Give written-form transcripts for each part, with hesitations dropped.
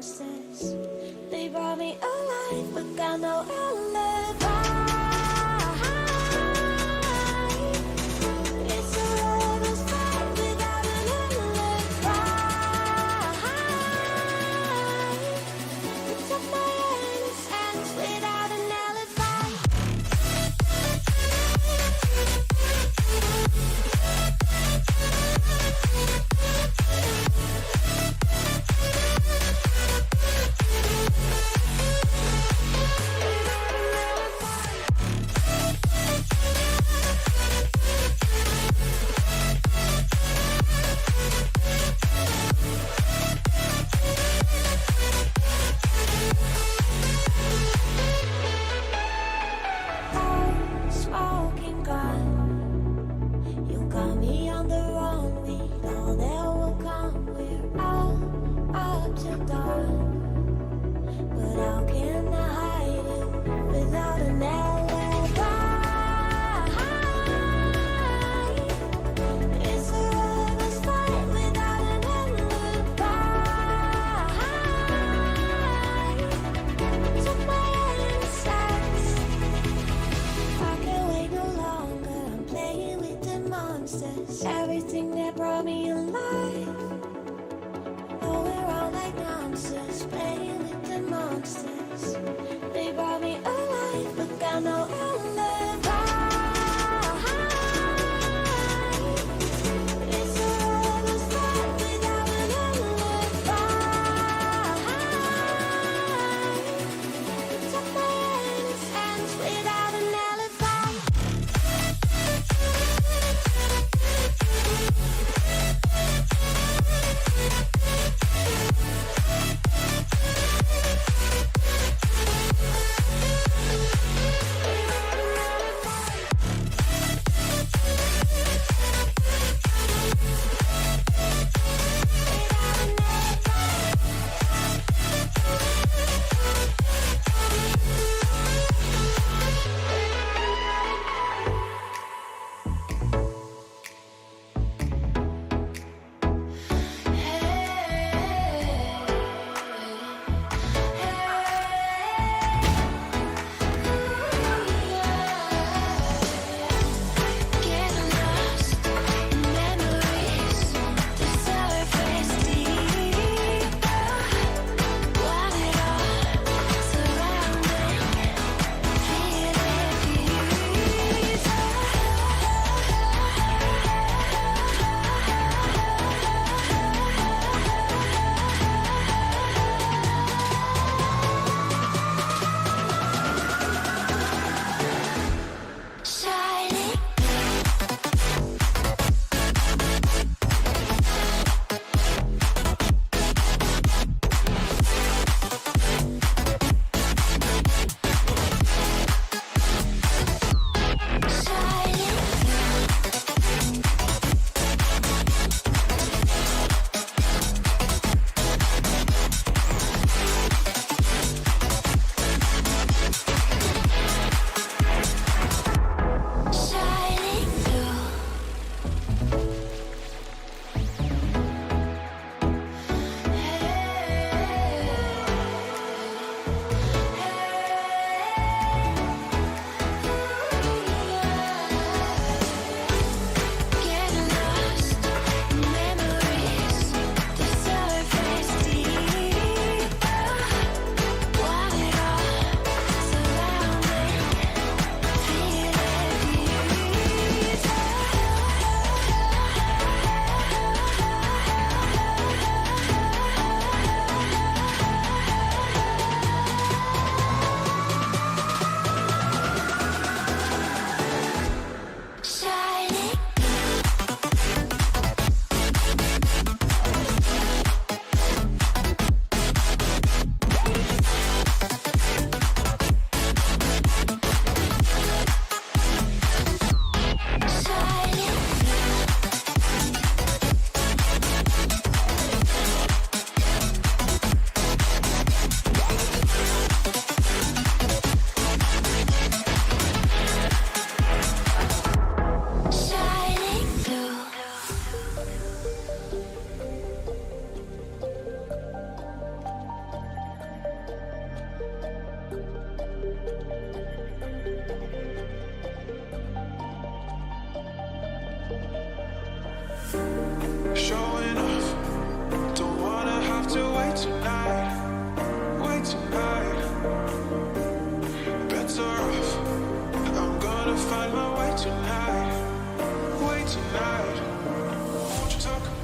monsters. They brought me alive, but got no alibi. It's a rebel's fight without an alibi. They took my innocence without an alibi. Smoking gun, you got me on the wrong. We know that will come. We're all up to dawn, but how can I hide it without an alibi? It's a rebel's fight without an alibi. Took my innocence. I can't wait no longer. I'm playing with the monsters. Everything that brought me alive. Oh, we're all like monsters, playing with the monsters. They brought me alive, but got no alibi. It's a rebel's fight without an alibi. Took my innocence without an alibi.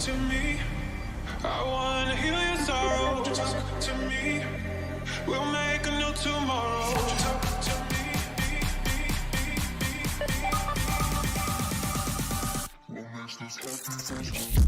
to me. I wanna heal your sorrow. Talk to me. We'll make a new tomorrow. Talk to me. What makes this happy?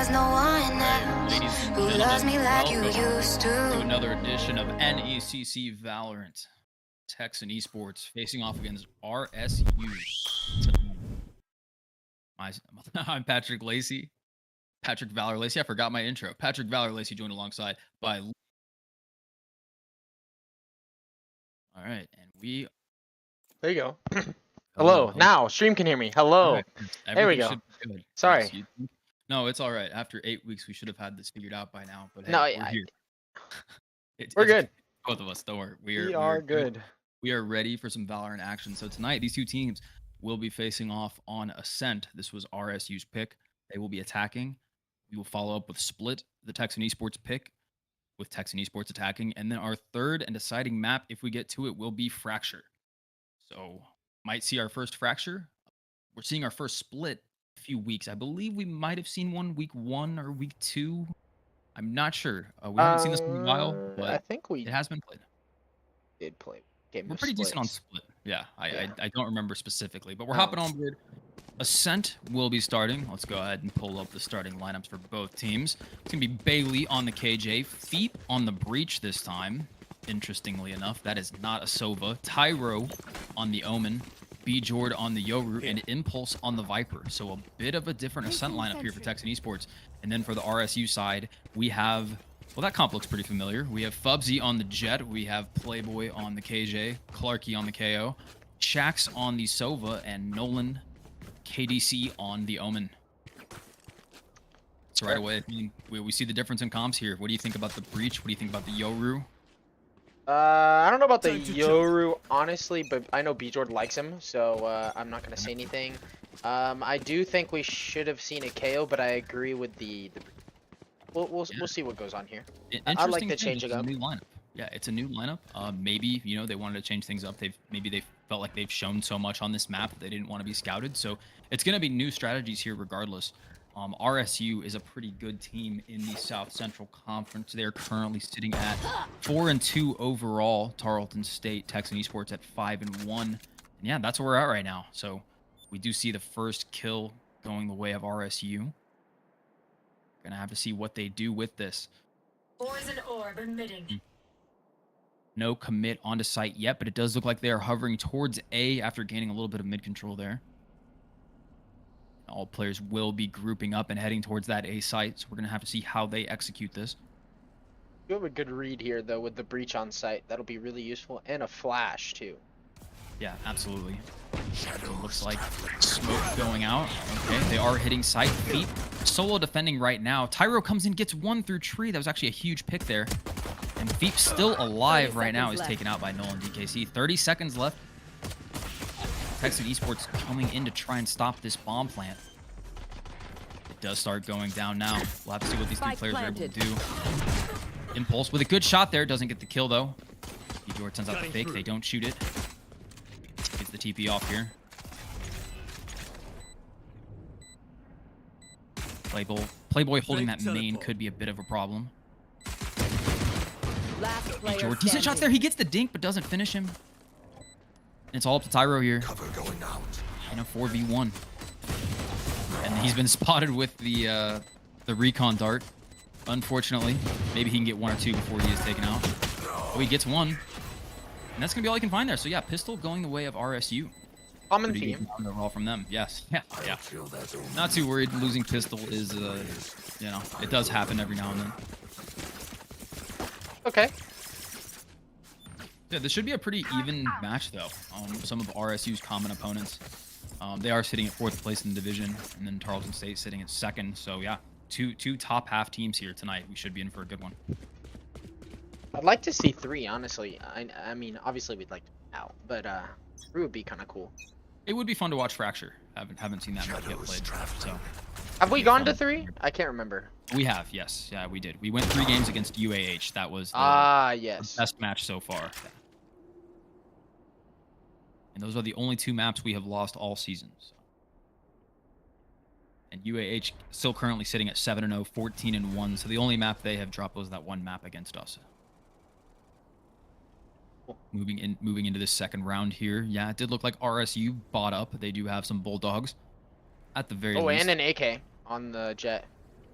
there's no one else Ladies and who loves me gentlemen, like you welcome used to to. another edition of NECC Valorant. Texan Esports facing off against RSU. I'm Patrick Lacey. Patrick Valor Lacey. I forgot my intro. Patrick Valor Lacey joined alongside by. All right, and we. There you go. Hello. Hello. Now, stream can hear me. Hello. Right, There we everything go. should be good. Sorry. Yes, no, it's all right. After 8 weeks, we should have had this figured out by now. But hey, No, we're here. we're good. Both of us. Don't worry. We are good. We are ready for some Valorant action. So tonight, these two teams will be facing off on Ascent. This was RSU's pick. They will be attacking. We will follow up with Split, the Texan Esports pick, with Texan Esports attacking. And then our third and deciding map, if we get to it, will be Fracture. So might see our first Fracture. We're seeing our first Split a few weeks. I believe we might have seen one week 1 or week 2. I'm not sure. We haven't seen this in a while, but I think we it has been played. did play game. We're pretty decent on Split. Yeah, I don't remember specifically, but we're No. hopping on board. Ascent will be starting. Let's go ahead and pull up the starting lineups for both teams. It's going to be Bailey on the KJ, Feet on the Breach this time. Interestingly enough, that is not a Sova. Tyro on the Omen, B-Jord on the Yoru, and Impulse on the Viper. So a bit of a different Ascent lineup here for Texan Esports. And then for the RSU side, we have... Well, that comp looks pretty familiar. We have Fubsy on the Jet. We have Playboy on the KJ. Clarky on the KO. Shax on the Sova. And Nolan KDC on the Omen. So right away, we see the difference in comps here. What do you think about the Breach? What do you think about the Yoru? I don't know about the Yoru, honestly, but I know B-Jord likes him, so I'm not going to say anything. I do think we should have seen a KO, but I agree with the We'll see what goes on here. I like the changing up. New lineup. Yeah, it's a new lineup. Maybe they wanted to change things up. Maybe they felt like they've shown so much on this map that they didn't want to be scouted. So it's going to be new strategies here regardless. RSU is a pretty good team in the South Central Conference. They're currently sitting at 4-2 overall. Tarleton State, Texan Esports at 5-1. And yeah, that's where we're at right now. So we do see the first kill going the way of RSU. Gonna have to see what they do with this. Poison orb emitting. No commit onto site yet, but it does look like they are hovering towards A after gaining a little bit of mid control there. All players will be grouping up and heading towards that A site, so we're gonna have to see how they execute this. You have a good read here, though, with the Breach on site. That'll be really useful, and a flash too. Yeah, absolutely. So it looks like smoke going out. Okay, they are hitting site. Feet solo defending right now. Tyro comes in, gets one through tree. That was actually a huge pick there. And Feep still alive right now. Is taken out by Nolan DKC. 30 seconds left. Texan Esports coming in to try and stop this bomb plant. It does start going down now. We'll have to see what these three players are able to do. Impulse with a good shot there. Doesn't get the kill though. B-Jord sends out the fake. They don't shoot it. Gets the TP off here. Playboy holding that main could be a bit of a problem. B-Jord, decent shots there. He gets the dink, but doesn't finish him. And it's all up to Tyro here. In a 4v1. And he's been spotted with the recon dart. Unfortunately, maybe he can get 1 or 2 before he is taken out. Oh, he gets 1. And that's going to be all he can find there. So yeah, Pistol going the way of RSU. Common theme. Overall from them. Yes. Yeah. Not too worried. Losing Pistol is, it does happen every now and then. Okay. Yeah, this should be a pretty even match, though. Some of RSU's common opponents. They are sitting at 4th place in the division, and then Tarleton State sitting at 2nd. So yeah, two top half teams here tonight. We should be in for a good one. I'd like to see 3, honestly. I mean, obviously we'd like to out, but 3 would be kind of cool. It would be fun to watch Fracture. Haven't seen that much get played. So have we gone to 3? I can't remember. We have, yes. Yeah, we did. We went 3 games against UAH. That was the yes, best match so far. And those are the only 2 maps we have lost all seasons. And UAH still currently sitting at 7-0, 14-1. So the only map they have dropped was that one map against us. Moving into this second round here. Yeah, it did look like RSU bought up. They do have some Bulldogs at the very least. And an AK on the Jet.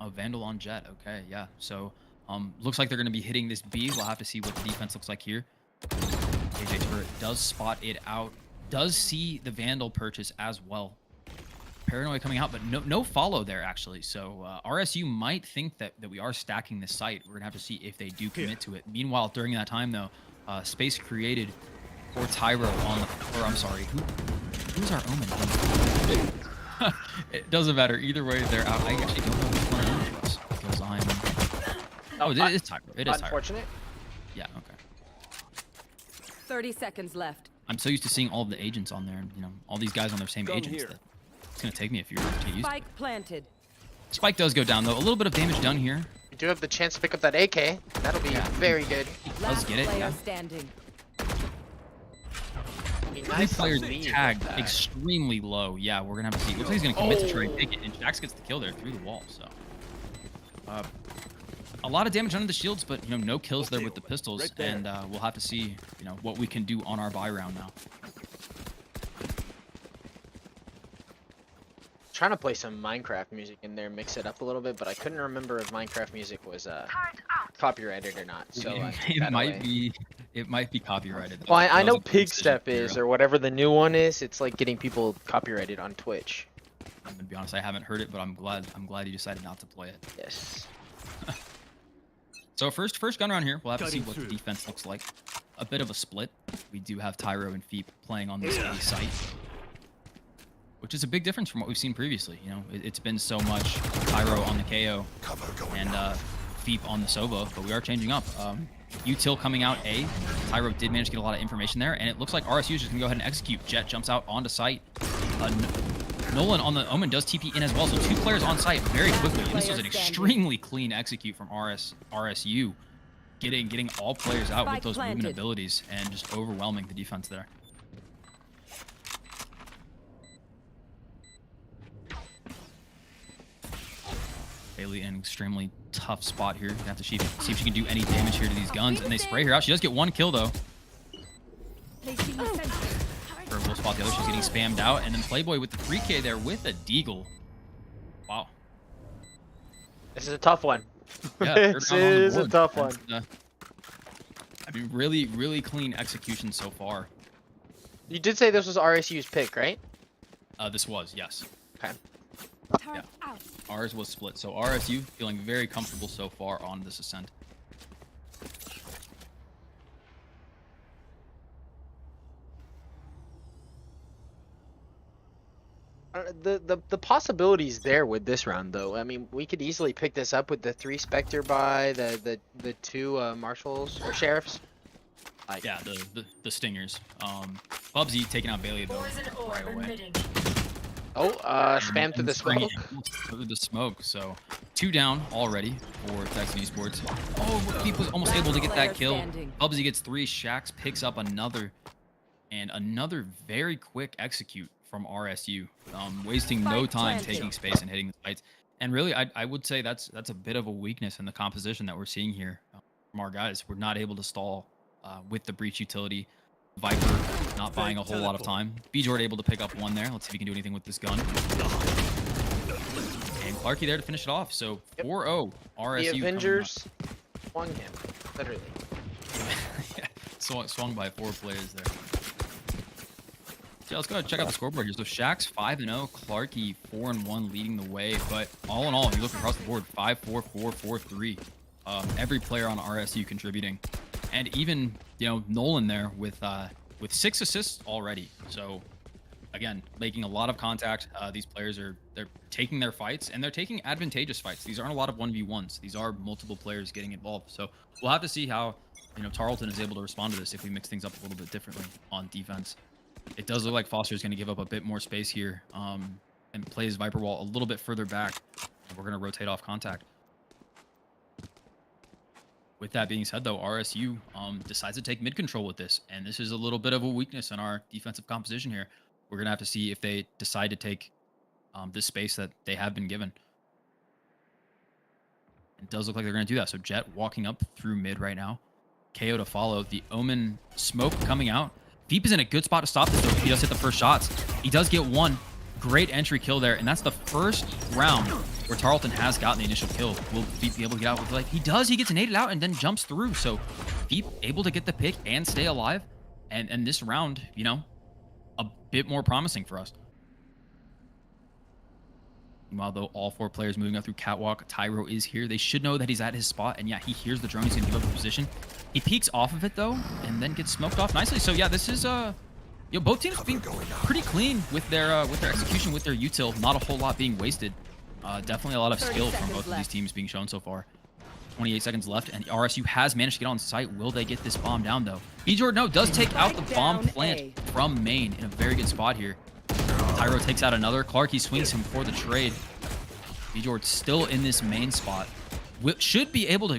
A Vandal on Jet. Okay, yeah. So, looks like they're going to be hitting this B. We'll have to see what the defense looks like here. KJ Turret does spot it out. Does see the Vandal purchase as well. Paranoid coming out, but no follow there, actually. So, RSU might think that we are stacking this site. We're going to have to see if they do commit to it. Meanwhile, during that time, though, space created for Tyro on the... Or, I'm sorry, who's our Omen? It doesn't matter. Either way, they're out. I actually don't know which one it is because I'm... Oh, it is Tyro. It is Tyro. Unfortunate. Yeah, okay. 30 seconds left. I'm so used to seeing all of the agents on there, and all these guys on their same agents that it's gonna take me a few years to use. Spike planted. Spike does go down though. A little bit of damage done here. You do have the chance to pick up that AK. That'll be very good. Does get it. Player Yeah. standing. These players tagged extremely low. Yeah, we're gonna have to see. Looks like he's gonna commit to try and take it, and Jax gets the kill there through the wall. So, a lot of damage under the shields, but no kills there with the pistols, and we'll have to see what we can do on our buy round now. Trying to play some Minecraft music in there, mix it up a little bit, but I couldn't remember if Minecraft music was copyrighted or not. So it might be copyrighted. Well, I know Pig Step is, or whatever the new one is. It's like getting people copyrighted on Twitch. I'm gonna be honest, I haven't heard it, but I'm glad you decided not to play it. Yes. So first gun round here, we'll have to see what the defense looks like. A bit of a split. We do have Tyro and Feep playing on this A site, which is a big difference from what we've seen previously. It's been so much Tyro on the KO and Feep on the Sova, but we are changing up. Util coming out A. Tyro did manage to get a lot of information there, and it looks like RSU is just gonna go ahead and execute. Jet jumps out onto site. Nolan on the Omen does TP in as well, so 2 players on site very quickly. And this was an extremely clean execute from RSU, getting all players out with those movement abilities and just overwhelming the defense there. Bailey in an extremely tough spot here. Gonna have to see if she can do any damage here to these guns, and they spray her out. She does get 1 kill though. We'll spot the other. She's getting spammed out, and then Playboy with the 3K there with a deagle. Wow. This is a tough one. Yeah, This is a tough one. I mean, really clean execution so far. You did say this was RSU's pick, right? This was, yes. Okay. Yeah. Ours was split, so RSU feeling very comfortable so far on this ascent. The possibilities there with this round, though. I mean, we could easily pick this up with the 3 Spectre buy, the 2 marshals or sheriffs. Yeah, the stingers. Bubsy taking out Bailey though right away. Oh, spam through the smoke. Through the smoke. So 2 down already for Texan Esports. Oh, he was almost able to get that kill. Bubsy gets 3. Shax picks up another, and another very quick execute from RSU, wasting no time taking space and hitting the sights. And really, I would say that's a bit of a weakness in the composition that we're seeing here from our guys. We're not able to stall with the breach utility. Viper not buying a whole lot of time. Bjord able to pick up 1 there. Let's see if he can do anything with this gun. And Clarky there to finish it off. So 4-0 RSU. The Avengers swung him, literally. Yeah, swung by 4 players there. Yeah, let's go ahead and check out the scoreboard here. So Shax 5-0, Clarky 4-1 leading the way. But all in all, if you look across the board, 5-4, 4-4, 3. Every player on RSU contributing. And even, Nolan there with 6 assists already. So again, making a lot of contact. These players they're taking their fights, and they're taking advantageous fights. These aren't a lot of 1v1s. These are multiple players getting involved. So we'll have to see how, Tarleton is able to respond to this if we mix things up a little bit differently on defense. It does look like Foster is going to give up a bit more space here and plays Viper Wall a little bit further back. We're going to rotate off contact. With that being said, though, RSU decides to take mid control with this, and this is a little bit of a weakness in our defensive composition here. We're going to have to see if they decide to take this space that they have been given. It does look like they're going to do that. So Jet walking up through mid right now. KO to follow. The Omen smoke coming out. Veep is in a good spot to stop this, though. If he does hit the first shots, he does get 1. Great entry kill there, and that's the first round where Tarleton has gotten the initial kill. Will Feep be able to get out with, like, he does, he gets naded out and then jumps through. So Feep able to get the pick and stay alive. And this round, you know, a bit more promising for us. Meanwhile, though, all 4 players moving up through catwalk. Tyro is here. They should know that he's at his spot. And yeah, he hears the drone. He's going to give up the position. He peeks off of it, though, and then gets smoked off nicely. So yeah, this is both teams being pretty clean with their execution, with their util. Not a whole lot being wasted. Definitely a lot of skill from both of these teams being shown so far. 28 seconds left, and RSU has managed to get on site. Will they get this bomb down, though? BJord, no, does take out the bomb plant from main in a very good spot here. Tyro takes out another. Clarky swings him for the trade. BJord still in this main spot. Should be able to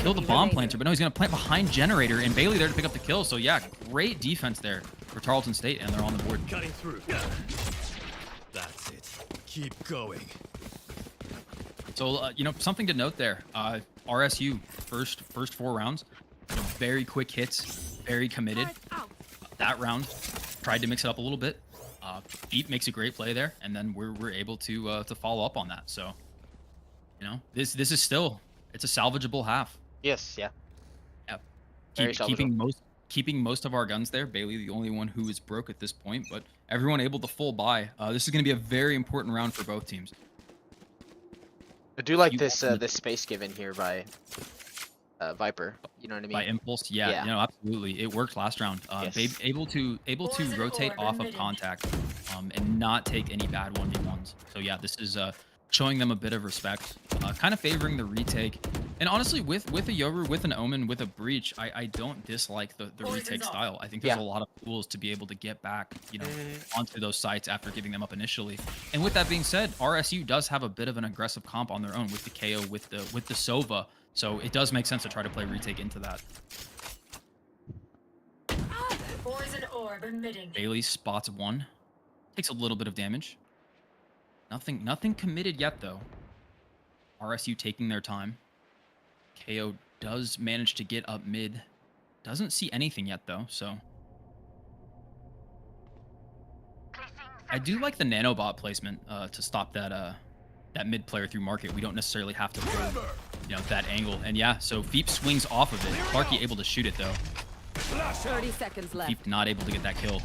kill the bomb planter, but no, he's going to plant behind generator, and Bailey there to pick up the kill. So yeah, great defense there for Tarleton State, and they're on the board. Cutting through. That's it. Keep going. So you know, something to note there. RSU first 4 rounds, you know, very quick hits, very committed. That round tried to mix it up a little bit. Feep makes a great play there, and then we're able to follow up on that. So, you know, this is still, it's a salvageable half. Yes, yeah. Yeah. Keeping most of our guns there. Bailey, the only one who is broke at this point, but everyone able to full buy. This is going to be a very important round for both teams. I do like this space given here by Viper. You know what I mean? By Impulse, yeah. You know, absolutely. It worked last round. Yes. Able to rotate off of contact, and not take any bad 1v1s. So yeah, this is showing them a bit of respect, kind of favoring the retake. And honestly, with a Yoru, with an Omen, with a Breach, I don't dislike the retake style. I think there's a lot of tools to be able to get back, you know, onto those sites after giving them up initially. And with that being said, RSU does have a bit of an aggressive comp on their own with the KO, with the Sova. So it does make sense to try to play retake into that. Poison orb emitting. Bailey spots 1. Takes a little bit of damage. Nothing committed yet, though. RSU taking their time. KO does manage to get up mid. Doesn't see anything yet, though, so. I do like the nanobot placement to stop that mid player through market. We don't necessarily have to hold, you know, that angle. And yeah, so Feep swings off of it. Clarky able to shoot it, though. 30 seconds left. Feep not able to get that kill.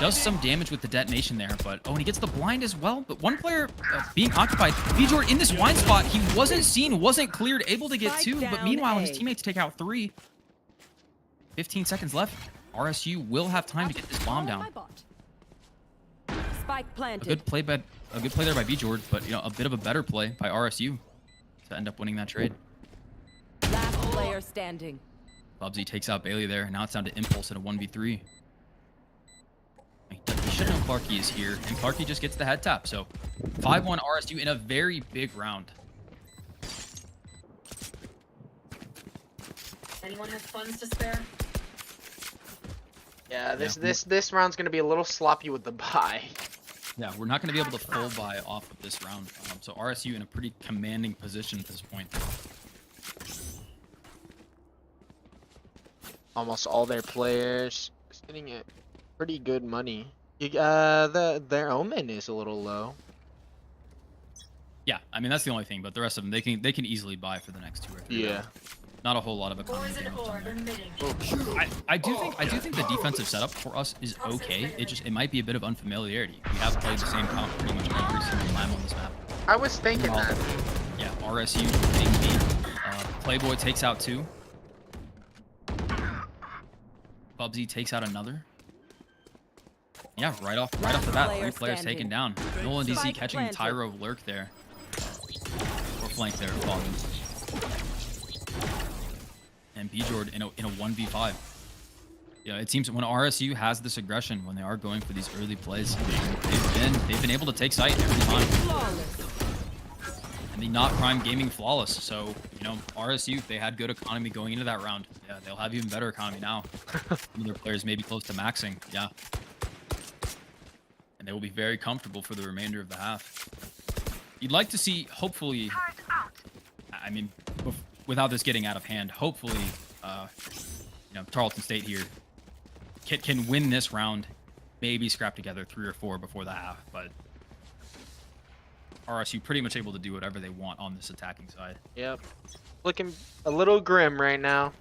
Does some damage with the detonation there, but oh, and he gets the blind as well. But one player being occupied. BJord in this wine spot. He wasn't seen, wasn't cleared, able to get 2. But meanwhile, his teammates take out 3. 15 seconds left. RSU will have time to get this bomb down. Spike planted. A good play there by BJord, but you know, a bit of a better play by RSU to end up winning that trade. Last player standing. Bubsy takes out Bailey there. Now it's down to Impulse at a 1v3. He should know Clarky is here, and Clarky just gets the head tap. So 5-1 RSU in a very big round. Anyone have funds to spare? Yeah, this round's gonna be a little sloppy with the buy. Yeah, we're not going to be able to full buy off of this round. So RSU in a pretty commanding position at this point. Almost all their players sitting at pretty good money. Their Omen is a little low. Yeah, I mean that's the only thing, but the rest of them they can easily buy for the next 2 or 3. Yeah. Rounds. Not a whole lot of economy. Poison orb emitting. I do think the defensive setup for us is okay. It might be a bit of unfamiliarity. We have played the same comp pretty much every single time on this map. I was thinking that. Yeah, RSU hitting B. Playboy takes out 2. Bubsy takes out another. Yeah, right off the bat, 3 players taken down. Nolan DC catching Tyro lurk there. Or flank there, Falcon. And BJord in a 1v5. Yeah, it seems when RSU has this aggression, when they are going for these early plays, they've been able to take sight every time. And the not prime gaming flawless. So, you know, RSU, they had good economy going into that round. Yeah, they'll have even better economy now. Some of their players may be close to maxing. Yeah. And they will be very comfortable for the remainder of the half. You'd like to see, hopefully, I mean, without this getting out of hand, hopefully, you know, Tarleton State here can win this round maybe scrap together 3 or 4 before the half, but RSU pretty much able to do whatever they want on this attacking side. Yep. Looking a little grim right now.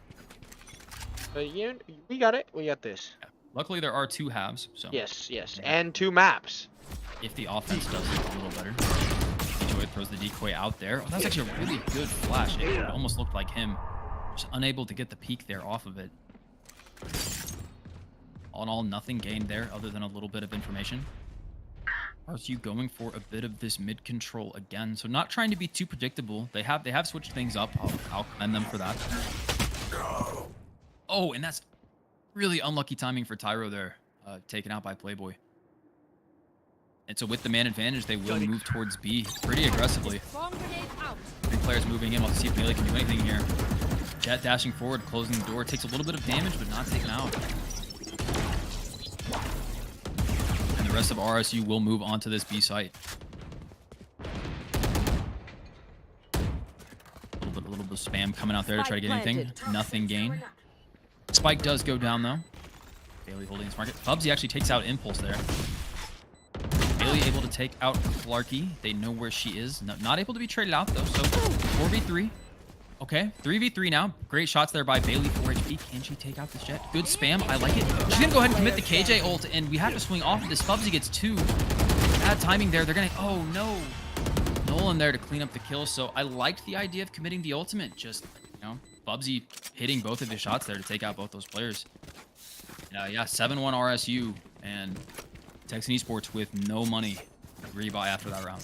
But we got it. We got this. Yeah. Luckily, there are 2 halves, so Yes, and 2 maps. if the offense does look a little better. Enjoy throws the decoy out there. Oh, that's actually a really good flash. It almost looked like him. Just unable to get the peak there off of it. All in all, nothing gained there other than a little bit of information. RSU going for a bit of this mid control again. So not trying to be too predictable. They have switched things up. I'll commend them for that. Oh, and that's really unlucky timing for Tyro there. Taken out by Playboy. And so with the man advantage, they will move towards B pretty aggressively. 3 players moving in. We'll see if Bailey can do anything here. Jet dashing forward, closing the door. Takes a little bit of damage, but not taken out. And the rest of RSU will move on to this B site. A little bit of spam coming out there to try to get anything. Nothing gained. Spike does go down, though. Bailey holding his market. Fubsy actually takes out Impulse there. Bailey able to take out Clarky. They know where she is. Not able to be traded out, though. So 4v3. Okay, 3v3 now. Great shots there by Bailey. 4 HP. Can she take out this Jet? Good spam. I like it. She's going to go ahead and commit the KJ ult, and we have to swing off of this. Fubsy gets 2. Bad timing there. They're going to... Oh, no. Nolan there to clean up the kill. So I liked the idea of committing the ultimate. Just, you know, Fubsy hitting both of his shots there to take out both those players. Yeah, 7-1 RSU, and Texan Esports with no money. Rebuy after that round.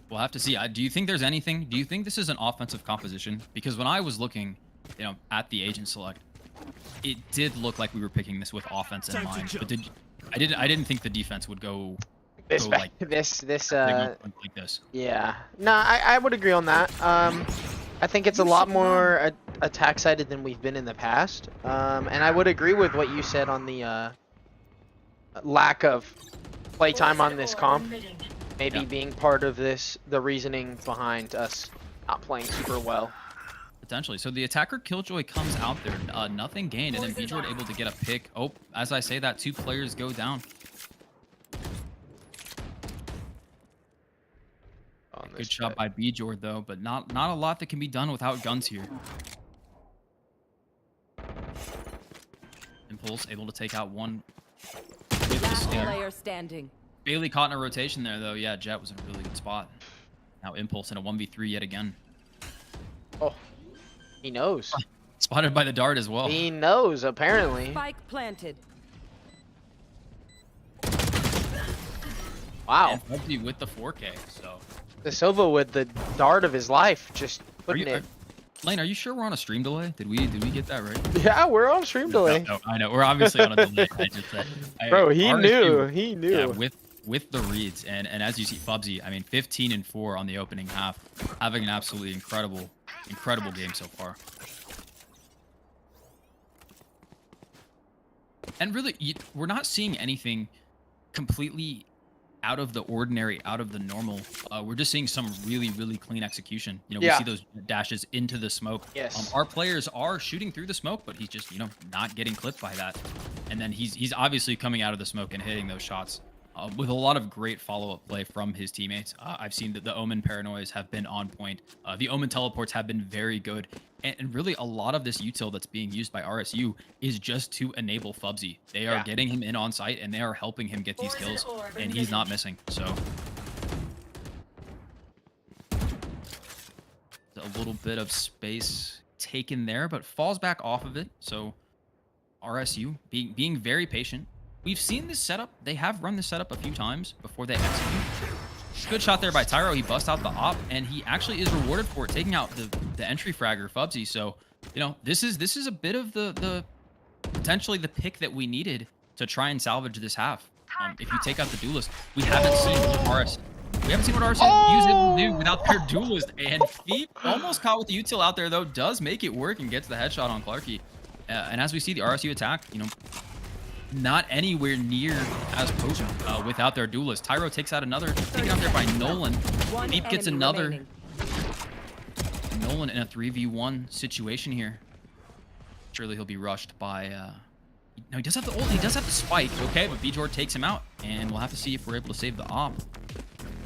We'll have to see. Do you think there's anything? Do you think this is an offensive composition? Because when I was looking, you know, at the agent select, it did look like we were picking this with offense in mind. But I didn't think the defense would go like this. Like this. Yeah. No, I would agree on that. I think it's a lot more attack sided than we've been in the past. And I would agree with what you said on the lack of playtime on this comp. Maybe being part of this, the reasoning behind us not playing super well. Potentially. So the attacker Killjoy comes out there, nothing gained, and then Bjord able to get a pick. Oh, as I say that, 2 players go down. Good shot by Bjord though, but not a lot that can be done without guns here. Impulse able to take out one with the snare. Standing. Bailey caught in a rotation there though. Yeah, Jet was in a really good spot. Now Impulse in a 1v3 yet again. Oh, he knows. Spotted by the dart as well. He knows, apparently. Spike planted. Wow. And Fubsy with the 4K, so. The Silva with the dart of his life, just putting it. Lane, are you sure we're on a stream delay? Did we get that right? Yeah, we're on stream delay. No, I know. We're obviously on a delay. Bro, he RSU, knew. Yeah, with the reads, and as you see, Fubsy, I mean, 15-4 on the opening half, having an absolutely incredible game so far. And really, we're not seeing anything completely out of the ordinary, out of the normal. We're just seeing some really clean execution. You know, we see those dashes into the smoke. Yes. Our players are shooting through the smoke, but he's just, you know, not getting clipped by that. And then he's obviously coming out of the smoke and hitting those shots with a lot of great follow-up play from his teammates. I've seen that the Omen Paranoias have been on point. The Omen teleports have been very good. And really, a lot of this util that's being used by RSU is just to enable Fubsy. They are getting him in on site, and they are helping him get these kills, and he's not missing. So a little bit of space taken there, but falls back off of it. So RSU being very patient. We've seen this setup. They have run this setup a few times before they execute. Good shot there by Tyro. He busts out the op, and he actually is rewarded for it, taking out the entry fragger Fubsy. So, you know, this is a bit of the potentially the pick that we needed to try and salvage this half. If you take out the duelist, we haven't seen what RSU is able to do without their duelist. And Feet almost caught with the util out there though, does make it work and gets the headshot on Clarky. And as we see the RSU attack, you know, not anywhere near as potent without their duelist. Tyro takes out another, taken out there by Nolan. Deep gets another. Nolan in a 3v1 situation here. Surely he'll be rushed by... No, he does have the ult. He does have the spike. Okay, but Bjord takes him out. And we'll have to see if we're able to save the op.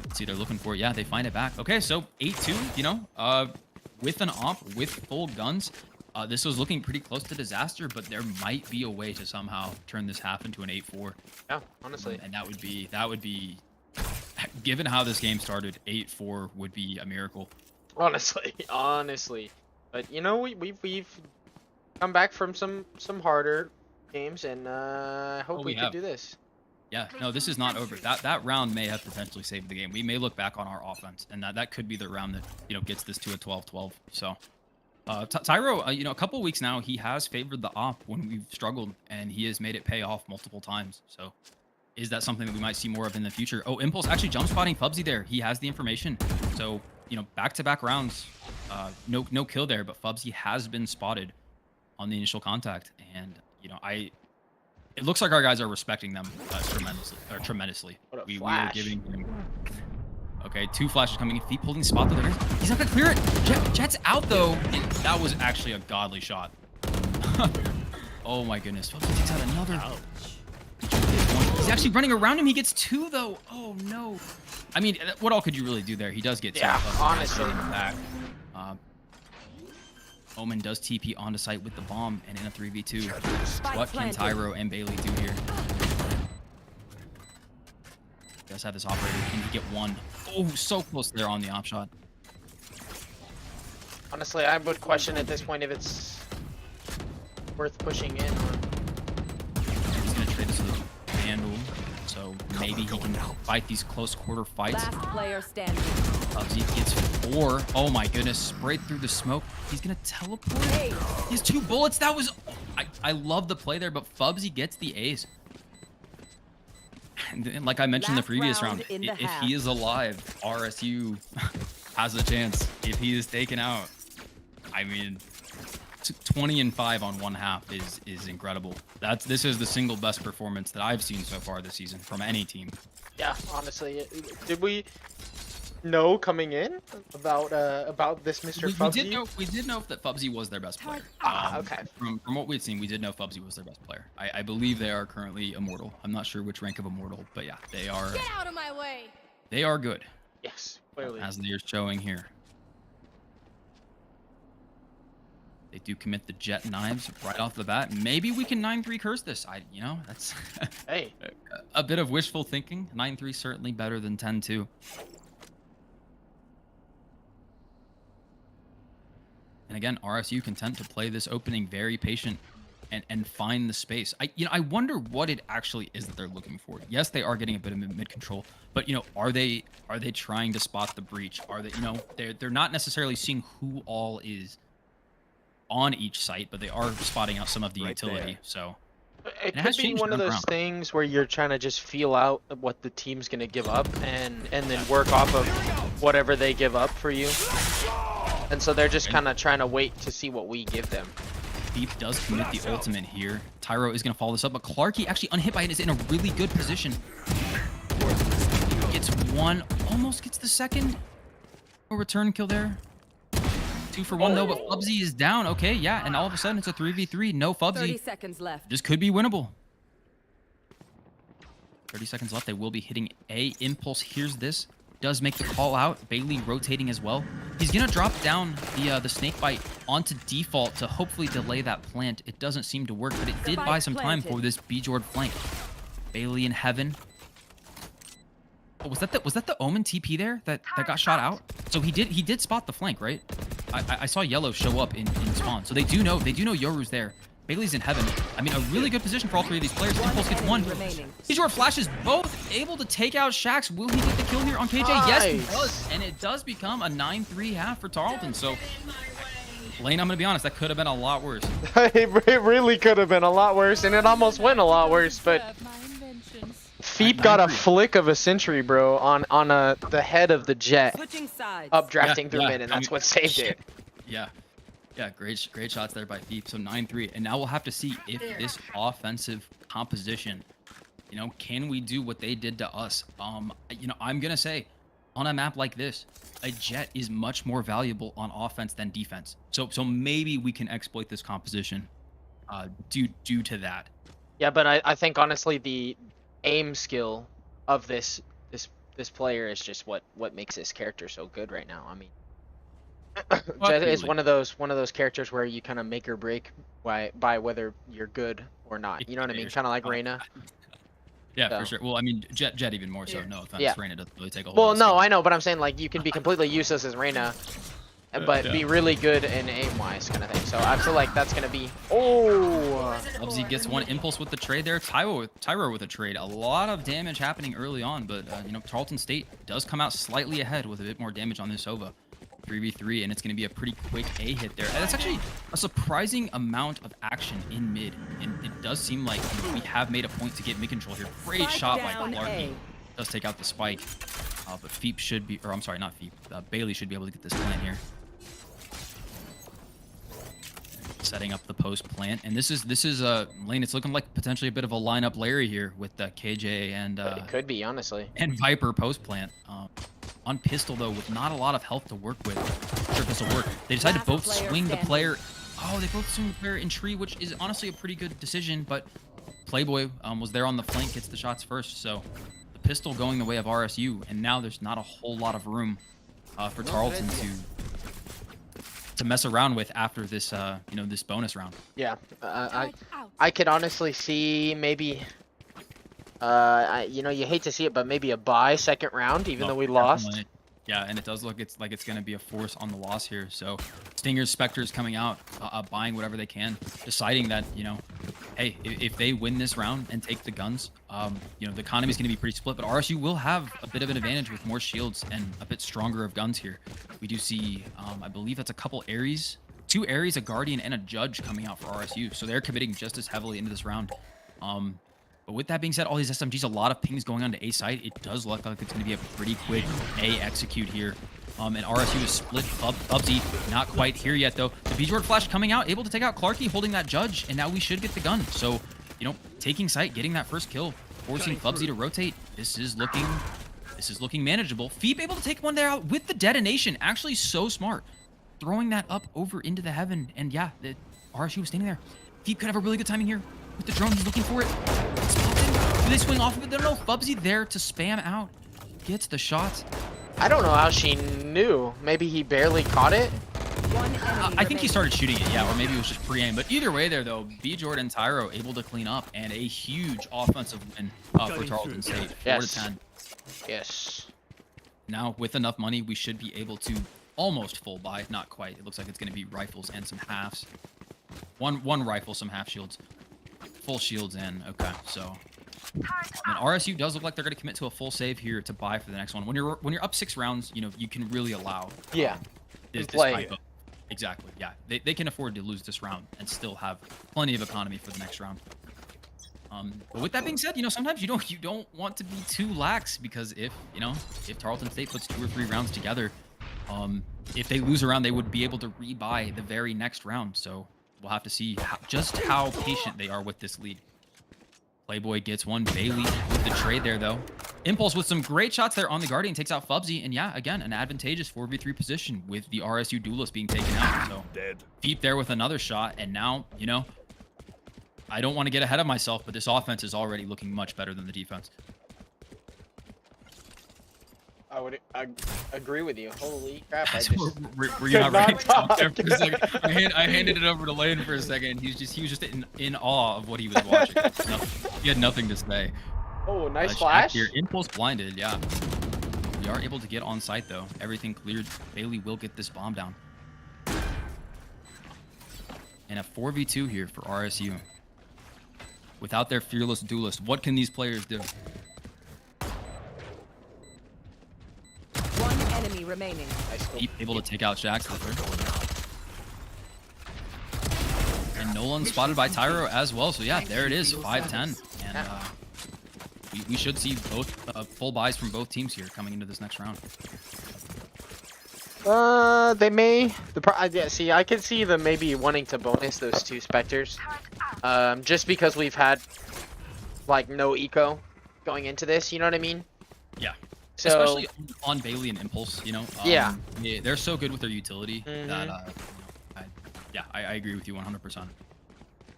Let's see, they're looking for it. Yeah, they find it back. Okay, so 8-2, you know, with an op, with full guns. This was looking pretty close to disaster, but there might be a way to somehow turn this half into an 8-4. Yeah, honestly. And that would be, given how this game started, 8-4 would be a miracle. Honestly. But you know, we've come back from some harder games, and I hope we can do this. Yeah, no, this is not over. That round may have potentially saved the game. We may look back on our offense, and that could be the round that, you know, gets this to a 12-12. So, Tyro, you know, a couple weeks now, he has favored the op when we've struggled, and he has made it pay off multiple times. So, is that something that we might see more of in the future? Oh, Impulse actually jump spotting Fubsy there. He has the information. So, you know, back-to-back rounds, no kill there, but Fubsy has been spotted on the initial contact, and you know, it looks like our guys are respecting them tremendously. We are giving him. Okay, 2 flashes coming in. Feet holding spot though. He's not gonna clear it. Jet's out though. And that was actually a godly shot. Oh my goodness. Fubsy takes out another. He's actually running around him. He gets 2 though. Oh no. I mean, what all could you really do there? He does get 2. Yeah, honestly. Back. Omen does TP onto site with the bomb, and in a 3v2, what can Tyro and Bailey do here? Does have this operator. Can he get 1? Oh, so close there on the op shot. Honestly, I would question at this point if it's worth pushing in. He's gonna trade this with Vandal, so maybe he can fight these close quarter fights. Last player standing. Fubsy gets 4. Oh my goodness, sprayed through the smoke. He's gonna teleport. He has 2 bullets. That was... I love the play there, but Fubsy gets the ace. And like I mentioned in the previous round, if he is alive, RSU has a chance. If he is taken out, I mean, 20-5 on one half is incredible. This is the single best performance that I've seen so far this season from any team. Yeah, honestly, did we know coming in about this Mr. Fubsy? We did know that Fubsy was their best player. Okay. From what we'd seen, we did know Fubsy was their best player. I believe they are currently immortal. I'm not sure which rank of immortal, but yeah, they are. Get out of my way. They are good. Yes, clearly. As they're showing here. They do commit the jet knives right off the bat. Maybe we can 9-3 curse this. You know, that's hey, a bit of wishful thinking. 9-3 certainly better than 10-2. And again, RSU content to play this opening very patient and find the space. I wonder what it actually is that they're looking for. Yes, they are getting a bit of mid control, but you know, are they trying to spot the breach? Are they, you know, they're not necessarily seeing who all is on each site, but they are spotting out some of the utility. There. So it could be one of those things where you're trying to just feel out what the team's gonna give up and then work off of whatever they give up for you. And so they're just kind of trying to wait to see what we give them. Deep does commit the ultimate here. Tyro is going to follow this up, but Clarky actually unhit by it is in a really good position. Gets 1, almost gets the second. A return kill there. 2 for 1 though, but Fubsy is down. Okay, yeah, and all of a sudden it's a 3v3. No Fubsy. 30 seconds left. This could be winnable. 30 seconds left. They will be hitting A. Impulse hears this. Does make the call out. Bailey rotating as well. He's gonna drop down the snake bite onto default to hopefully delay that plant. It doesn't seem to work, but it did buy some time for this Bjord flank. Bailey in heaven. Oh, was that the Omen TP there that got shot out? So he did spot the flank, right? I saw yellow show up in spawn, so they do know Yoru's there. Bailey's in heaven. I mean, a really good position for all 3 of these players. Impulse gets 1. Bjord flashes both, able to take out Shax. Will he get the kill here on KJ? Nice. Yes, he does. And it does become a 9-3 half for Tarleton. So, Lane, I'm going to be honest, that could have been a lot worse. It really could have been a lot worse, and it almost went a lot worse, but Feep got a flick of a sentry, bro, on the head of the jet, updrafting through mid, and that's what saved it. Yeah. Yeah, great shots there by Thief. So 9-3, and now we'll have to see if this offensive composition, you know, can we do what they did to us? You know, I'm gonna say, on a map like this, a Jet is much more valuable on offense than defense. So maybe we can exploit this composition due to that. Yeah, but I think honestly the aim skill of this player is just what makes this character so good right now. I mean, Jet is one of those characters where you kind of make or break by whether you're good or not. You know what I mean? Kind of like Reyna. Yeah, So. for sure. Well, I mean, Jet even more so. Yeah. No offense, Yeah. Reyna doesn't really take a whole Well, lot of no, skill. I know, but I'm saying like you can be completely useless as Reyna, but Yeah. be really good in aim-wise kind of thing. So I feel like that's gonna be. Oh. Bubsy gets one impulse with the trade there. Tyro with a trade. A lot of damage happening early on, but you know, Tarleton State does come out slightly ahead with a bit more damage on this Sova. 3v3, and it's going to be a pretty quick A hit there. And that's actually a surprising amount of action in mid, and it does seem like we have made a point to get mid control here. Great Spike shot by down Clark. A. Does take out the spike, but Feep should be, or I'm sorry, not Feep. Bailey should be able to get this plant here. Setting up the post plant, and this is a lane. It's looking like potentially a bit of a lineup Larry here with KJ and It could be honestly. and Viper post plant. On pistol though, with not a lot of health to work with. Sure, this will work. They decided to both Last player swing the standing. player. Oh, they both swing the player in tree, which is honestly a pretty good decision. But Playboy was there on the flank, gets the shots first. So the pistol going the way of RSU, and now there's not a whole lot of room for Tarleton to mess around with after this, you know, this bonus round. Yeah, Out. I could honestly see maybe. You know, you hate to see it, but maybe a bye second round, even No, though we lost. definitely. Yeah, and it does look like it's going to be a force on the loss here. So Stingers, Spectres coming out, buying whatever they can, deciding that, you know, hey, if they win this round and take the guns, you know, the economy is going to be pretty split. But RSU will have a bit of an advantage with more shields and a bit stronger of guns here. We do see, I believe that's a couple Ares, 2 Ares, a Guardian, and a Judge coming out for RSU. So they're committing just as heavily into this round. But with that being said, all these SMGs, a lot of pings going on to A side. It does look like it's going to be a pretty quick A execute here. And RSU is split. Bubsy not quite here yet, though. The B-Jord flash coming out, able to take out Clarky, holding that Judge, and now we should get the gun. So, you know, taking sight, getting that first kill, forcing Bubsy to rotate. This is looking manageable. Feep able to take one there out with the detonation. Actually, so smart. Throwing that up over into the heaven. And yeah, the RSU was standing there. Feep could have a really good timing here. With the drone, he's looking for it. It's popped in. Do they swing off of it? No, Bubsy there to spam out. Gets the shot. I don't know how she knew. Maybe he barely caught it. One enemy I think he remaining. started shooting it, yeah, or maybe it was just pre-aim. But either way there, though, B-Jord and Tyro able to clean up, and a huge offensive win for Tarleton State. 4 Yes. to 10. Yes. Now, with enough money, we should be able to almost full buy. Not quite. It looks like it's going to be rifles and some halves. One rifle, some half shields. Full shields in. Okay, so and RSU does look like they're going to commit to a full save here to buy for the next one. When you're up 6 rounds, you know, you can really allow Yeah. this play. type of, exactly. Yeah, they can afford to lose this round and still have plenty of economy for the next round. But with that being said, you know, sometimes you don't want to be too lax, because if Tarleton State puts 2 or 3 rounds together, if they lose a round, they would be able to rebuy the very next round. So we'll have to see just how patient they are with this lead. Playboy gets one. Bailey with the trade there, though. Impulse with some great shots there on the Guardian. Takes out Fubsy. And yeah, again, an advantageous 4v3 position with the RSU duelist being taken out. So Dead. Feep there with another shot. And now, you know, I don't want to get ahead of myself, but this offense is already looking much better than the defense. I would agree with you. Holy crap! I Were just you not could ready not to jump there talk. for a second? I handed it over to Lane for a second. He was just in awe of what he was watching. He had nothing to say. Oh, nice Shaq flash. here. Impulse blinded, yeah. We are able to get on site though. Everything cleared. Bailey will get this bomb down. And a 4v2 here for RSU. Without their fearless duelist, what can these players do? One enemy remaining. Nice goal. Keep able to take out Shaq. And Nolan spotted by Tyro as well. So yeah, there it is, 5-10. And we should see both full buys from both teams here coming into this next round. They may. Yeah, see, I can see them maybe wanting to bonus those 2 Spectres. Just because we've had, like, no eco going into this, you know what I mean? Yeah. So Especially on Bailey and Impulse, you know. Yeah. They're so good with their utility that, Mhm. I agree with you 100%.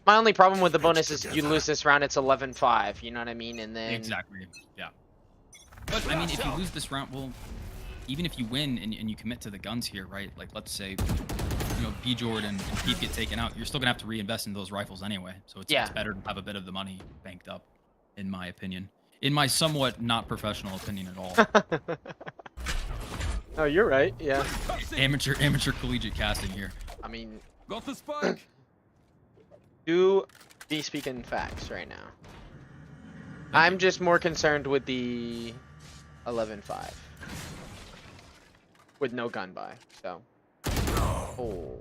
my only problem with the bonus is you lose this round, it's 11-5. You know what I mean? And then Exactly. Yeah. But I mean, if you lose this round, well, even if you win and you commit to the guns here, right? Like, let's say, you know, B Jordan and Pete get taken out, you're still gonna have to reinvest in those rifles anyway. So it's Yeah. better to have a bit of the money banked up, in my opinion. In my somewhat not professional opinion at all. Oh, you're right. Yeah. amateur collegiate casting here. I mean, Got the spike. do be speaking facts right now. I'm just more concerned with the 11-5 with no gun buy. So. Oh.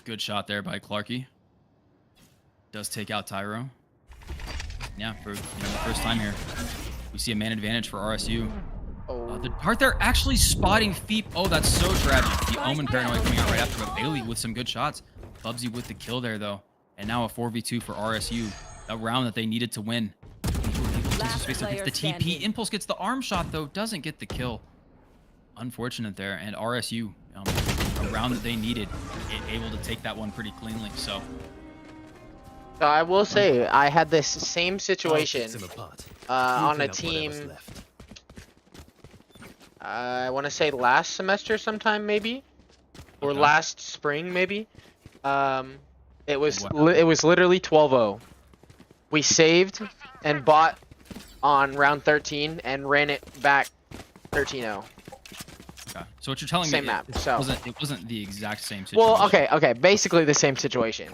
Good shot there by Clarky. Does take out Tyro. Yeah, for the first time here, we see a man advantage for RSU. Oh. The part they're actually spotting Feep. Oh, that's so tragic. The Omen Paranoid coming out right after, but Bailey with some good shots. Bubsy with the kill there though, and now a 4v2 for RSU. A round that they needed to win. Last Gets player the TP. standing. Impulse gets the arm shot though, doesn't get the kill. Unfortunate there, and RSU, a round that they needed, able to take that one pretty cleanly. So So I will say I had this same situation I'll pick them apart. on Clean a up whatever's team. left. I want to say last semester sometime maybe, or Okay. last spring maybe. It was Wow. it was literally 12-0. We saved and bought on round 13 and ran it back 13-0. okay. So what you're telling Same me, map, it so. wasn't the exact same situation. Well, okay, basically the same situation.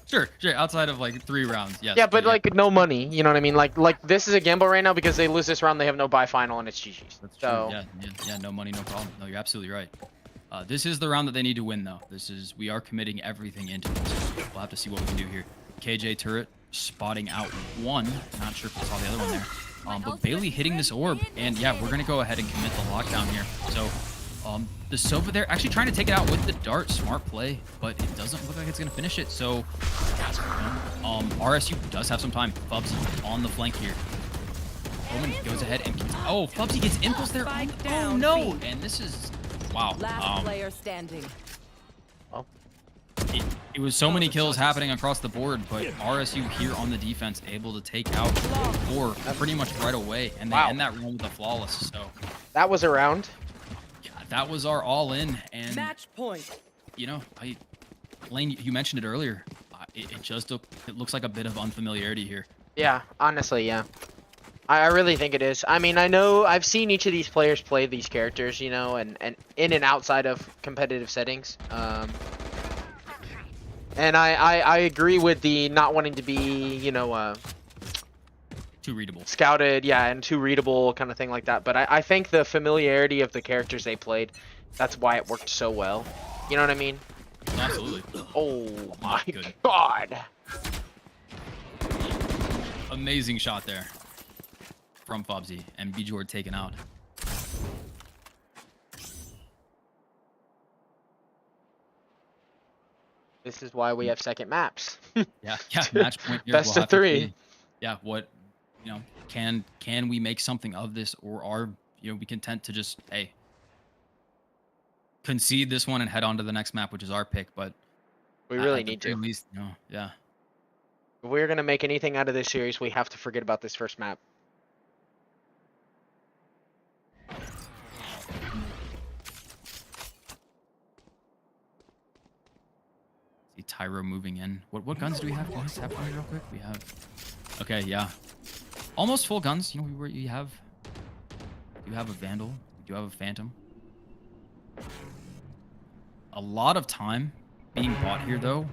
Sure. Outside of like 3 rounds, yes. Yeah, but like no money, you know what I mean? Like this is a gamble right now because they lose this round, they have no buy final and it's GG's. That's true. So Yeah, no money, no problem. No, you're absolutely right. This is the round that they need to win, though. We are committing everything into this. We'll have to see what we can do here. KJ turret spotting out one. Not sure if we saw the other one there. But Bailey hitting this orb, and yeah, we're gonna go ahead and commit the lockdown here. So, the Sova there actually trying to take it out with the dart. Smart play, but it doesn't look like it's gonna finish it. So, RSU does have some time. Bubsy on the flank here. Omen goes ahead and Bubsy gets impulse there. Spike Oh down, no! B. And this is wow. Last player standing. It was so many kills happening across the board, but RSU here on the defense able to take out 4 pretty much right away, and they Wow. end that round with a flawless. So that was a round. yeah, that was our all-in, and Match point. you know, Lane, you mentioned it earlier. It looks like a bit of unfamiliarity here. Yeah, honestly, yeah. I really think it is. I mean, I know I've seen each of these players play these characters, you know, and in and outside of competitive settings. And I agree with the not wanting to be, you know, Too readable. scouted, yeah, and too readable kind of thing like that. But I think the familiarity of the characters they played, that's why it worked so well. You know what I mean? Absolutely. Oh my Good. god. Amazing shot there from Fobsy, and B Jord taken out. This is why we have second maps. Yeah, match point here. Best We'll of have to 3. see, yeah, what, you know, can we make something of this, or are, you know, we content to just, hey, concede this one and head on to the next map, which is our pick, but We at really the need very to. least, you know, yeah. If we're gonna make anything out of this series, we have to forget about this first map. See Tyro moving in. What guns do we have? Can we tap on real quick? We have, okay, yeah, almost full guns. You know, you have a Vandal, you do have a Phantom. A lot of time being bought here though,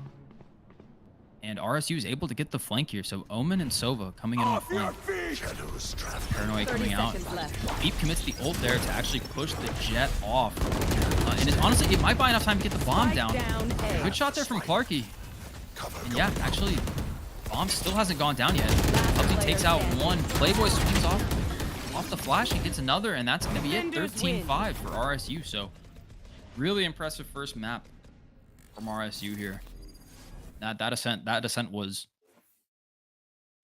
and RSU is able to get the flank here. So Omen and Sova coming in on flank. Paranoid 30 coming out. seconds left. Deep commits the ult there to actually push the jet off. And it's, honestly, it might buy enough time to get the bomb Spike down. A. Good shot there from Clarky. And yeah, actually, bomb still hasn't gone down yet. Bubsy takes out one. Playboy swings off the flash and gets another, and that's going to be it. Defenders win. 13-5 for RSU. So really impressive first map from RSU here. That ascent was,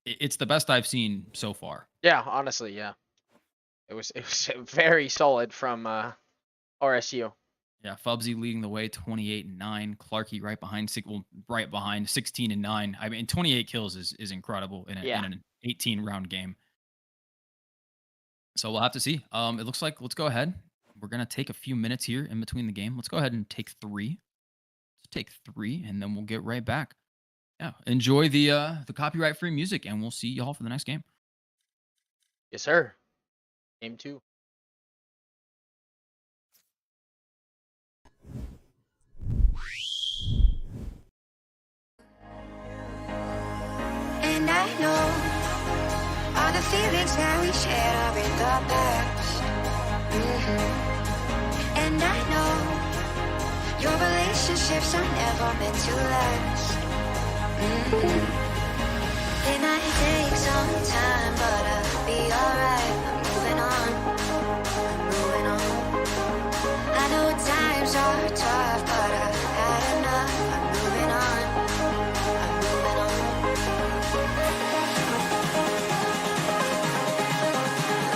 it's the best I've seen so far. Yeah, honestly, yeah. it was very solid from RSU. Yeah, Fubsy leading the way, 28-9. Clarky right behind, right behind, 16-9. I mean, 28 kills is incredible in an 18-round game. So we'll have to see. It looks like let's go ahead. We're gonna take a few minutes here in between the game. Let's go ahead and take 3. Let's take 3, and then we'll get right back. Yeah, enjoy the copyright-free music, and we'll see y'all for the next game. Yes, sir. Game 2. And I know all the feelings that we shared are in the past. And I know your relationships are never meant to last. It might take some time, but I'll be alright. I'm moving on. I'm moving on. I know times are tough, but I've had enough. I'm moving on. I'm moving on.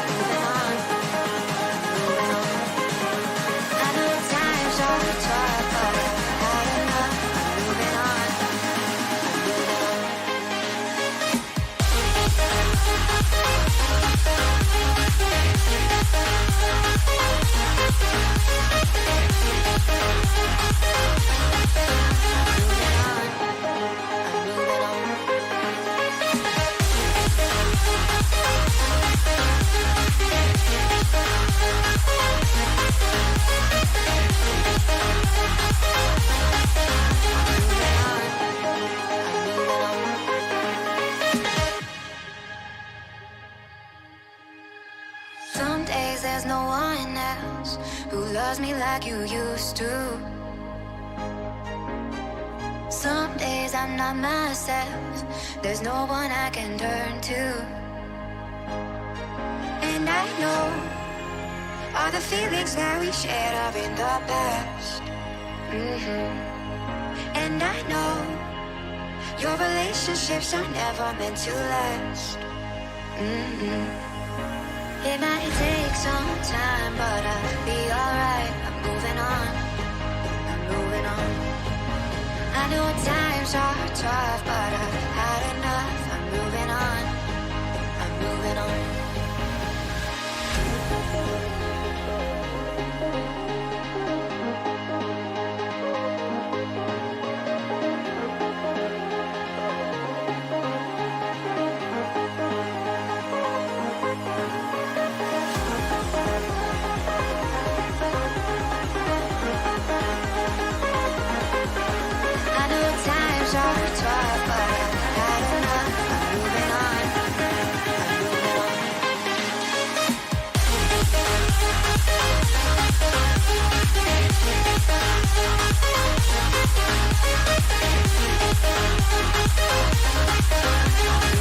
Moving on. Moving on. I know times are tough, but I've had enough. I'm moving on. I'm moving on. Some days there's no one else who loves me like you used to. Some days I'm not myself. There's no one I can turn to. And I know all the feelings that we shared are in the past. And I know your relationships are never meant to last. It might take some time, but I'll be alright. I'm moving on. I'm moving on. I know times are tough, but I've had enough. I'm moving on. I'm moving on. I know times are tough, but I've had enough. I'm moving on. I'm moving on. I'm moving on.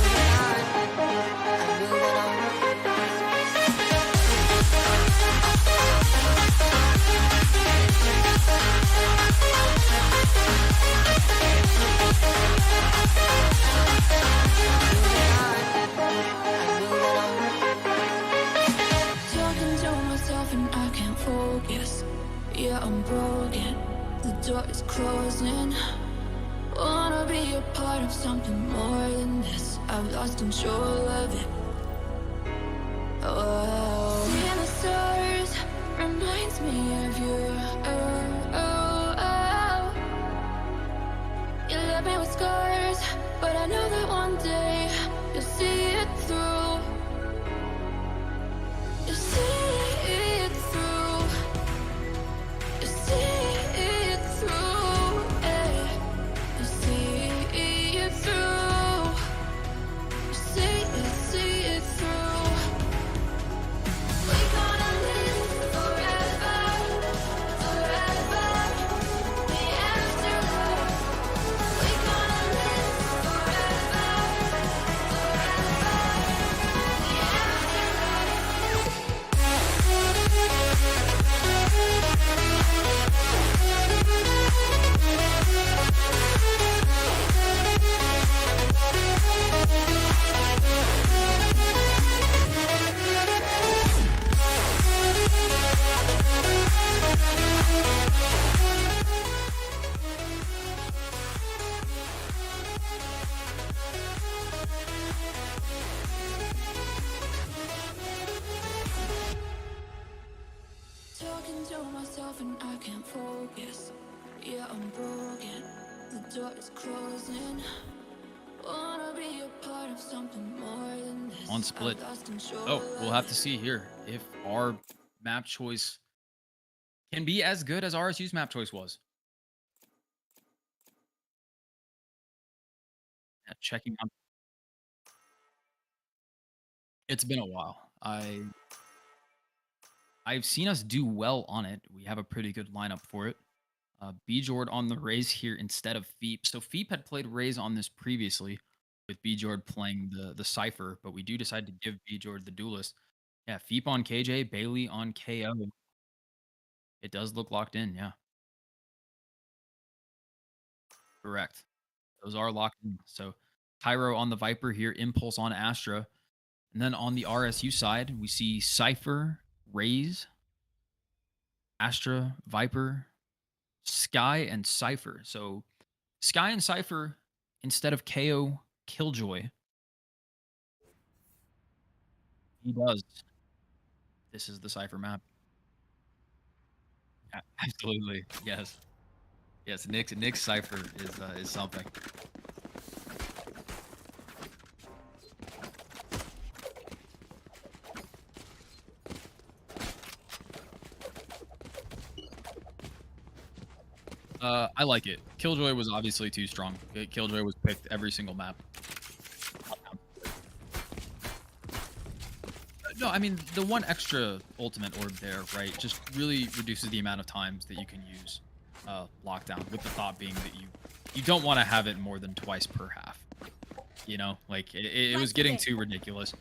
Talking to myself and I can't focus. Yeah, I'm broken. The door is closing. Wanna be a part of something more than this. I've lost control of it. Oh, seeing the stars reminds me of you. Oh, oh, oh. You left me with scars, but I know that one day you'll see it through. You see it through. You see it through. Eh. You see it through. You see it through. We're gonna live forever, forever. The afterlife. We're gonna live on split. Oh, we'll have to see here if our map choice can be as good as RSU's map choice was. Yeah, checking out. It's been a while. I've seen us do well on it. We have a pretty good lineup for it. Bjord on the Raze here instead of Feep. So Feep had played Raze on this previously with Bjord playing the Cypher, but we do decide to give Bjord the Duelist. Yeah, Feep on KJ, Bailey on KO. It does look locked in, yeah. Correct. Those are locked in. So Tyro on the Viper here, Impulse on Astra. And then on the RSU side, we see Cypher, Raze, Astra, Viper, Sky, and Cypher. So Sky and Cypher instead of KO Killjoy. He does. This is the Cypher map. Absolutely. Yes. Yes, Nick's Cypher is something. I like it. Killjoy was obviously too strong. Killjoy was picked every single map. No, I mean the one extra ultimate orb there, right, just really reduces the amount of times that you can use lockdown. With the thought being that you don't want to have it more than twice per half. You know, like it was getting too ridiculous.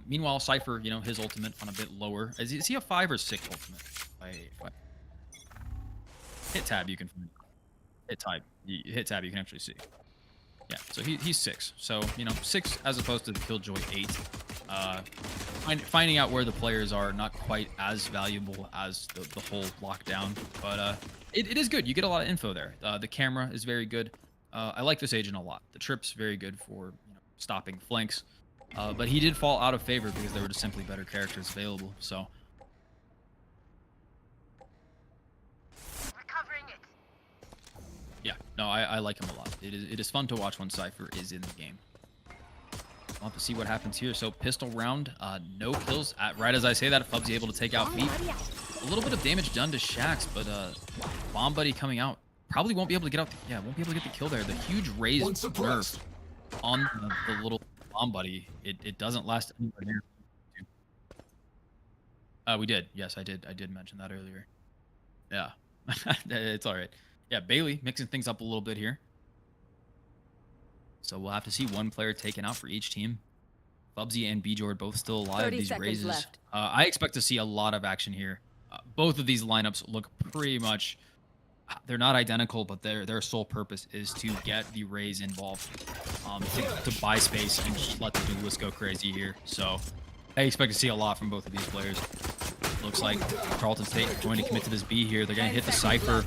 Meanwhile, Cypher, you know, his ultimate on a bit lower. Is he a 5 or 6 ultimate? Hit tab, you can hit tab. Hit tab, you can actually see. Yeah, so he's 6. So, you know, 6 as opposed to the Killjoy 8. Finding out where the players are not quite as valuable as the whole lockdown, but it is good. You get a lot of info there. The camera is very good. I like this agent a lot. The trip's very good for stopping flanks, but he did fall out of favor because there were just simply better characters available. So. Yeah, no, I like him a lot. It is fun to watch when Cypher is in the game. We'll have to see what happens here. So pistol round, no kills. Right as I say that, Fubsy able to take out Feet. A little bit of damage done to Shax, but Bomb Buddy coming out. Probably won't be able to get out. Won't be able to get the kill there. The huge raise nerf on the little Bomb Buddy. It doesn't last anywhere near. We did. Yes, I did. I did mention that earlier. Yeah, it's all right. Yeah, Bailey mixing things up a little bit here. So we'll have to see one player taken out for each team. Bubsy and Bjord both still alive. These raises. I expect to see a lot of action here. Both of these lineups look pretty much. They're not identical, but their sole purpose is to get the Rays involved, to buy space and just let the duelists go crazy here. So I expect to see a lot from both of these players. Looks like Tarleton State is going to commit to this B here. They're going to hit the Cypher.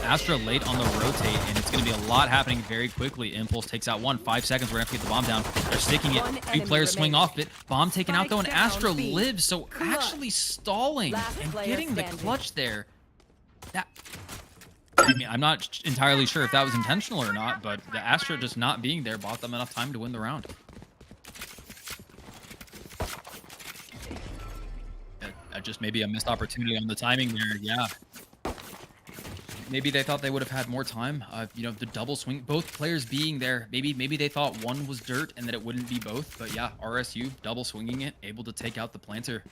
Astra late on the rotate, and it's going to be a lot happening very quickly. Impulse takes out one. 5 seconds. We're going to have to get the bomb down. They're sticking it. 2 players swing off it. Bomb taken out, though, and Astra lives. So actually stalling and getting the clutch there. I mean, I'm not entirely sure if that was intentional or not, but the Astra just not being there bought them enough time to win the round. Just maybe a missed opportunity on the timing there. Yeah. Maybe they thought they would have had more time. The double swing, both players being there. Maybe they thought one was dirt and that it wouldn't be both. But yeah, RSU double swinging it, able to take out the planter.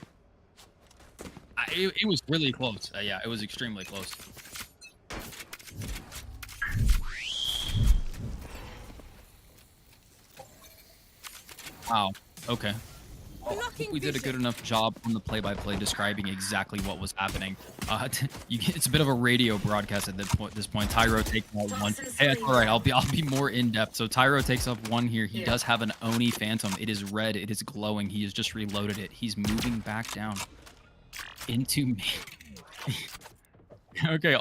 It was really close. Yeah, it was extremely close. Wow. Okay. I think we did a good enough job on the play-by-play describing exactly what was happening. It's a bit of a radio broadcast at this point. Tyro takes out one. Hey, that's all right. I'll be more in depth. So Tyro takes up one here. He does have an Oni Phantom. It is red. It is glowing. He has just reloaded it. He's moving back down into me. Okay,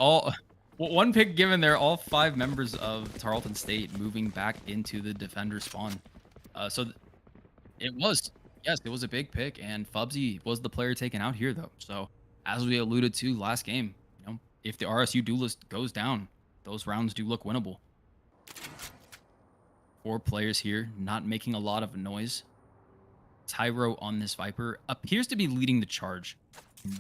one pick given there. All 5 members of Tarleton State moving back into the defender spawn. It was. Yes, it was a big pick, and Fubsy was the player taken out here, though. So, as we alluded to last game, if the RSU duelist goes down, those rounds do look winnable. 4 players here, not making a lot of noise. Tyro on this Viper appears to be leading the charge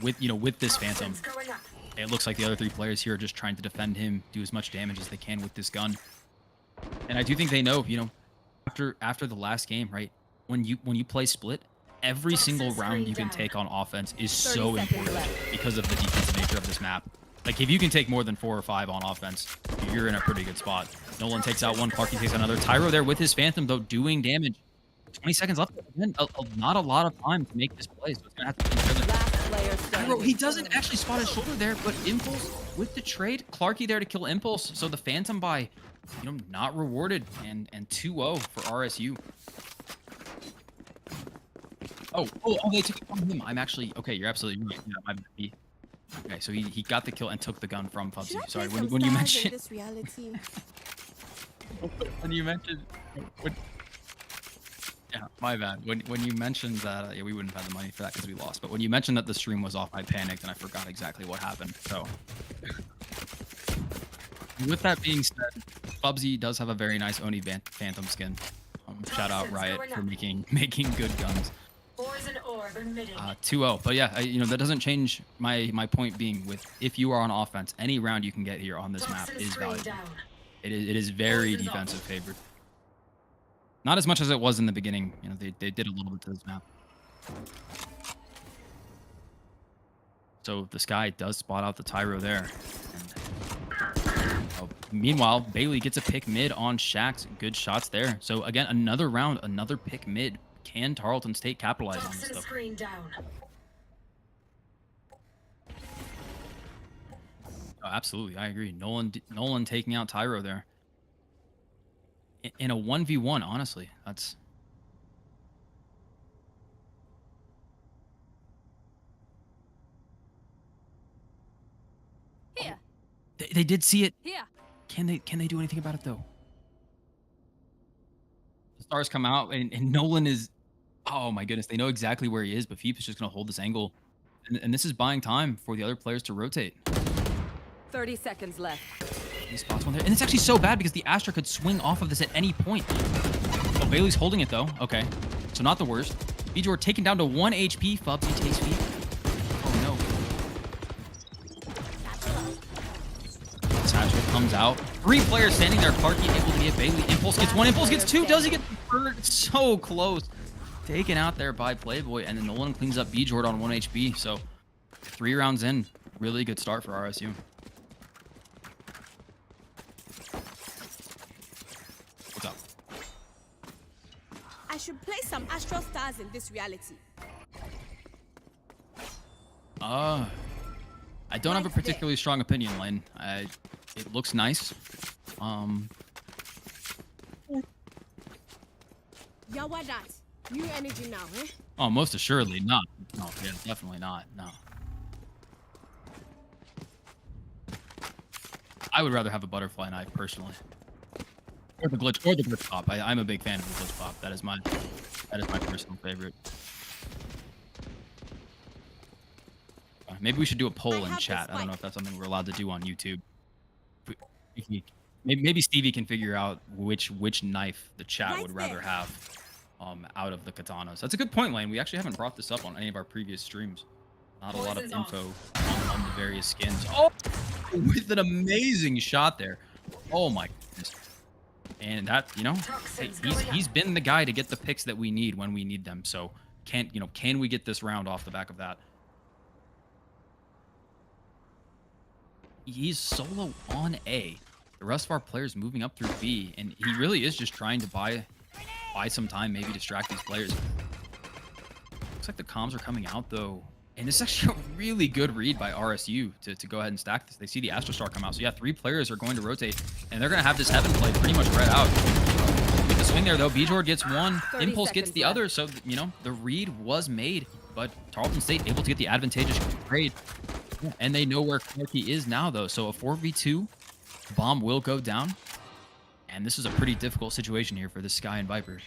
with this Phantom. Toxins going up. It looks like the other 3 players here are just trying to defend him, do as much damage as they can with this gun. And I do think they know, after the last game, right? When you play split, every single round you can take on offense is 30 so seconds important left. because of the defensive nature of this map. Like, if you can take more than 4 or 5 on offense, you're in a pretty good spot. Nolan takes out one, Clarky takes out another. Tyro there with his Phantom, though, doing damage. 20 seconds left. Again, not a lot of time to make this play, so it's going to have to be together. Last player Tyro, standing. he doesn't actually spot his shoulder there, but Impulse with the trade. Clarky there to kill Impulse, so the Phantom by, not rewarded, and 2-0 for RSU. Oh, they took it from him. I'm actually, okay, you're absolutely right. Yeah, okay, so he got the kill and took the gun from Fubsy. Sorry, when you mentioned... this reality? When you mentioned... Yeah, my bad. When you mentioned that, yeah, we wouldn't have had the money for that because we lost. But when you mentioned that the stream was off, I panicked and I forgot exactly what happened. So, with that being said, Fubsy does have a very nice Oni Phantom skin. Shout out Riot for making good guns. Poison orb emitting. 2-0. But yeah, that doesn't change my point being with if you are on offense, any round you can get here on this map Toxin is screen valuable. down. It is very Poison's off. defensive favored. Not as much as it was in the beginning. They did a little bit to this map. So the Sky does spot out the Tyro there. Meanwhile, Bailey gets a pick mid on Shax. Good shots there. So again, another round, another pick mid. Can Tarleton State capitalize on this Toxin stuff? screen down. Oh, absolutely, I agree. Nolan taking out Tyro there. In a 1v1, honestly, that's... Here. They did see it. Here. Can they do anything about it though? The stars come out and Nolan is, oh my goodness, they know exactly where he is, but Feep is just gonna hold this angle, and this is buying time for the other players to rotate. 30 seconds left. He spots one there, and it's actually so bad because the Astra could swing off of this at any point. Oh, Bailey's holding it though. Okay, so not the worst. Bjor taken down to 1 HP. Fubsy takes Feep. Oh no. Satchel comes out. 3 players standing there. Clarky able to get Bailey. Impulse gets 1. Impulse gets 2. Does he get the third? So close. Taken out there by Playboy. And then Nolan cleans up Bjord on 1 HP. So 3 rounds in. Really good start for RSU. What's up? I should play some Astral Stars in this reality. I don't have a particularly strong opinion, Lane. It looks nice. Yeah, what that? New energy now, eh? Oh, most assuredly not. No, yeah, definitely not. No. I would rather have a butterfly knife personally, or the glitch pop. I'm a big fan of the glitch pop. That is my personal favorite. Maybe we should do a poll in chat. I don't know if that's something we're allowed to do on YouTube. Maybe Stevie can figure out which knife the chat would rather have out of the katanas. That's a good point, Lane. We actually haven't brought this up on any of our previous streams. Not a lot of info on the various skins. Oh, with an amazing shot there. Oh my goodness. And that, hey, he's been the guy to get the picks that we need when we need them. So can we get this round off the back of that? He's solo on A. The rest of our players moving up through B, and he really is just trying to buy some time, maybe distract these players. Looks like the comms are coming out though, and it's actually a really good read by RSU to go ahead and stack this. They see the Astrostar come out, so yeah, 3 players are going to rotate, and they're going to have this Heaven play pretty much read out. With the swing there though, Bjord gets 1, Impulse gets the other, so the read was made, but Tarleton State able to get the advantageous trade. And they know where Clarky is now, though. So a 4v2 bomb will go down. And this is a pretty difficult situation here for the Sky and Vipers.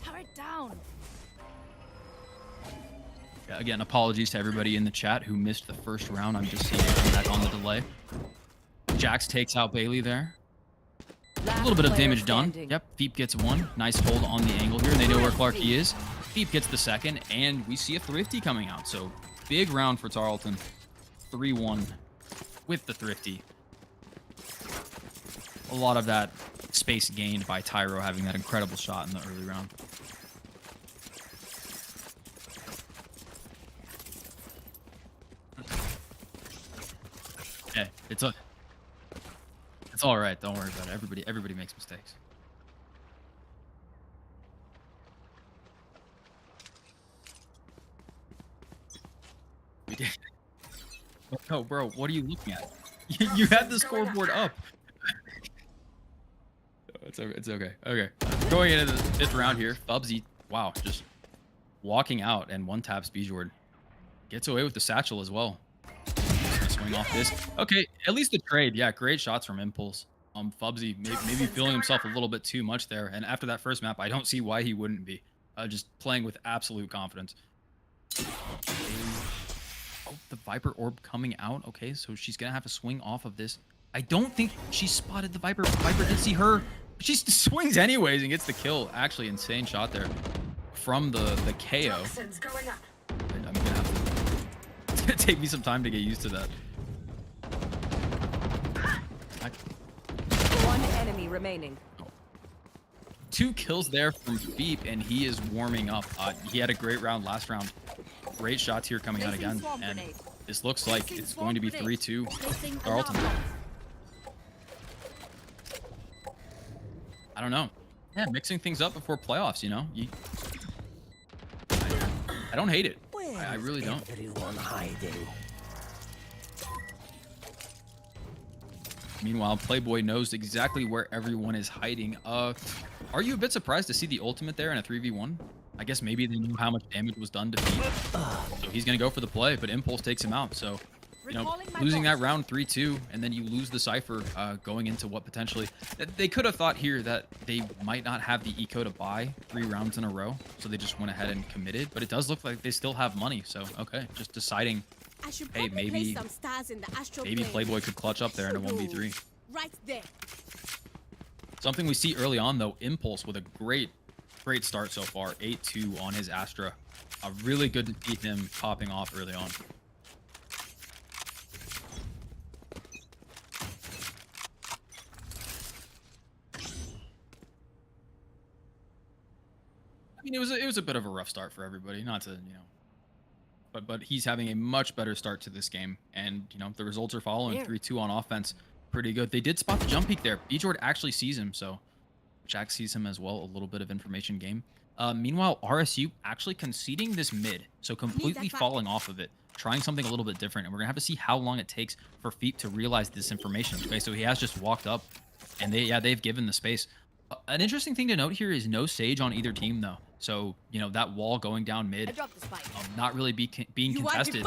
Turret down. Yeah, again, apologies to everybody in the chat who missed the first round. I'm just seeing it back on the delay. Jax takes out Bailey there. A little bit of damage done. Yep, Feep gets one. Nice hold on the angle here. They know where Clarky is. Feep gets the second, and we see a Thrifty coming out. So big round for Tarleton. 3-1 with the Thrifty. A lot of that space gained by Tyro having that incredible shot in the early round. Yeah, it's all right. Don't worry about it. Everybody makes mistakes. We did. No, bro, what are you looking at? You had the scoreboard up. It's okay. Okay. Going into the 5th round here, Fubsy, wow, just walking out and one taps Bjord. Gets away with the satchel as well. Swing off this. Okay, at least the trade. Yeah, great shots from Impulse. Fubsy maybe feeling himself a little bit too much there. And after that first map, I don't see why he wouldn't be. Just playing with absolute confidence. Oh, the Viper Orb coming out. Okay, so she's going to have to swing off of this. I don't think she spotted the Viper. Viper did see her. She swings anyways and gets the kill. Actually, insane shot there from the KO. Toxins going up. I'm going to have to... It's going to take me some time to get used to that. One enemy remaining. 2 kills there from Feep, and he is warming up. He had a great round last round. Great shots here coming out again, and this looks like it's going to be 3-2 Tarleton. I don't know. Yeah, mixing things up before playoffs, you know? I don't hate it. I really don't. Meanwhile, Playboy knows exactly where everyone is hiding. Are you a bit surprised to see the ultimate there in a 3v1? I guess maybe they knew how much damage was done to Feep. So he's going to go for the play, but Impulse takes him out. So, you know, losing that round 3-2, and then you lose the Cypher going into what potentially... They could have thought here that they might not have the eco to buy 3 rounds in a row, so they just went ahead and committed. But it does look like they still have money, so okay, just deciding, hey, maybe Playboy could clutch up there in a 1v3. Right there. Something we see early on, though, Impulse with a great start so far. 8-2 on his Astra. Really good to see him popping off early on. I mean, it was a bit of a rough start for everybody. Not to, you know, but he's having a much better start to this game, and you know the results are following. 3-2 on offense, pretty good. They did spot the jump peek there. Bjord actually sees him, so Jack sees him as well. A little bit of information game. Meanwhile, RSU actually conceding this mid, so completely falling off of it, trying something a little bit different, and we're gonna have to see how long it takes for Feep to realize this information. Okay, so he has just walked up, and they've given the space. An interesting thing to note here is no Sage on either team, though. So, you know, that wall going down mid, not really being contested.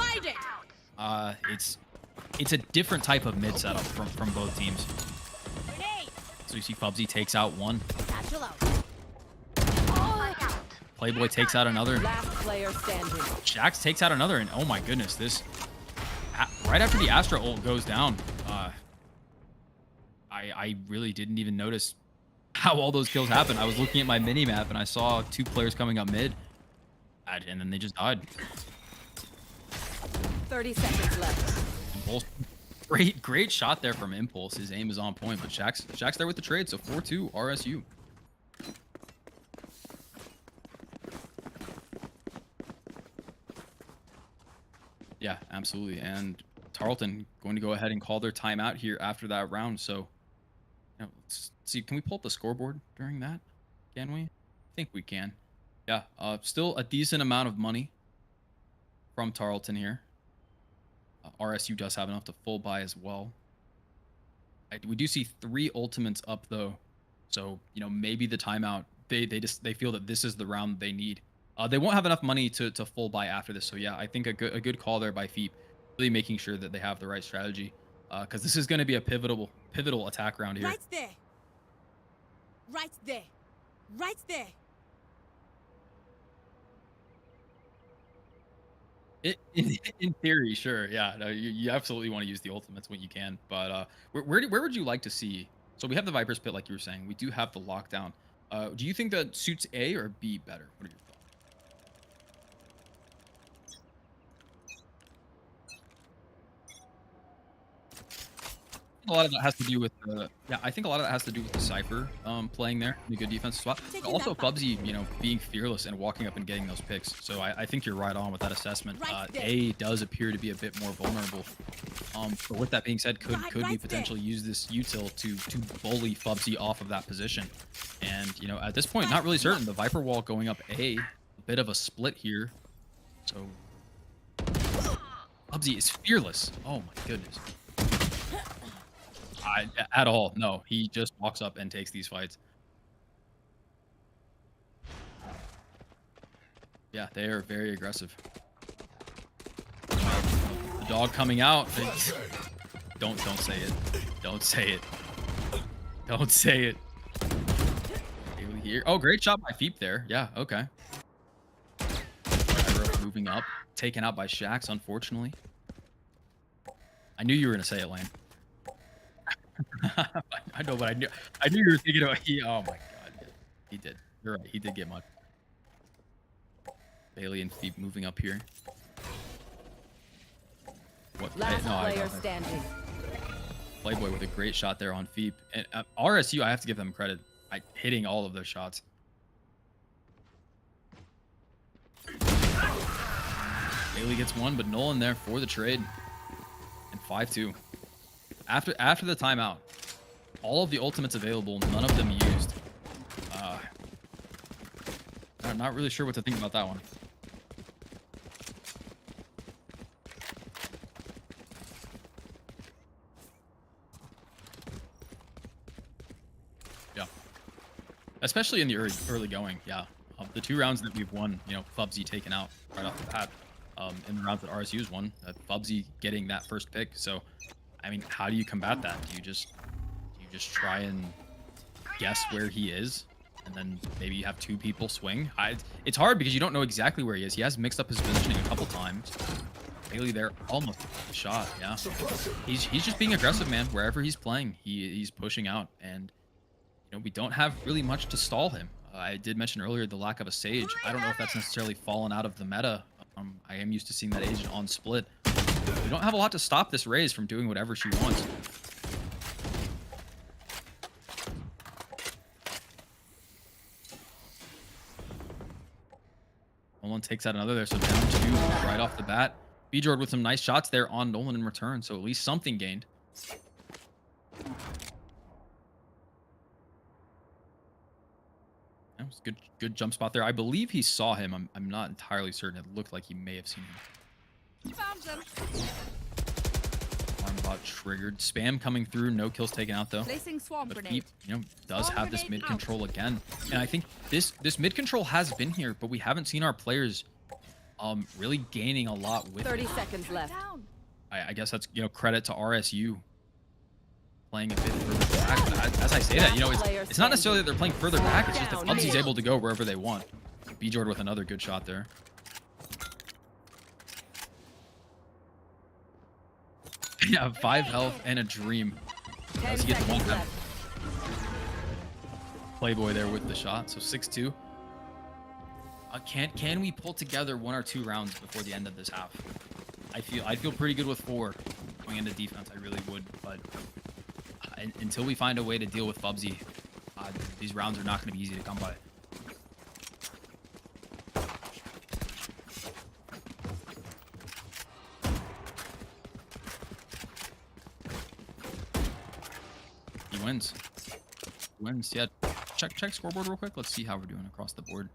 It's a different type of mid setup from both teams. So you see Fubsy takes out one. Playboy takes out another. Last player standing. Jax takes out another, and oh my goodness, this... Right after the Astra ult goes down, I really didn't even notice how all those kills happened. I was looking at my mini-map, and I saw 2 players coming up mid, and then they just died. 30 seconds left. Impulse. Great shot there from Impulse. His aim is on point, but Shaq's there with the trade, so 4-2 RSU. Yeah, absolutely. And Tarleton going to go ahead and call their timeout here after that round. So, you know, let's see. Can we pull up the scoreboard during that? Can we? I think we can. Yeah, still a decent amount of money from Tarleton here. RSU does have enough to full buy as well. We do see 3 ultimates up though, so you know maybe the timeout. They feel that this is the round they need. They won't have enough money to full buy after this. So yeah, I think a good call there by Feep, really making sure that they have the right strategy, because this is going to be a pivotal attack round here. Right there. Right there. Right there. In theory, sure, yeah. No, you absolutely want to use the ultimates when you can. But where would you like to see So we have the Viper's Pit, like you were saying. We do have the lockdown. Do you think that suits A or B better? What are your thoughts? A lot of that has to do with the I think a lot of that has to do with the Cypher playing there in a good defensive spot. But also Fubsy, you know, being fearless and walking up and getting those picks. So I think you're right on with that assessment. A does appear to be a bit more vulnerable. But with that being said, could we potentially use this util to bully Fubsy off of that position? And you know, at this point, not really certain. The Viper wall going up a bit of a split here. So Fubsy is fearless. Oh my goodness. At all. No, he just walks up and takes these fights. Yeah, they are very aggressive. The dog coming out. Don't say it. Don't say it. Don't say it. Here. Oh, great shot by Feep there. Yeah, okay. Moving up. Taken out by Shax, unfortunately. I knew you were going to say it, Lane. I know, but I knew you were thinking about oh my god, he did. You're right, he did get much. Bailey and Feep moving up here. What? Last player standing. Playboy with a great shot there on Feep. And RSU, I have to give them credit. Hitting all of those shots. Bailey gets one, but Nolan there for the trade. And 5-2. After the timeout, all of the ultimates available, none of them used. I'm not really sure what to think about that one. Yeah. Especially in the early going, yeah. The 2 rounds that we've won, you know, Fubsy taken out right off the bat. In the rounds that RSU's won, Fubsy getting that first pick, so... I mean, how do you combat that? Do you just try and guess where he is, and then maybe you have 2 people swing? It's hard because you don't know exactly where he is. He has mixed up his positioning a couple times. Bailey there, almost shot. Yeah, he's just being aggressive, man. Wherever he's playing, he's pushing out, and you know we don't have really much to stall him. I did mention earlier the lack of a Sage. I don't know if that's necessarily fallen out of the meta. I am used to seeing that agent on split. We don't have a lot to stop this Raze from doing whatever she wants. Nolan takes out another there, so down 2 right off the bat. Bjord with some nice shots there on Nolan in return, so at least something gained. That was good jump spot there. I believe he saw him. I'm not entirely certain. It looked like he may have seen him. Found them. Armbot triggered. Spam coming through. No kills taken out though. Placing swarm But grenade. Feep, you know, does Swarm have this grenade mid control again. And I think this mid control has been here, but we haven't seen our players really gaining a lot with 30 it. seconds left. I guess that's, you know, credit to RSU playing a bit further back. But as I say that, you know, it's not necessarily that they're playing further back. It's just that Fubsy's able to go wherever they want. Bjord with another good shot there. Yeah, 5 health and a dream. Does he get the 1 tap? Playboy there with the shot, so 6-2. Can we pull together 1 or 2 rounds before the end of this half? I'd feel pretty good with 4 going into defense. I really would, but until we find a way to deal with Fubsy, these rounds are not going to be easy to come by. Wins. Yeah. Check scoreboard real quick. Let's see how we're doing across the board.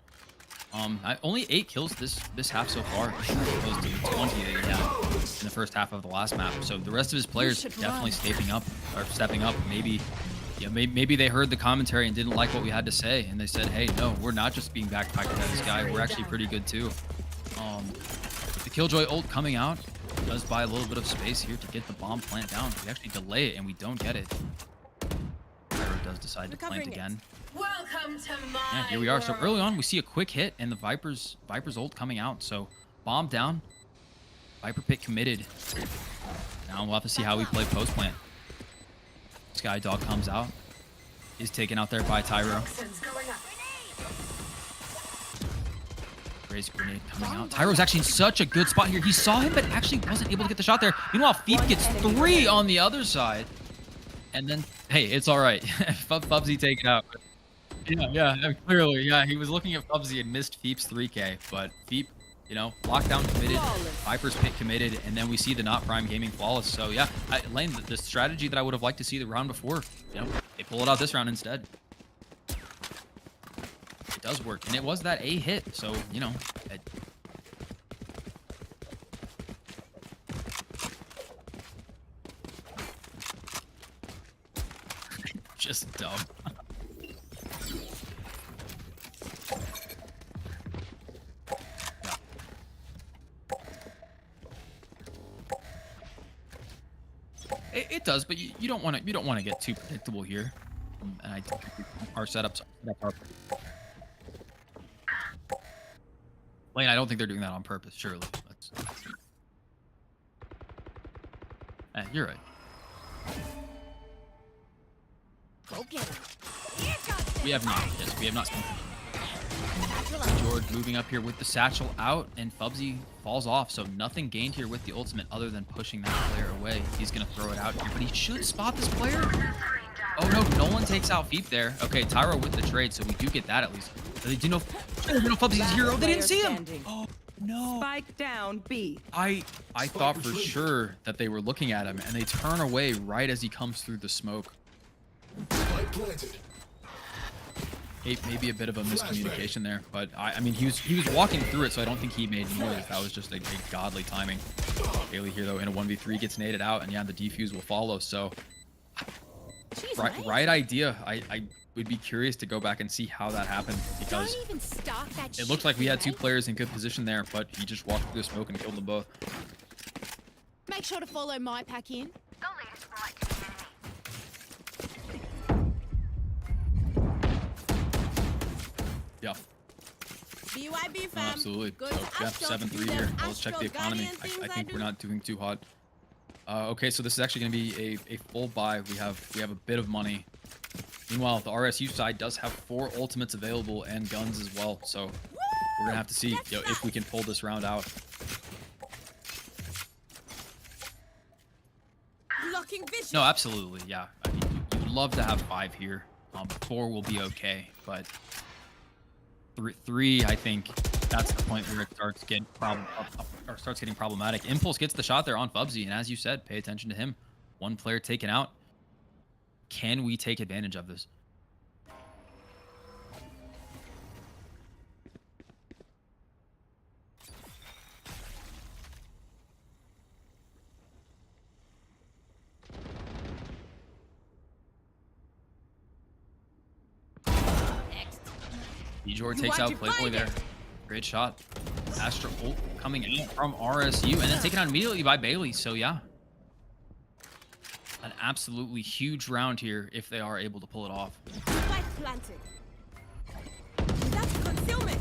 Only 8 kills this half so far, opposed to 20 that he had in the first half of the last map. So the rest of his players definitely stepping up. Maybe, yeah, maybe they heard the commentary and didn't like what we had to say, and they said, "Hey, no, we're not just being backpacked by this guy. We're actually pretty good too." The Killjoy ult coming out does buy a little bit of space here to get the bomb plant down. We actually delay it and we don't get it. Does decide to plant again. Welcome to my Yeah, here we are. So early on, we see a quick hit and the Viper's ult coming out. So bomb down. Viper pick committed. Now we'll have to see how we play post plant. Sky Dog comes out. is taken out there by Tyro. Toxins going up. Raise grenade coming out. Tyro's actually in such a good spot here. He saw him, but actually wasn't able to get the shot there. Meanwhile, Feep gets 3 on the other side. And then, hey, it's all right. Fubsy taken out. Yeah, clearly. Yeah, he was looking at Fubsy and missed Feep's 3K. But Feep, you know, lockdown committed, Viper's Pit committed, and then we see the Not Prime Gaming flawless. So, yeah, Lane, the strategy that I would have liked to see the round before, you know, they pull it out this round instead. It does work, and it was that A hit, so, you know. Just dumb. It does, but you don't want to get too predictable here. And I think our setups are. Lane, I don't think they're doing that on purpose. Surely. You're right. We have not. Yes, we have not seen George moving up here with the satchel out, and Fubsy falls off. So nothing gained here with the ultimate other than pushing that player away. He's going to throw it out here, but he should spot this player. Oh, no. Nolan takes out Feep there. Okay, Tyro with the trade, so we do get that at least. But they do know Fubsy's hero. They didn't see him. Oh, no. Spike down B. I thought for sure that they were looking at him, and they turn away right as he comes through the smoke. Maybe a bit of a miscommunication there, but I mean he was walking through it, so I don't think he made noise. That was just a godly timing. Bailey here though in a 1v3 gets naded out, and yeah, the defuse will follow. So right idea. I would be curious to go back and see how that happened, because it looked like we had 2 players in good position there, but he just walked through the smoke and killed them both. Make sure to follow my pack in. Yeah. BYB fam. Absolutely. Go So, to yeah, Astro, 7-3 do here. them Let's check the Astro economy. Guardian I things think I we're do. not doing too hot. Okay, so this is actually going to be a full buy. We have a bit of money. Meanwhile, the RSU side does have 4 ultimates available and guns as well. So we're going to have to see if we can pull this round out. Blocking vision. No, absolutely. Yeah. I mean, you would love to have 5 here. 4 will be okay, but 3, I think that's the point where it starts getting problematic. Impulse gets the shot there on Fubsy, and as you said, pay attention to him. 1 player taken out. Can we take advantage of this? Bjor takes out Playboy there. Great shot. Astro ult coming out from RSU and then taken out immediately by Bailey. So yeah, an absolutely huge round here if they are able to pull it off. Spike planted. That's concealment.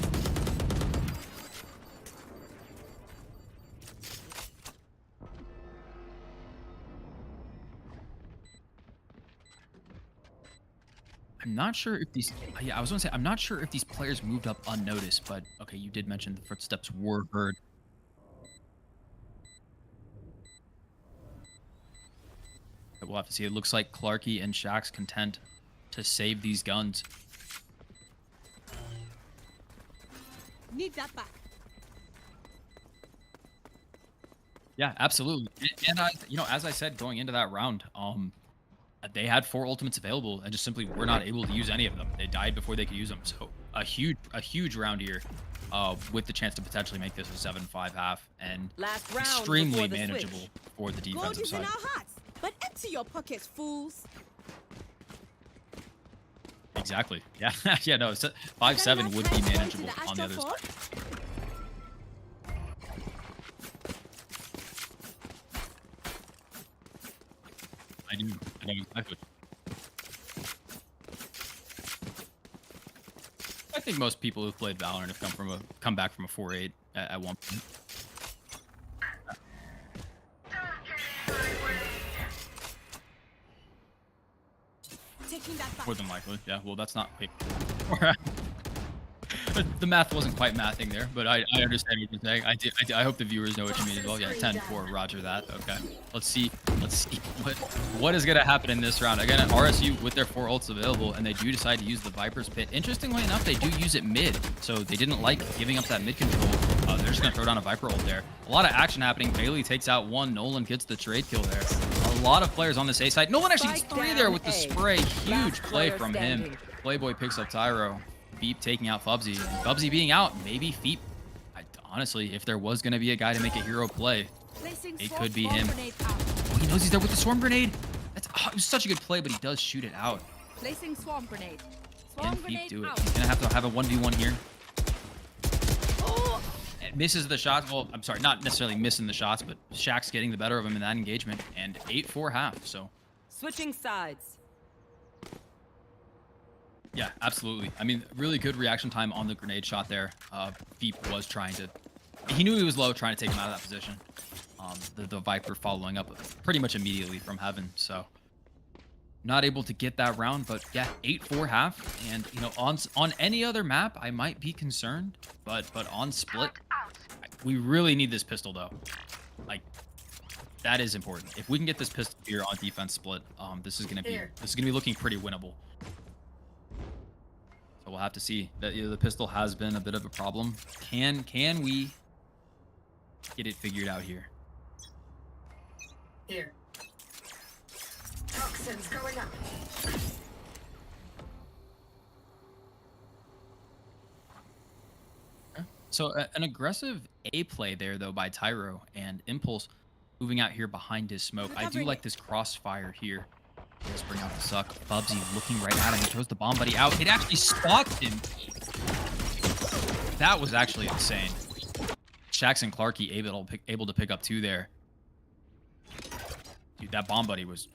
I'm not sure if these. Yeah, I was gonna say I'm not sure if these players moved up unnoticed, but okay, you did mention the footsteps were heard. We'll have to see. It looks like Clarky and Shaq's content to save these guns. Need that back. Yeah, absolutely. And I, as I said going into that round, they had 4 ultimates available and just simply were not able to use any of them. They died before they could use them. So a huge round here, with the chance to potentially make this a 7-5 half and Last round extremely before the manageable switch. for the Gold defensive is in side. our hearts, but empty your pockets, fools. Exactly. Yeah. Yeah. No. 5-7 would be manageable on the other side. I know exactly. I think most people who've played Valorant have come back from a 4-8 at one point. Taking that back. More than likely. Yeah, well, that's not... Wait. The math wasn't quite mathing there, but I understand what you're saying. I hope the viewers know what you mean as well. Yeah, 10-4, roger that. Okay. Let's see what is going to happen in this round. Again, RSU with their 4 ults available, and they do decide to use the Viper's Pit. Interestingly enough, they do use it mid, so they didn't like giving up that mid control. They're just going to throw down a Viper ult there. A lot of action happening. Bailey takes out 1. Nolan gets the trade kill there. A lot of players on this A side. Nolan actually gets 3 there with the spray. Huge play from him. Playboy picks up Tyro. Feep taking out Fubsy. Fubsy being out, maybe Feep. Honestly, if there was going to be a guy to make a hero play, it could be him. Oh, he knows he's there with the swarm grenade. It was such a good play, but he does shoot it out. Placing swarm grenade. Can Feep do it? He's going to have a 1v1 here. It misses the shots. Well, I'm sorry, not necessarily missing the shots, but Shaq's getting the better of him in that engagement. And 8-4 half, so. Switching sides. Yeah, absolutely. I mean, really good reaction time on the grenade shot there. Feep was trying to... He knew he was low, trying to take him out of that position. The Viper following up pretty much immediately from heaven, so... Not able to get that round, but yeah, 8-4 half. And, you know, on any other map, I might be concerned. But on Split, we really need this pistol, though. Like, that is important. If we can get this pistol here on defense Split, this is gonna be looking pretty winnable. So we'll have to see. That the pistol has been a bit of a problem. Can we get it figured out here? Here. Toxins going up. So an aggressive A play there, though, by Tyro, and Impulse moving out here behind his smoke. I do like this crossfire here. Let's bring out the suck. Bubsy looking right at him. He throws the bomb buddy out. It actually spots him. That was actually insane. Shax and Clarky able to pick up 2 there. Dude, that bomb buddy was...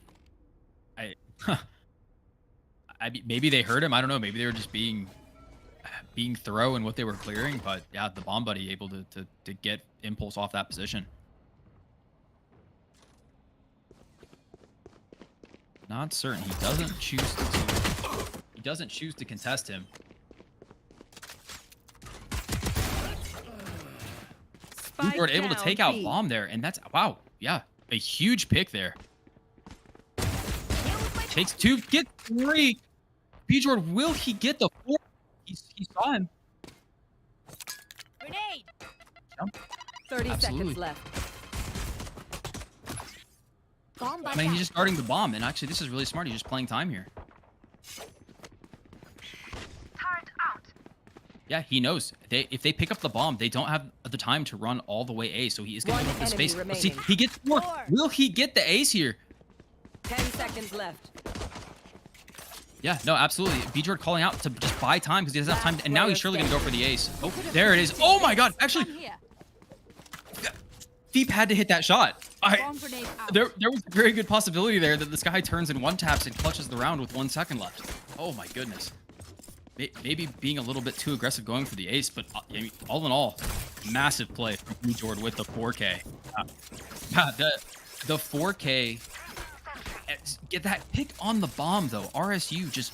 maybe they heard him. I don't know. Maybe they were just being thorough in what they were clearing. But yeah, the bomb buddy able to get Impulse off that position. Not certain. He doesn't choose to contest him. Bjord able to take out bomb there, and that's wow, yeah, a huge pick there. Takes 2, get 3. Bjord, will he get the 4? He saw him. Grenade. Jump. 30 Absolutely. seconds left. I mean, he's just guarding the bomb, and actually, this is really smart. He's just playing time here. Yeah, he knows. If they pick up the bomb, they don't have the time to run all the way A, so he is going to give up the space. Let's see, he gets 4. Will he get the ace here? 10 seconds left. Yeah, no, absolutely. Bjord calling out to just buy time because he doesn't have time, and now he's surely going to go for the ace. Oh, there it is. Oh my god, actually, Feep had to hit that shot. There was a very good possibility there that this guy turns and one taps and clutches the round with 1 second left. Oh my goodness. Maybe being a little bit too aggressive going for the ace, but I mean, all in all, massive play from Bjord with the 4K. The 4K, get that pick on the bomb though. RSU just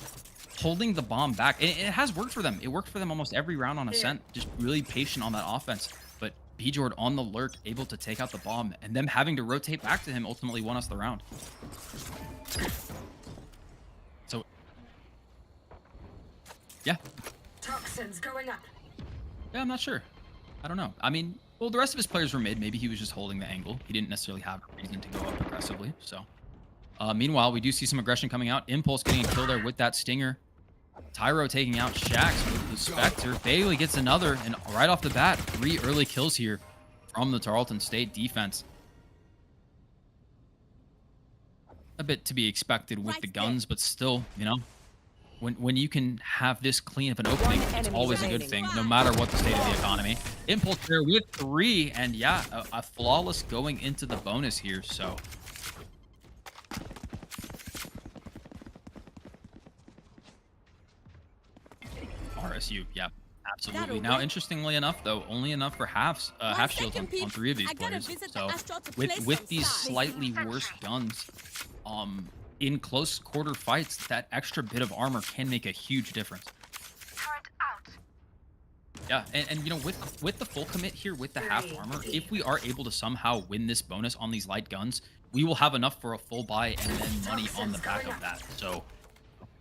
holding the bomb back. It has worked for them. It worked for them almost every round on Ascent. Just really patient on that offense. But Bjord on the lurk, able to take out the bomb, and them having to rotate back to him ultimately won us the round. So, yeah. Toxins going up. Yeah, I'm not sure. I don't know. I mean, well, the rest of his players were mid. Maybe he was just holding the angle. He didn't necessarily have a reason to go up aggressively. So, meanwhile, we do see some aggression coming out. Impulse getting a kill there with that stinger. Tyro taking out Shax with the Spectre. Bailey gets another, and right off the bat, 3 early kills here from the Tarleton State defense. A bit to be expected with the guns, but still, you know, when you can have this clean of an opening, it's always a good thing, no matter what the state of the economy. Impulse there with 3, and yeah, a flawless going into the bonus here, so... RSU, yeah, absolutely. Now, interestingly enough, though, only enough for half shields on 3 of these players. So, with these slightly worse guns, in close quarter fights, that extra bit of armor can make a huge difference. Yeah, and you know, with the full commit here, with the half armor, if we are able to somehow win this bonus on these light guns, we will have enough for a full buy and then money on the back of that. So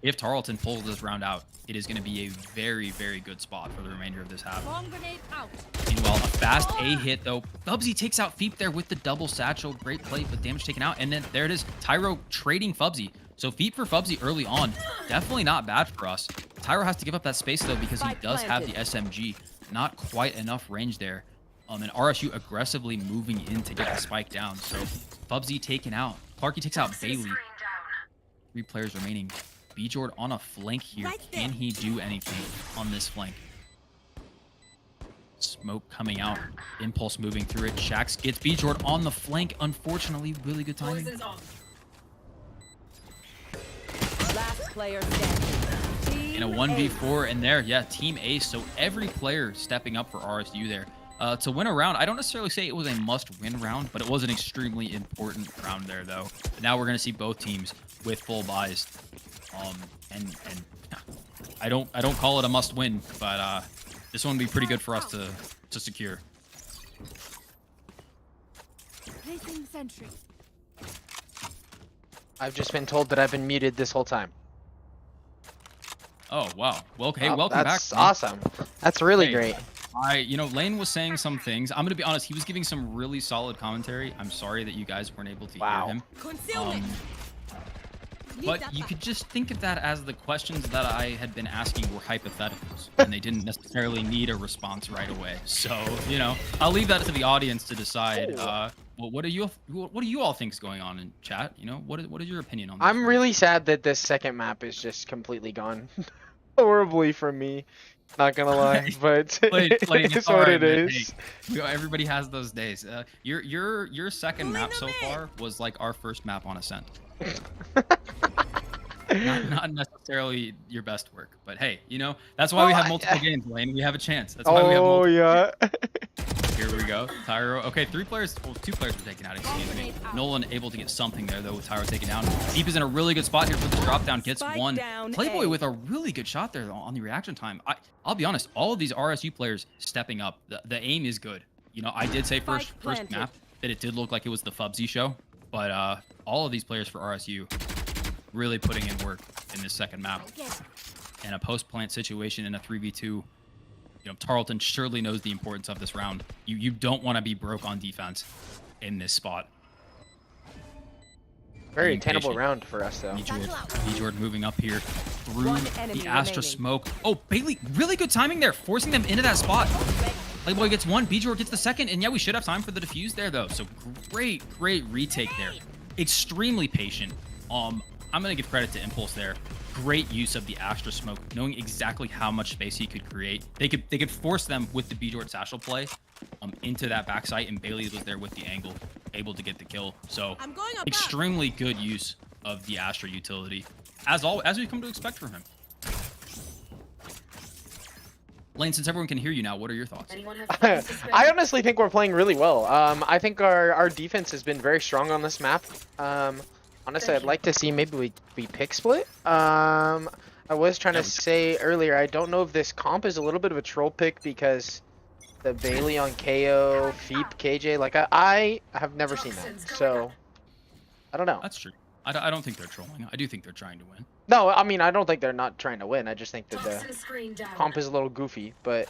if Tarleton pulls this round out, it is going to be a very, very good spot for the remainder of this half. Meanwhile, a fast A hit, though. Fubsy takes out Feep there with the double satchel. Great play, but damage taken out. And then there it is, Tyro trading Fubsy. So Feep for Fubsy early on, definitely not bad for us. Tyro has to give up that space, though, because he does have the SMG. Not quite enough range there. And RSU aggressively moving in to get the spike down. So Fubsy taken out. Clarky takes out Bailey. 3 players remaining. Bjord on a flank here. Can he do anything on this flank? Smoke coming out. Impulse moving through it. Shax gets Bjord on the flank. Unfortunately, really good timing. Last player standing. In a 1v4, and there, yeah, Team Ace. So every player stepping up for RSU there. To win a round, I don't necessarily say it was a must-win round, but it was an extremely important round there, though. Now we're going to see both teams with full buys. And I don't call it a must-win, but this one would be pretty good for us to secure. Placing sentry. I've just been told that I've been muted this whole time. Oh wow. Well, hey, Oh, welcome back. that's awesome. That's really Hey. great. You know, Lane was saying some things. I'm gonna be honest. He was giving some really solid commentary. I'm sorry that you guys weren't able to Wow. hear him. Concealment. But you could just think of that as the questions that I had been asking were hypotheticals, and they didn't necessarily need a response right away. So, you know, I'll leave that to the audience to decide. Well, what do you all think is going on in chat? You know, what is your opinion on this? I'm really sad that this second map is just completely gone. Horribly from me. Not gonna lie, but Lane, it it's is what alright, it man. is. Hey, you know, everybody has those days. Your second map so far was like our first map on Ascent. not necessarily your best work, but hey, you know, that's why we have multiple games, Lane. We have a chance. That's why we have multiple. Yeah. Here we go. Tyro. Okay, 3 players. Well, 2 players were taken out. Excuse me. Nolan able to get something there though with Tyro taken down. Deep is in a really good spot here for the drop down. Gets Spike one. down Playboy A. with a really good shot there on the reaction time. I'll be honest. All of these RSU players stepping up. The aim is good. You know, I did say first planted. map that it did look like it was the Fubsy show, but all of these players for RSU really putting in work in this second map. And a post-plant situation in a 3v2. You know, Tarleton surely knows the importance of this round. You don't want to be broke on defense in this spot. Very Being attainable patient. round for us though. Bjord moving up here through One enemy the Astra remaining. smoke. Oh, Bailey, really good timing there, forcing them into that spot. Playboy gets one, Bjord gets the second, and yeah, we should have time for the defuse there though. So great retake there. Extremely patient. I'm gonna give credit to Impulse there. Great use of the Astra smoke, knowing exactly how much space he could create. They could force them with the Bjord satchel play into that backside, and Bailey was there with the angle, able to get the kill. So I'm going up. extremely good use of the Astra utility, as we come to expect from him. Lane, since everyone can hear you now, what are your thoughts? I honestly think we're playing really well. I think our defense has been very strong on this map. Honestly, I'd like to see maybe we pick split. I was trying to say earlier, I don't know if this comp is a little bit of a troll pick because the Bailey on KO, Feep, KJ, like I have never seen that. So I don't know. That's true. I don't think they're trolling. I do think they're trying to win. No, I mean, I don't think they're not trying to win. I just think that the Toxin screen down. comp is a little goofy, but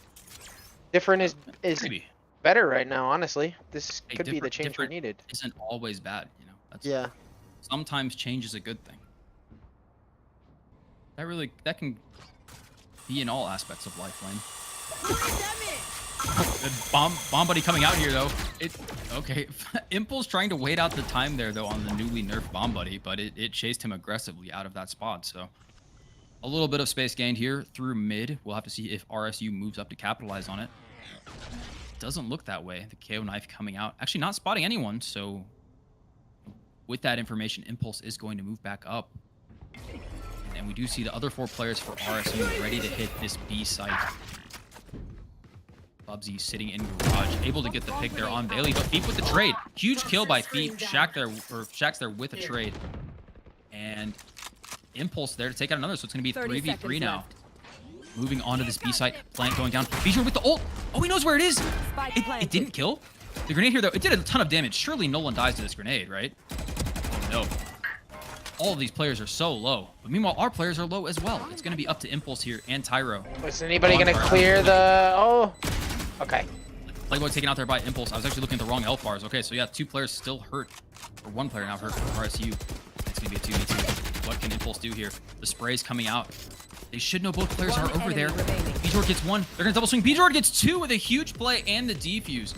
different is Maybe. better right now, honestly. This Hey, could be the different- change we different needed. Isn't always bad, you know. That's, Yeah. Sometimes change is a good thing. That can be in all aspects of life, Lane. Good bomb buddy coming out here though. Okay. Impulse trying to wait out the time there though on the newly nerfed bomb buddy, but it chased him aggressively out of that spot. So a little bit of space gained here through mid. We'll have to see if RSU moves up to capitalize on it. Doesn't look that way. The KO knife coming out, actually not spotting anyone. So with that information, Impulse is going to move back up. And we do see the other 4 players for RSU ready to hit this B site. Bubsy sitting in garage, able to get the pick there on Bailey, but Feep with the trade. Huge kill by Feep. Shax's there with a trade. And Impulse there to take out another, so it's going to be 30 3v3 seconds now. left. Moving on to this B site, flank going down. Bijor with the ult. Oh, he knows where it is. Spike It planted. didn't kill. The grenade here, though, it did a ton of damage. Surely no one dies to this grenade, right? Oh, no. All of these players are so low. But meanwhile, our players are low as well. It's going to be up to Impulse here and Tyro. Is anybody gonna clear the? Oh, okay. Playboy taken out there by Impulse. I was actually looking at the wrong health bars. Okay, so yeah, 2 players still hurt. Or 1 player now hurt for RSU. It's going to be a 2v2. What can Impulse do here? The spray's coming out. They should know both players One are over enemy there. remaining. Bijor gets 1. They're going to double swing. Bijor gets 2 with a huge play and the defuse.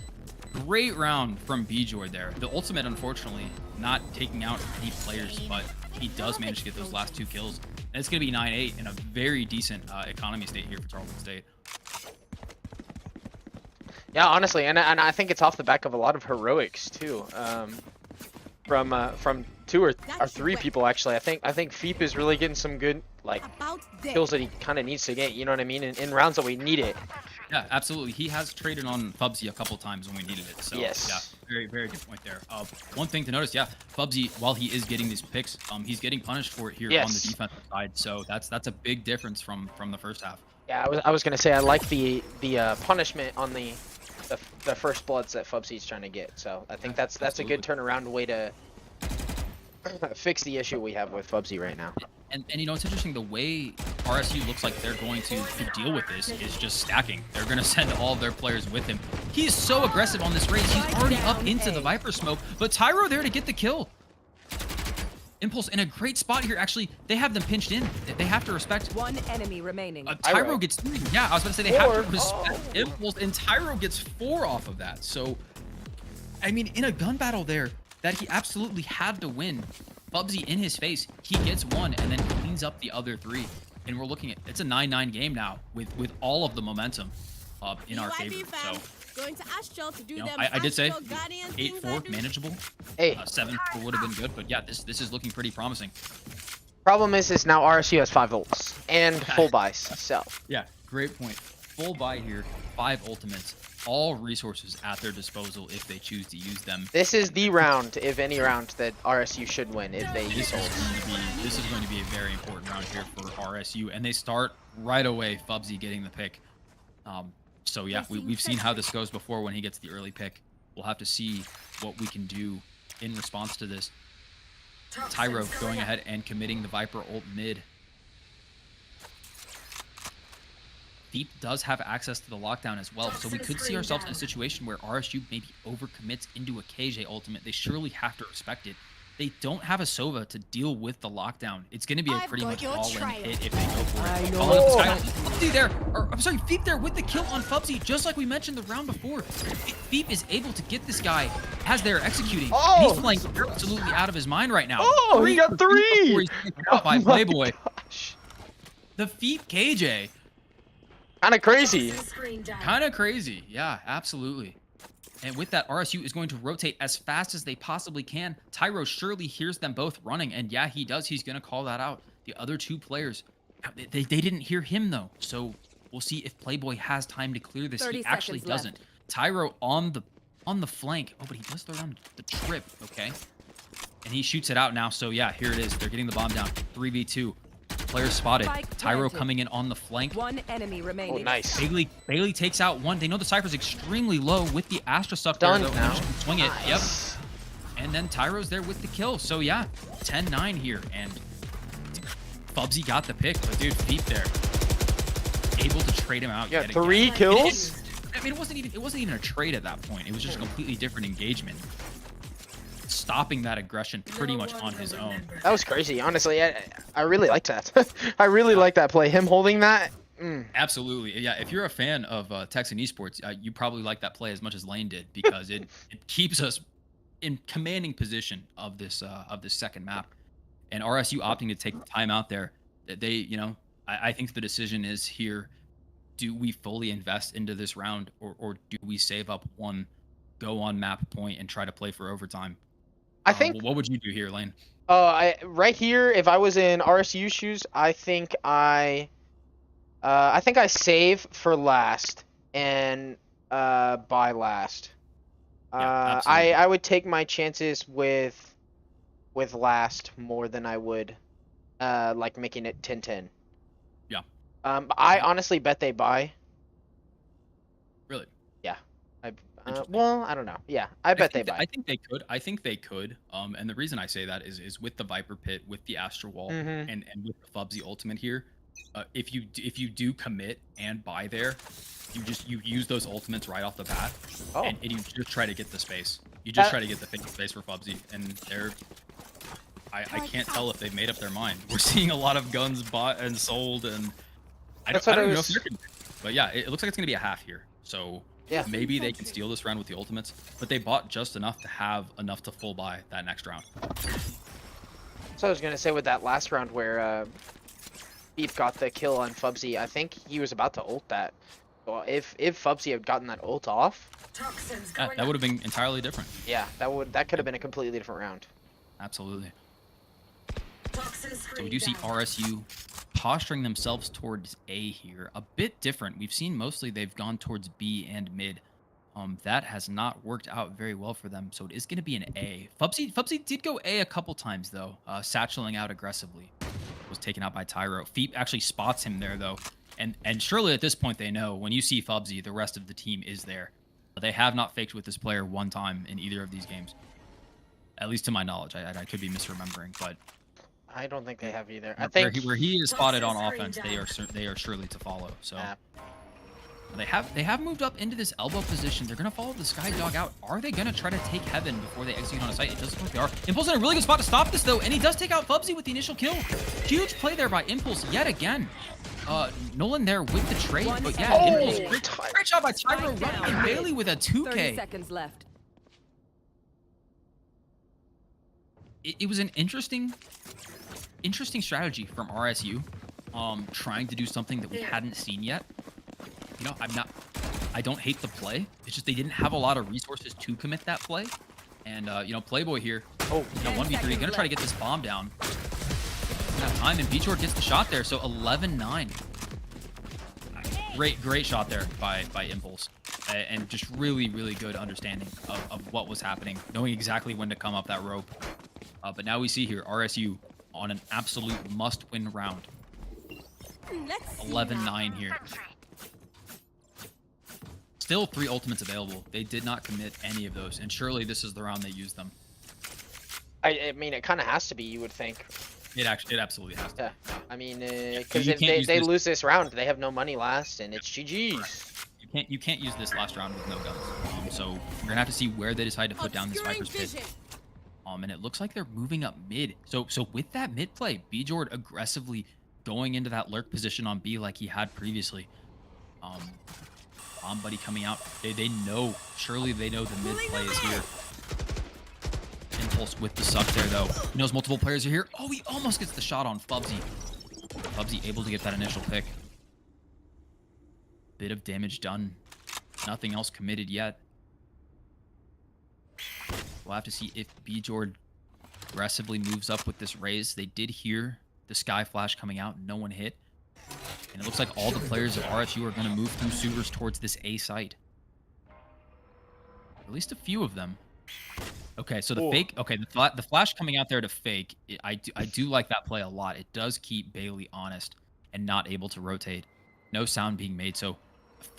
Great round from Bijor there. The ultimate, unfortunately, not taking out any players, but he does manage to get those last 2 kills. And it's going to be 9-8 in a very decent economy state here for Tarleton State. Yeah, honestly, and I think it's off the back of a lot of heroics too. From 2 or 3 people actually. I think Feep is really getting some good like About this. kills that he kind of needs to get. You know what I mean? In rounds that we need it. Yeah, absolutely. He has traded on Fubsy a couple times when we needed it. So Yes. yeah, very, very good point there. One thing to notice, yeah, Fubsy, while he is getting these picks, he's getting punished for it here on the Yes. defensive side. So that's a big difference from the first half. Yeah, I was gonna say I like the punishment on the first bloods that Fubsy's trying to get. So I think that's a good turnaround way to fix the issue we have with Fubsy right now. And you know, it's interesting, the way RSU looks like they're going to deal with this is just stacking. They're going to send all of their players with him. He's so aggressive on this race. He's already up into the Viper smoke, but Tyro there to get the kill. Impulse in a great spot here. Actually, they have them pinched in. They have to respect. 1 enemy remaining. Tyro gets 3. Yeah, I was about to say they have to 4. respect Impulse, and Tyro gets 4 off of that. So, I mean, in a gun battle there that he absolutely had to win, Fubsy in his face, he gets 1 and then cleans up the other 3. And we're looking at, it's a 9-9 game now with all of the momentum in our BYB favor. fam, So, going to Astral to do you know, them I did say Astral Guardian things I 8-4, do. manageable. Hey, 7-4 would have been good, but yeah, this is looking pretty promising. problem is now RSU has 5 ults and full buys. So Yeah, great point. Full buy here, 5 ultimates, all resources at their disposal if they choose to use them. this is the round, if any round, that RSU should win if they use This is, ults. this is going to be a very important round here for RSU, and they start right away. Fubsy getting the pick. So yeah, we've seen how this goes before when he gets the early pick. We'll have to see what we can do in response to this. Tyro going ahead and committing the Viper ult mid. Deep does have access to the lockdown as well, so we could see ourselves in a situation where RSU maybe overcommits into a KJ ultimate. They surely have to respect it. They don't have a Sova to deal with the lockdown. It's going to be a I've pretty got much your all-in trail. hit if they go for it. I know. Following up the sky, Fubsy there, or I'm sorry, Feep there with the kill on Fubsy, just like we mentioned the round before. Feep is able to get this guy as they're executing. Oh! And he's playing absolutely out of his mind right now. Oh, he got 3! before he's taken out by Oh my Playboy. gosh. The Feep KJ. Kind of crazy. Screen down. Kind of crazy. Yeah, absolutely. And with that, RSU is going to rotate as fast as they possibly can. Tyro surely hears them both running, and yeah, he does. He's going to call that out. The other 2 players, they didn't hear him, though. So we'll see if Playboy has time to clear this. 30 He actually seconds left. doesn't. Tyro on the flank. Oh, but he does throw down the trip, okay? And he shoots it out now. So yeah, here it is. They're getting the bomb down. 3v2. Players spotted. Spike Tyro planted. coming in on the flank. 1 enemy remaining. Oh, nice. Bailey takes out 1. They know the Cypher's extremely low with the Astra stuff there, Done though. now. Just swing it. Yep. Nice. And then Tyro's there with the kill. So yeah, 10-9 here. And Fubsy got the pick. But dude, Feep there. Able to trade him out. Yeah, yet again. 3 kills. I mean, it wasn't even a trade at that point. It was just a completely different engagement. Stopping that aggression pretty much on his own. That was crazy. Honestly, I really liked that. I really like that play. Him holding that. Absolutely. Yeah, if you're a fan of Texan Esports, you probably like that play as much as Lane did because it keeps us in commanding position of this second map. And RSU opting to take the time out there, they, you know, I think the decision is here, do we fully invest into this round or do we save up 1 go on map point and try to play for overtime? I think. What would you do here, Lane? Right here, if I was in RSU shoes, I think I save for last and buy last. Yeah, absolutely. I would take my chances with with last more than I would like making it 10-10. Yeah. I honestly bet they buy. Really? Yeah. Interesting. Well, I don't know. Yeah, I bet they buy. I think they could. I think they could. And the reason I say that is with the Viper Pit, with the Astral Wall, Mhm. and with the Fubsy Ultimate here. If you do commit and buy there, you use those ultimates right off the bat, Oh. and you just try to get the space. You just That- try to get the fake space for Fubsy, and they're. I can't tell if they've made up their mind. We're seeing a lot of guns bought and sold, and I That's don't, what I I don't know if was- they're convinced. But yeah, it looks like it's gonna be a half here. So Yeah. maybe they can steal this round with the ultimates, but they bought just enough to have enough to full buy that next round. So I was gonna say with that last round where Beef got the kill on Fubsy, I think he was about to ult that. Well, if Fubsy had gotten that ult off, Toxins That, going that up. would have been entirely different. yeah, that could have been a completely different round. Absolutely. Toxin So screen we do see down. RSU posturing themselves towards A here. A bit different. We've seen mostly they've gone towards B and mid. That has not worked out very well for them, so it is going to be an A. Fubsy did go A a couple times, though, satcheling out aggressively. Was taken out by Tyro. Feep actually spots him there, though. And surely at this point they know, when you see Fubsy, the rest of the team is there. But they have not faked with this player one time in either of these games. At least to my knowledge. I could be misremembering, but I don't think they have either. I where think where he is spotted on Toxin offense, screen they are surely to follow. So Yeah. they have moved up into this elbow position. They're gonna follow the Sky Dog out. Are they gonna try to take Heaven before they execute on a site? It doesn't look like they are. Impulse in a really good spot to stop this though, and he does take out Fubsy with the initial kill. Huge play there by Impulse yet again. Nolan there with the trade, One but yeah, second. Impulse, great job by Tyro running Bailey with a 30 2K. seconds left. It was an interesting strategy from RSU, trying to do something that we hadn't seen yet. You know, I don't hate the play. It's just they didn't have a lot of resources to commit that play. And, you know, Playboy here, Oh, 1v3, gonna try to get this bomb down. That time, and Beachord gets the shot there, so 11-9. Great shot there by Impulse. And just really good understanding of what was happening, knowing exactly when to come up that rope. But now we see here, RSU on an absolute must-win round. 11-9 here. Still 3 ultimates available. They did not commit any of those, and surely this is the round they used them. I mean, it kind of has to be, you would think. It absolutely has to. Yeah. I mean, because you if can't use they this- lose this round, they have no money last, and it's GG's. You can't use this last round with no guns. So we're gonna have to see where they decide to put down this Viper's Pit. And it looks like they're moving up mid. So with that mid play, Bjord aggressively going into that lurk position on B like he had previously. Bomb buddy coming out. They know, surely they know the mid play is here. Impulse with the suck there though. He knows multiple players are here. Oh, he almost gets the shot on Fubsy. Fubsy able to get that initial pick. Bit of damage done. Nothing else committed yet. We'll have to see if Bjord aggressively moves up with this raise. They did hear the Sky Flash coming out. No one hit. And it looks like all the players of RSU are going to move through sewers towards this A site. At least a few of them. Okay, so the fake... Okay, the flash coming out there to fake, I do like that play a lot. It does keep Bailey honest and not able to rotate. No sound being made, so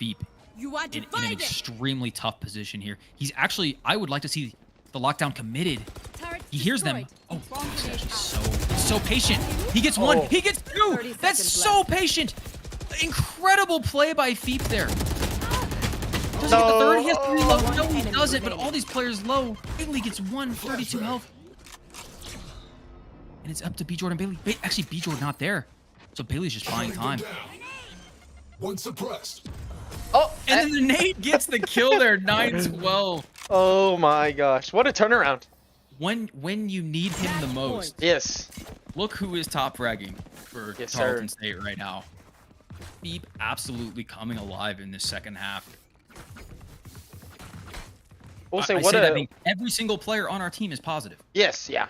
Feep You are in an divided. extremely tough position here. He's actually... I would like to see the lockdown committed. Turrets He hears them. destroyed. Oh, Bomb he's grenade actually so patient. He gets one. Oh. He gets 2. 30 That's seconds so left. patient. Incredible play by Feep there. Does he get the third? He has 3 low. No, he enemy doesn't. But remaining. all these players low. Bailey gets 32 health. And it's up to B. Jordan Bailey. Actually, B. Jordan not there. So Bailey's just buying time. One suppressed. Oh, And then the nade gets the kill there. 9-12. oh my gosh. What a turnaround. When you need him the most. Yes. Look who is top fragging for Yes, Tarleton sir. State right now. Beep absolutely coming alive in this second half. We'll I say say what that a... being every single player on our team is positive. Yes, yeah.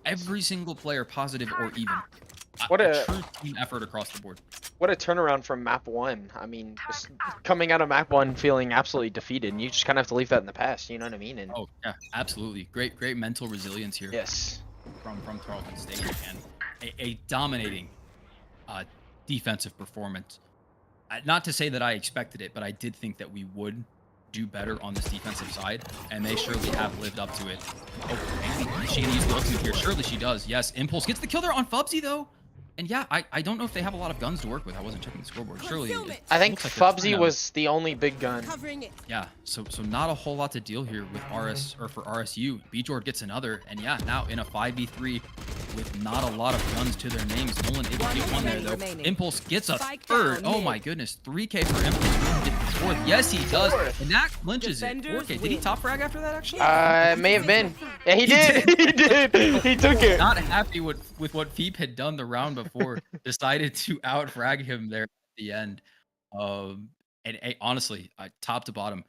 Every single player positive or even. What a a- true team effort across the board. What a turnaround from map 1. I mean, just coming out of map 1 feeling absolutely defeated, and you just kind of have to leave that in the past, you know what I mean? And Oh yeah, absolutely. Great mental resilience here. yes. from Tarleton State, and a dominating defensive performance. Not to say that I expected it, but I did think that we would do better on this defensive side, and they surely have lived up to it. Oh, is she gonna use the ultimate here? Surely she does. Yes, Impulse gets the kill there on Fubsy though. And yeah, I don't know if they have a lot of guns to work with. I wasn't checking the scoreboard. Surely, I think looks like they're Fubsy was the only big gun. Covering it. yeah. So not a whole lot to deal here with for RSU. Bjord gets another, and yeah, now in a 5v3 with not a lot of guns to their names. Nolan able to get one there though. Remaining. Impulse gets a Spike third. down Oh mid. my goodness, 3K for Impulse. Get the fourth. Yes, he does, and that clinches it. Defenders 4K. Did he win. top frag after that actually? May have been. Yeah, he did. He did. He took it. Not happy with what Feep had done the round before. Decided to out frag him there at the end. Honestly, top to bottom,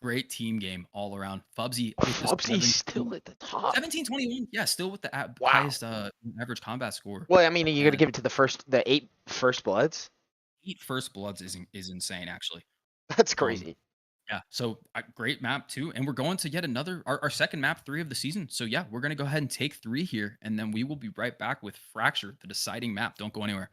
great team game all around. Fubsy with this Fubsy's still at the top. 17-21. Yeah, still with the Wow. highest average combat score. Well, I mean, you got to give it to the 8 first bloods. 8 first bloods is insane actually. That's crazy. Yeah, so great map too, and we're going to yet another our second map 3 of the season. So yeah, we're gonna go ahead and take 3 here, and then we will be right back with Fracture, the deciding map. Don't go anywhere.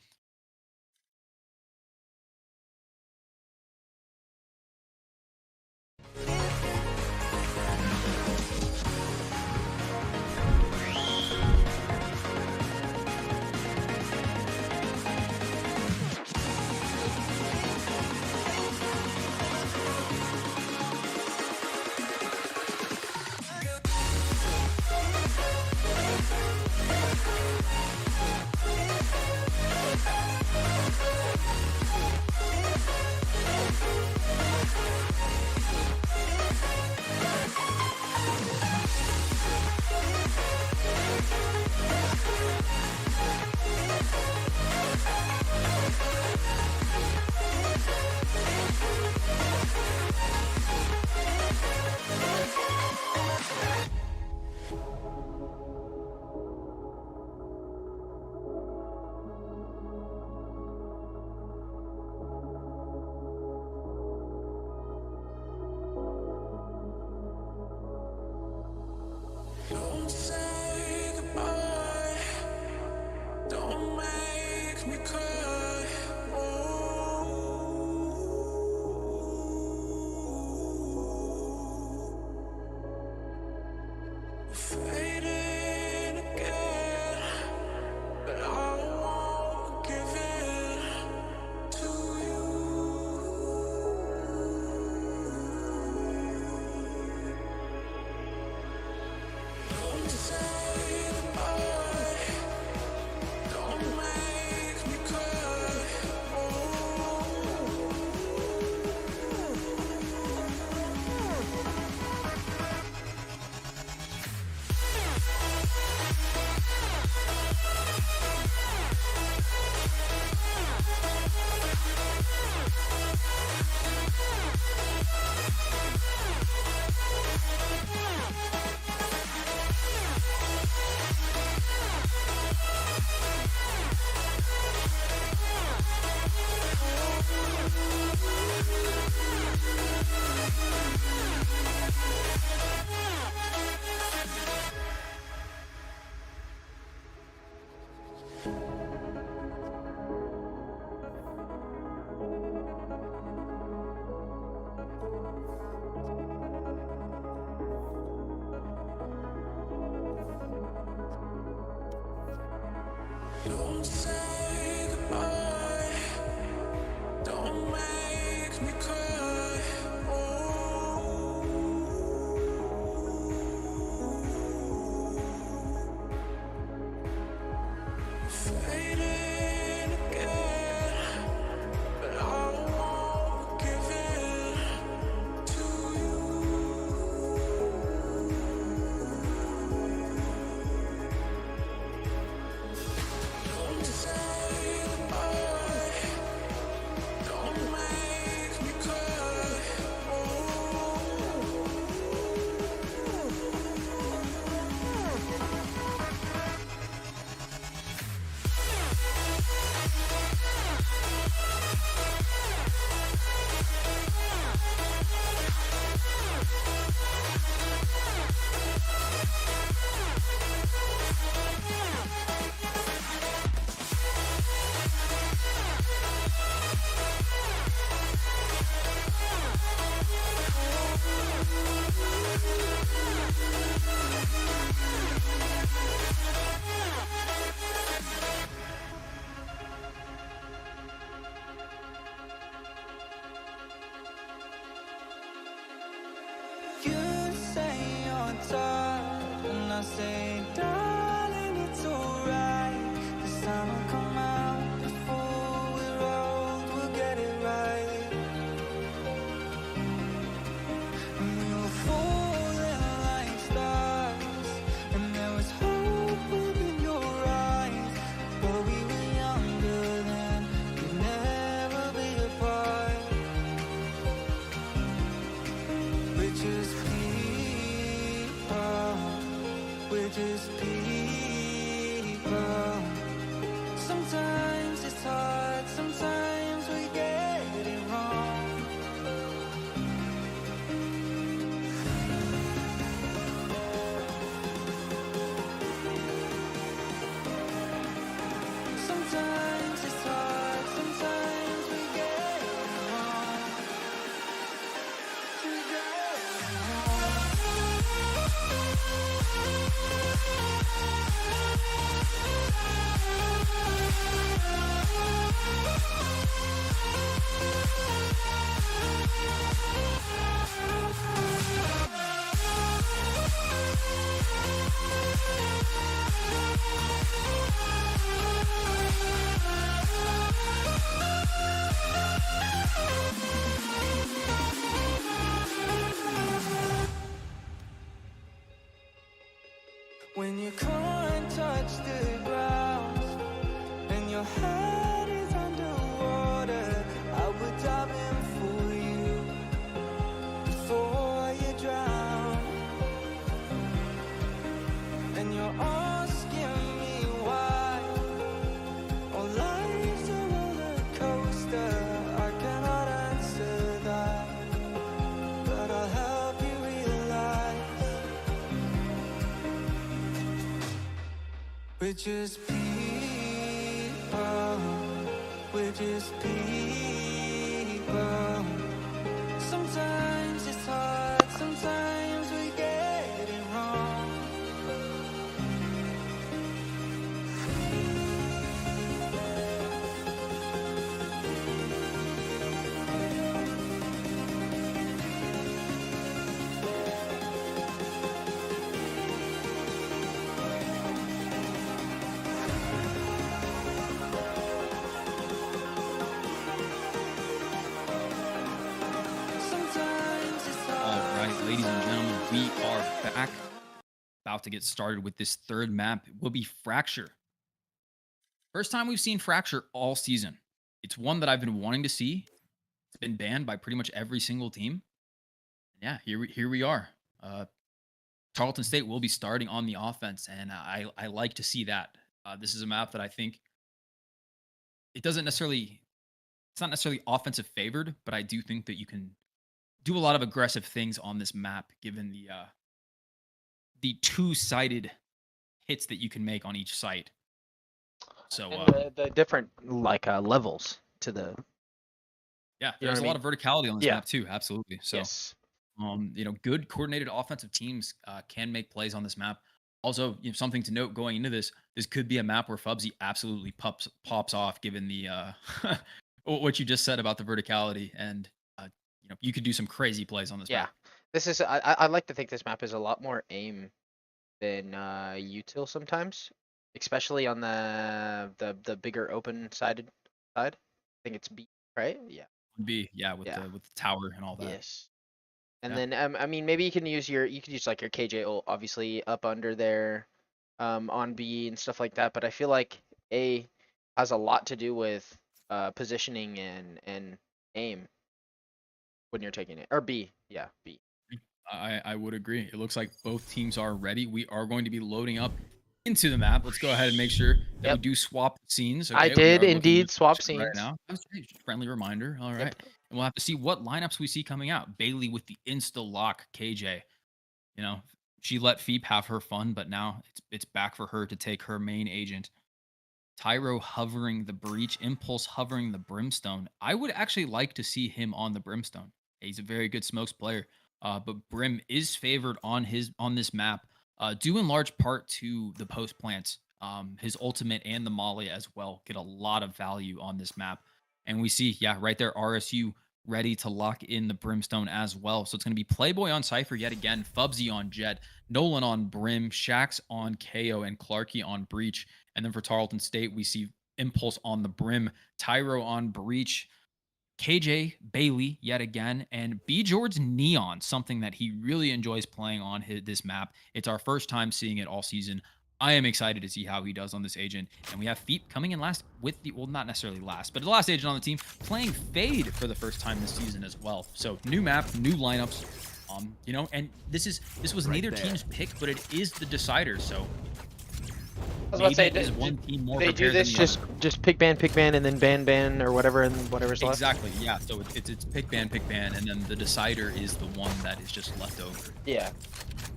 saying, darling, it's alright. The sun will come out before we're old, we'll get it right. And we were falling like stars, and there was hope within your eyes. But we were younger then, we'd never be apart. We're just people, we're just people. Sometimes it's hard, sometimes we get it wrong. Sometimes it's hard, sometimes we get it wrong. We get it when you can't touch the ground and your head is underwater, I would dive in for you before you drown. And you're asking me why all life's a roller coaster. I cannot answer that, but I'll help you realize we're just people, we're just people. Sometimes it's hard, sometimes we get it wrong. Sometimes it's hard. All right, ladies and gentlemen, we are back. About to get started with this third map. It will be Fracture. First time we've seen Fracture all season. It's one that I've been wanting to see. It's been banned by pretty much every single team. Yeah, here we are. Tarleton State will be starting on the offense, and I like to see that. This is a map that I think it doesn't necessarily, it's not necessarily offensive favored, but I do think that you can do a lot of aggressive things on this map, given the two-sided hits that you can make on each site. So And the different like levels to the yeah, you know there's what a I lot of verticality on this Yeah. map too. Absolutely. So yes. good coordinated offensive teams can make plays on this map. Also, something to note going into this could be a map where Fubsy absolutely pops off, given the what you just said about the verticality, and you could do some crazy plays on this Yeah. map. This is I like to think this map is a lot more aim than util sometimes, especially on the bigger open sided side. I think it's B, right? Yeah. B, yeah, with Yeah. the tower and all that. Yes. And Yeah. then I mean maybe you can use like your KJ ult obviously up under there on B and stuff like that, but I feel like A has a lot to do with positioning and aim when you're taking it. Or B, yeah, B. I would agree. It looks like both teams are ready. We are going to be loading up into the map. Let's go ahead and make sure that we Yep. do swap scenes. I Okay, we did are looking indeed this swap section right scenes. now. That's great. Just a friendly reminder. All right. Yep. And we'll have to see what lineups we see coming out. Bailey with the insta lock KJ. She let Feep have her fun, but now it's back for her to take her main agent. Tyro hovering the breach, Impulse hovering the brimstone. I would actually like to see him on the brimstone. He's a very good smokes player. But Brim is favored on this map, due in large part to the post plants. His ultimate and the molly as well get a lot of value on this map. And we see, yeah, right there, RSU ready to lock in the Brimstone as well. So it's going to be Playboy on Cypher yet again, Fubsy on Jet, Nolan on Brim, Shax on KO, and Clarky on Breach. And then for Tarleton State, we see Impulse on the Brim, Tyro on Breach, KJ, Bailey yet again, and B. George's Neon, something that he really enjoys playing on this map. It's our first time seeing it all season. I am excited to see how he does on this agent. And we have Feet coming in last with the, well, not necessarily last, but the last agent on the team playing Fade for the first time this season as well. So new map, new lineups, you know, and this was Right neither there. team's pick, but it is the decider. So I was about to say, maybe is one team more they do prepared this than the other. just pick ban, and then ban, or whatever, and whatever's left. Exactly, yeah. So it's pick ban, and then the decider is the one that is just left over. Yeah.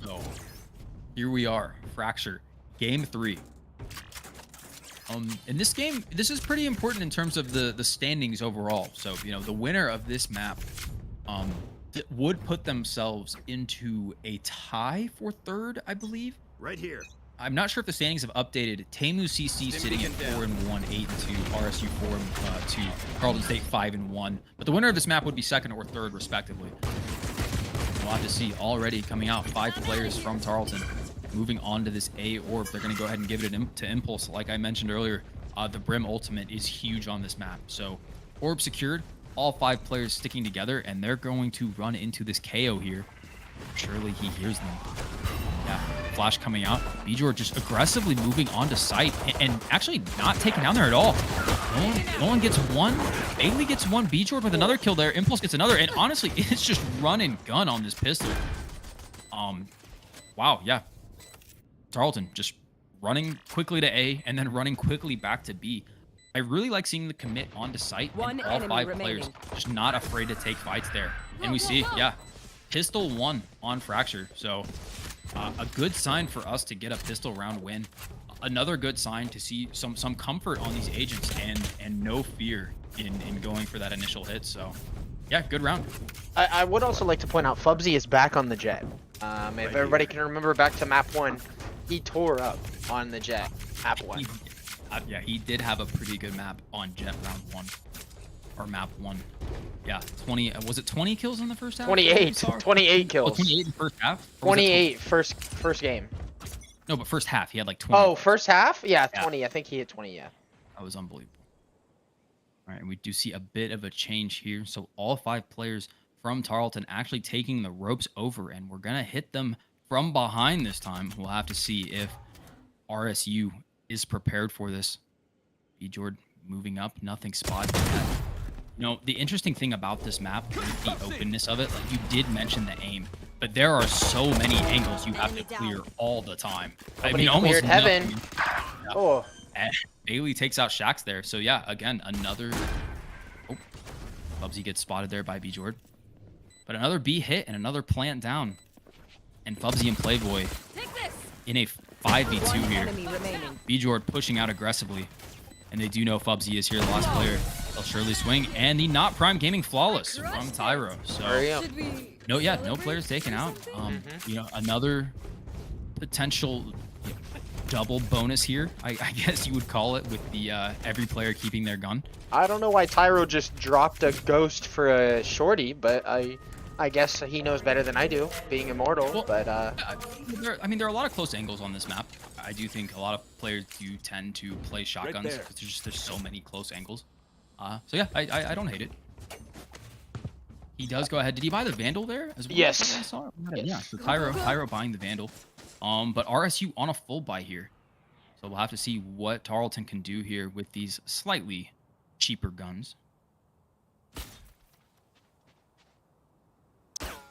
So here we are, Fracture, game 3. In this game, this is pretty important in terms of the standings overall. So, you know, the winner of this map would put themselves into a tie for 3rd, I believe. Right here. I'm not sure if the standings have updated. Tamu CC sitting at 4-1, 8-2, RSU 4-2, Tarleton State 5-1. But the winner of this map would be 2nd or 3rd, respectively. We'll have to see. Already coming out 5 players from Tarleton moving on to this A orb. They're going to go ahead and give it to Impulse. Like I mentioned earlier, the Brim ultimate is huge on this map. So orb secured, all 5 players sticking together, and they're going to run into this KO here. Surely he hears them. Yeah, flash coming out. B-George just aggressively moving onto site and actually not taken down there at all. Nolan gets one. Bailey gets one. B-George with another kill there. Impulse gets another. And honestly, it's just run and gun on this pistol. Wow, yeah. Tarleton just running quickly to A and then running quickly back to B. I really like seeing the commit onto site. One And all enemy 5 remaining. players just not afraid to take fights there. And we see, yeah, pistol 1 on Fracture. So a good sign for us to get a pistol round win. Another good sign to see some comfort on these agents and no fear in going for that initial hit. So yeah, good round. I would also like to point out Fubsy is back on the Jet. If everybody can remember back to map 1, he tore up on the Jet map 1. Yeah, he did have a pretty good map on Jet round 1 or map 1. Yeah, 20. Was it 20 kills in the first half? 28 kills. Oh, 28 in the first half. Or was it 28 first game. No, but first half he had like 20. Oh, first half? Yeah, Yeah. 20. I think he hit 20. Yeah. That was unbelievable. All right, and we do see a bit of a change here. So all 5 players from Tarleton actually taking the ropes over, and we're gonna hit them from behind this time. We'll have to see if RSU is prepared for this. B-Jord moving up, nothing spotted yet. You know, the interesting thing about this map is the openness of it. Like you did mention the aim, but there are so many angles you have to clear all the time. Nobody cleared heaven. Yeah. Oh. And Bailey takes out Shax there. So yeah, again, another... Oh, Bubsy gets spotted there by B-Jord. But another B hit and another plant down. And Bubsy and Playboy in a 5v2 One here. enemy remaining. B-Jord pushing out aggressively. And they do know Fubsy is here, the last player. They'll surely swing. And the not prime gaming flawless from Tyro. So Hurry up. no players taken out. You know, another potential double bonus here, I guess you would call it, with the every player keeping their gun. I don't know why Tyro just dropped a ghost for a shorty, but I guess he knows better than I do, being immortal. Well, but I mean, there are a lot of close angles on this map. I do think a lot of players do tend to play shotguns there. because there's so many close angles. So yeah, I don't hate it. He does go ahead. Did he buy the Vandal there as well? Yes. I saw it. Yes. Yeah, so Tyro buying the Vandal. But RSU on a full buy here. So we'll have to see what Tarleton can do here with these slightly cheaper guns.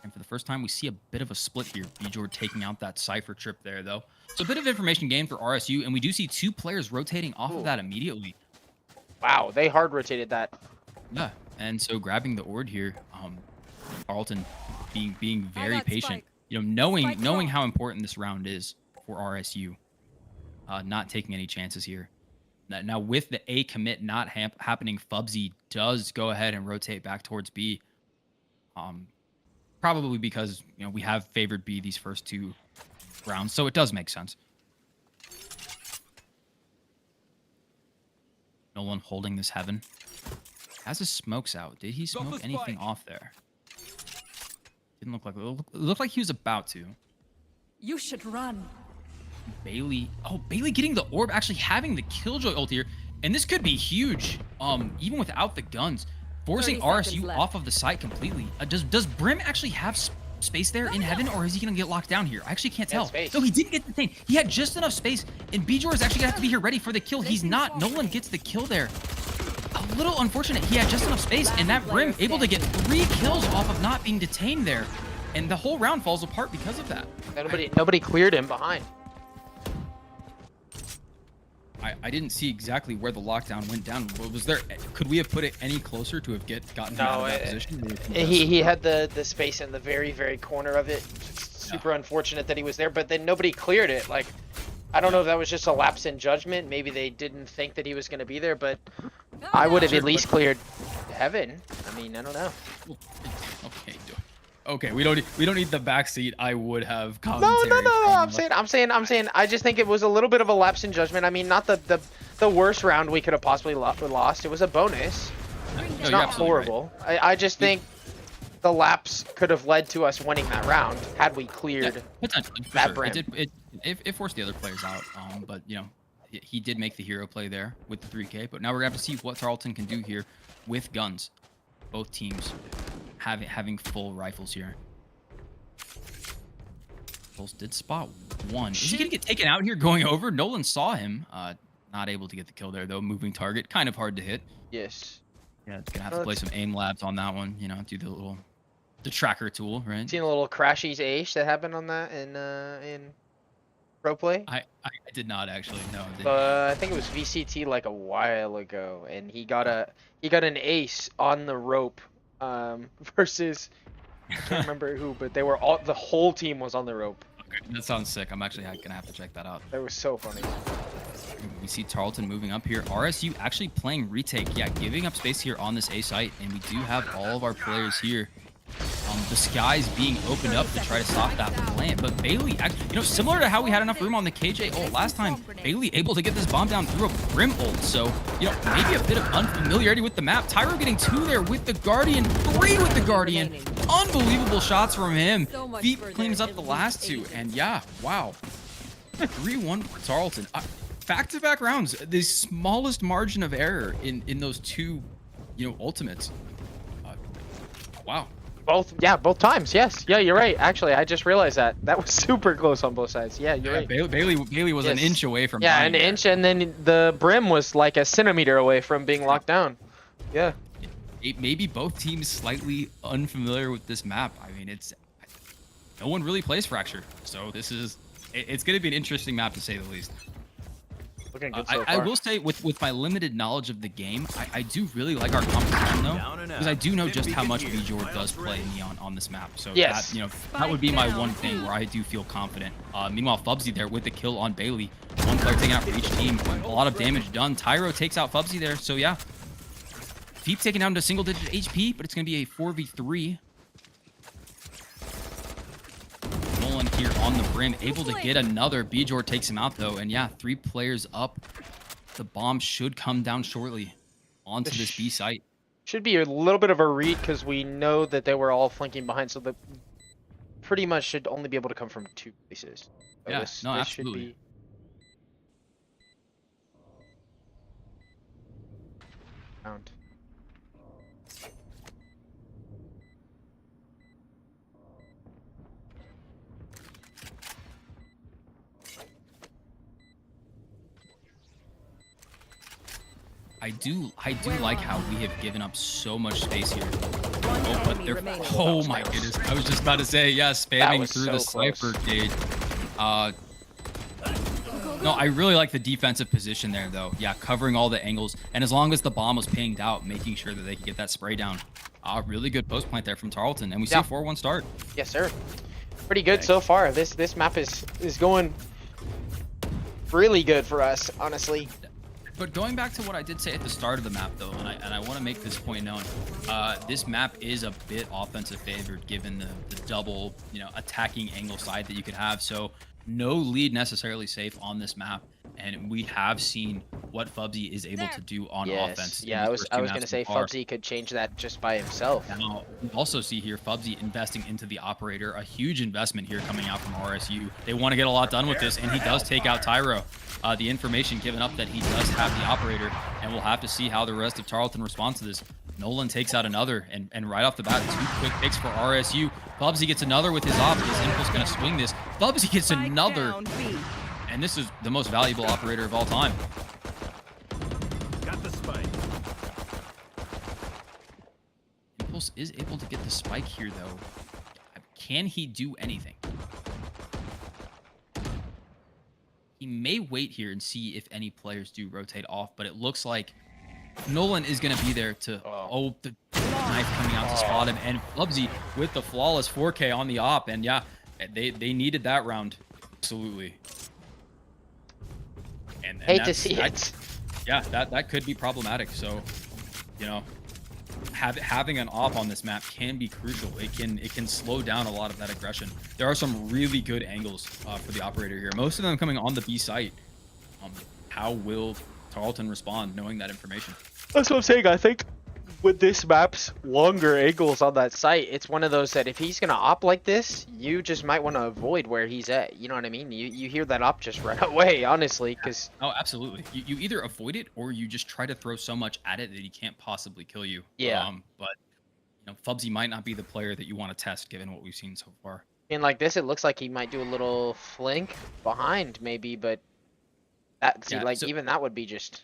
And for the first time, we see a bit of a split here. B-Jord taking out that Cypher trip there, though. So a bit of information gain for RSU, and we do see 2 players rotating off of that immediately. wow, they hard rotated that. Yeah, and so grabbing the Ord here, Tarleton being very got patient. Spike. You know, Spike knowing drop. how important this round is for RSU. Not taking any chances here. Now with the A commit not happening, Fubsy does go ahead and rotate back towards B. Probably because, you know, we have favored B these first 2 rounds, so it does make sense. Nolan holding this heaven. Has his smokes out. Did he smoke anything off there? Didn't look like it. Looked like he was about to. You should run. Bailey. Oh, Bailey getting the orb, actually having the Killjoy ult here. And this could be huge. Even without the guns. Forcing 30 RSU seconds left. off of the site completely. Does Brim actually have space there in heaven, or is he gonna get locked down here? I actually can't tell. space. No, he didn't get the thing. He had just enough space, and Bjor is actually gonna have to be here ready for the kill. He's not. Nolan gets the kill there. A little unfortunate. He had just enough space, and that Brim able to get 3 kills off of not being detained there, and the whole round falls apart because of that. Nobody cleared him behind. I didn't see exactly where the lockdown went down. Was there? Could we have put it any closer to have gotten him out of that position? He had the space in the very corner of it. Super unfortunate that he was there, but then nobody cleared it. Like, I don't know if that was just a lapse in judgment. Maybe they didn't think that he was going to be there, but I would have at least cleared heaven. I mean, I don't know. Okay, we don't need the backseat. I would have commentary. No. I'm saying. I just think it was a little bit of a lapse in judgment. I mean, not the worst round we could have possibly lost. It was a bonus. It's not horrible. Right. I just think the lapse could have led to us winning that round had we cleared potentially, that sure. Brim. It forced the other players out. But you know, he did make the hero play there with the 3K. But now we're gonna have to see what Tarleton can do here with guns. Both teams having full rifles here. Pulse did spot one. Is he gonna get taken out here going over? Nolan saw him. Not able to get the kill there though. Moving target, kind of hard to hit. Yes. Yeah, it's gonna have to play some aim labs on that one. You know, do the tracker tool, right? Seen a little crashies ace that happened on that in pro play. I did not actually know. I think it was VCT like a while ago, and he got an ace on the rope versus I can't remember who, but the whole team was on the rope. Okay, that sounds sick. I'm actually gonna have to check that out. That was so funny. We see Tarleton moving up here. RSU actually playing retake. Yeah, giving up space here on this A site, and we do have all of our players here. The skies being opened up to try to stop that plant, but Bailey, you know, similar to how we had enough room on the KJ ult last time, Bailey able to get this bomb down through a Brim ult, so, you know, maybe a bit of unfamiliarity with the map. Tyro getting 2 there with the Guardian, 3 with the Guardian. Unbelievable shots from him. Feet cleans up the last 2, and yeah, wow. 3-1 for Tarleton. Back-to-back rounds, the smallest margin of error in those 2, you know, ultimates. Wow. Both times. Yes. Yeah, you're right. Actually, I just realized that was super close on both sides. Yeah, you're right. Bailey was an inch away from. Yeah, an inch, and then the Brim was like a centimeter away from being locked down. Yeah. Maybe both teams slightly unfamiliar with this map. I mean, no one really plays Fracture, so it's going to be an interesting map to say the least. Looking good so far. I will say, with my limited knowledge of the game, I do really like our competition though, because I do know just how much Bjor does play Neon on this map. So yes, that, you know, that would be my one thing where I do feel confident. Meanwhile, Fubsy there with the kill on Bailey, one player taken out for each team, a lot of damage done. Tyro takes out Fubsy there, so yeah, Feep taken down to single-digit HP, but it's gonna be a 4v3. Nolan here on the Brim, able to get another. Bjor takes him out though, and yeah, 3 players up. The bomb should come down shortly onto this B site. Should be a little bit of a read because we know that they were all flanking behind, so the pretty much should only be able to come from 2 places. So yeah, this absolutely. Should be... Round. I do like how we have given up so much space here. Oh, but they're, oh my goodness. I was just about to say, yeah, spamming through the Cypher gate. No, I really like the defensive position there though. Yeah, covering all the angles. And as long as the bomb was pinged out, making sure that they could get that spray down. Really good post plant there from Tarleton. And we see a 4-1 start. Yes, sir. Pretty good so far. This map is going really good for us, honestly. But going back to what I did say at the start of the map, though, and I want to make this point known, this map is a bit offensive favored given the double, you know, attacking angle side that you could have. So no lead necessarily safe on this map, and we have seen what Fubsy is able to do on Yes. offense. in Yeah, these I was first I two was maps gonna so say far. Fubsy could change that just by himself. Now, we also see here Fubsy investing into the operator, a huge investment here coming out from RSU. They want to get a lot done with this, and he does take out Tyro. The information given up that he does have the operator, and we'll have to see how the rest of Tarleton responds to this. Nolan takes out another, and right off the bat, 2 quick picks for RSU. Fubsy gets another with his op. His Impulse going to swing this. Fubsy gets another, and this is the most valuable operator of all time. Got the spike. Impulse is able to get the spike here, though. Can he do anything? He may wait here and see if any players do rotate off, but it looks like Nolan is going to be there to... Oh, the knife coming out to spot him. And Fubsy with the flawless 4K on the op. And yeah, they needed that round. Absolutely. And Hate to see it. Yeah, that could be problematic. So, you know, having an op on this map can be crucial. It can slow down a lot of that aggression. There are some really good angles for the operator here. Most of them coming on the B site. How will Tarleton respond knowing that information? That's what I'm saying. I think with this map's longer angles on that site, it's one of those that if he's gonna op like this, you just might want to avoid where he's at. You know what I mean? You hear that op just right away, honestly, because oh, absolutely. You either avoid it or you just try to throw so much at it that he can't possibly kill you. Yeah. But you know, Fubsy might not be the player that you want to test given what we've seen so far. and like this, it looks like he might do a little flank behind maybe, but that see, Yeah, like so- even that would be just.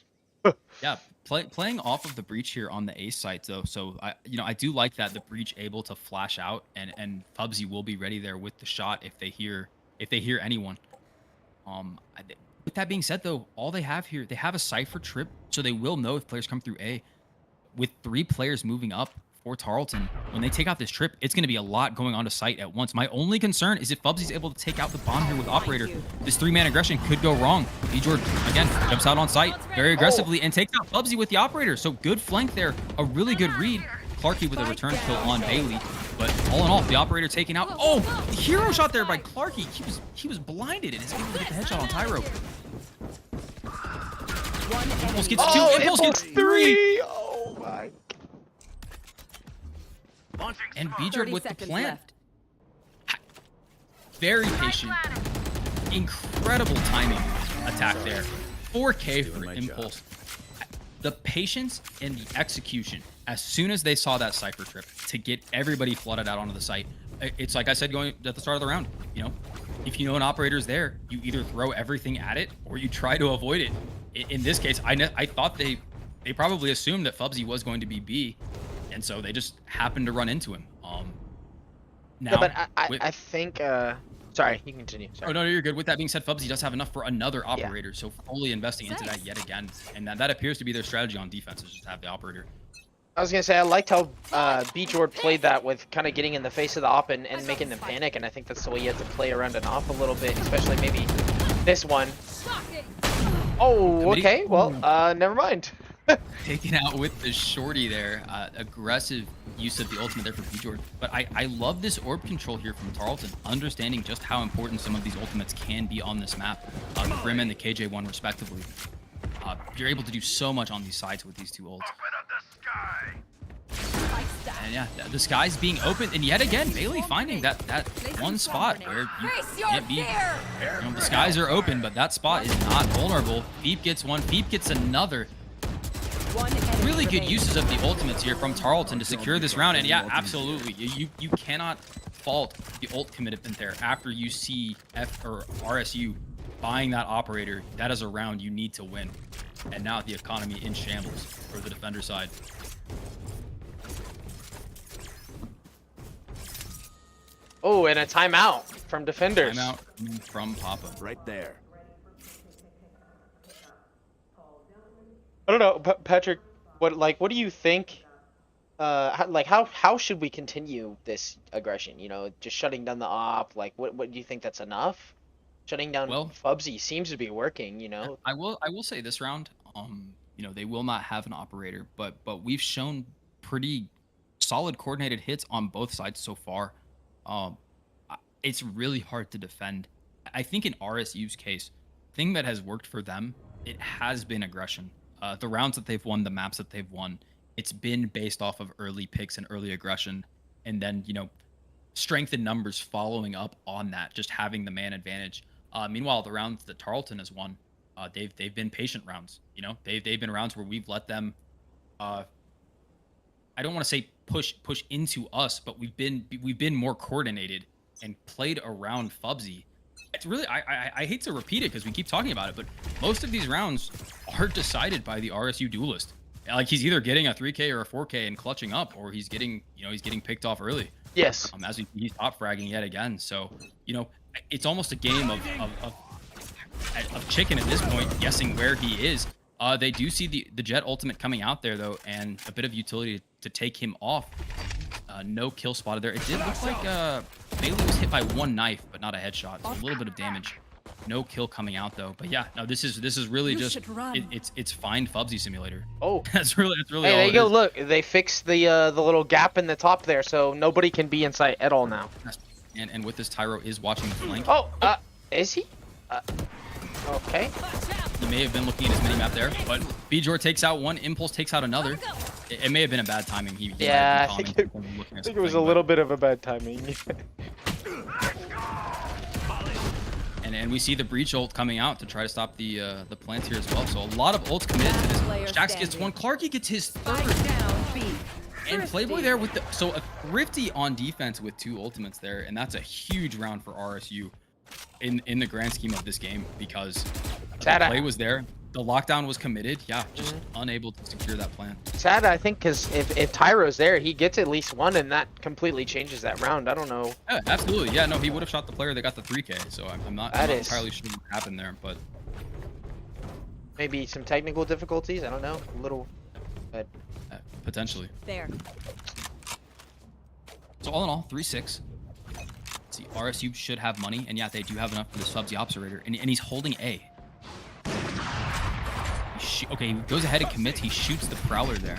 Yeah, playing off of the breach here on the A site though, so I do like that the breach able to flash out and Fubsy will be ready there with the shot if they hear anyone. With that being said though, all they have here, they have a cipher trip, so they will know if players come through A. With 3 players moving up for Tarleton, when they take out this trip, it's going to be a lot going on to site at once. My only concern is if Fubsy's able to take out the bomb here with operator, this 3-man aggression could go wrong. B-Jord, again, jumps out on site very aggressively and takes out Fubsy with the operator. So good flank there, a really good read. Clarky with a return kill on Bailey. But all in all, the operator taken out. Oh, hero shot there by Clarky. He was blinded and is able to get the headshot on Tyro. Impulse gets 2, Impulse gets 3. Oh my. And B-Jord with the plant. Very patient. Incredible timing attack there. 4K for Impulse. The patience and the execution, as soon as they saw that cipher trip, to get everybody flooded out onto the site. It's like I said going at the start of the round, you know, if you know an operator's there, you either throw everything at it or you try to avoid it. In this case, I thought they probably assumed that Fubsy was going to be B, and so they just happened to run into him. Now, Yeah, but I think. Sorry, you can continue. Sorry. Oh no, you're good. With that being said, Fubsy does have enough for another operator, so fully investing into that yet again, and that appears to be their strategy on defense, is just have the operator. I was gonna say I liked how B-Jord played that with kind of getting in the face of the op and making them panic, and I think that's the way you have to play around an op a little bit, especially maybe this one. Oh, okay. Well, never mind. Taken out with the shorty there. Aggressive use of the ultimate there for B-Jord. But I love this orb control here from Tarleton, understanding just how important some of these ultimates can be on this map. The Grim and the KJ1 respectively. You're able to do so much on these sides with these 2 ults. And yeah, the sky's being opened, and yet again, Bailey finding that one spot where you can't be. You know, the skies are open, but that spot is not vulnerable. Feep gets one, Feep gets another. Really good uses of the ultimates here from Tarleton to secure this round, and yeah, absolutely, you cannot fault the ult commitment there after you see RSU buying that operator. That is a round you need to win, and now the economy in shambles for the defender side. Oh, and a timeout from defenders. Timeout from Papa. Right there. I don't know, Patrick. What do you think? How should we continue this aggression? You know, just shutting down the op. Like, what do you think that's enough? Shutting down Fubsy seems to be working. You know, I will say this round, you know, they will not have an operator, but we've shown pretty solid coordinated hits on both sides so far. It's really hard to defend. I think in RSU's case, thing that has worked for them it has been aggression. The rounds that they've won, the maps that they've won, it's been based off of early picks and early aggression, and then strength in numbers following up on that, just having the man advantage. Meanwhile, the rounds that Tarleton has won, they've been patient rounds. They've been rounds where we've let them. I don't want to say push into us, but we've been more coordinated and played around Fubsy. It's really I hate to repeat it because we keep talking about it, but most of these rounds are decided by the RSU duelist. Like he's either getting a 3K or a 4K and clutching up, or he's getting picked off early. Yes. As he's top fragging yet again. So it's almost a game of chicken at this point, guessing where he is. They do see the Jet ultimate coming out there though, and a bit of utility to take him off. No kill spotted there. It did look like Bailey was hit by one knife, but not a headshot. So a little bit of damage. No kill coming out though. But yeah, no, this is really You just should run. it's Find Fubsy Simulator. Oh, that's really hey, all there you it go. is. Look, they fixed the little gap in the top there, so nobody can be in sight at all now. And with this, Tyro is watching the flank. Oh, is he? Okay. He may have been looking at his minimap there, but Bjor takes out one, Impulse takes out another. It may have been a bad timing. He Yeah, might I have think been it, commenting looking at I think it was a something, little bit of a bad timing. And we see the breach ult coming out to try to stop the plant here as well. So a lot of ults committed to this. Shax gets one. Clarky gets his third. Down, B. And Playboy there with a Thrifty on defense with 2 ultimates there, and that's a huge round for RSU in the grand scheme of this game because the play was there. The lockdown was committed. Yeah, just unable to secure that plan. Sad, I think, because if Tyro's there, he gets at least one, and that completely changes that round. I don't know. Yeah, absolutely. Yeah, no, he would have shot the player that got the 3K. So I'm not entirely sure what happened there, but Maybe some technical difficulties. I don't know. A little. But potentially. There. So all in all, 3-6. See, RSU should have money, and yeah, they do have enough for this Fubsy Observator, and he's holding A. Okay, he goes ahead and commits. He shoots the Prowler there,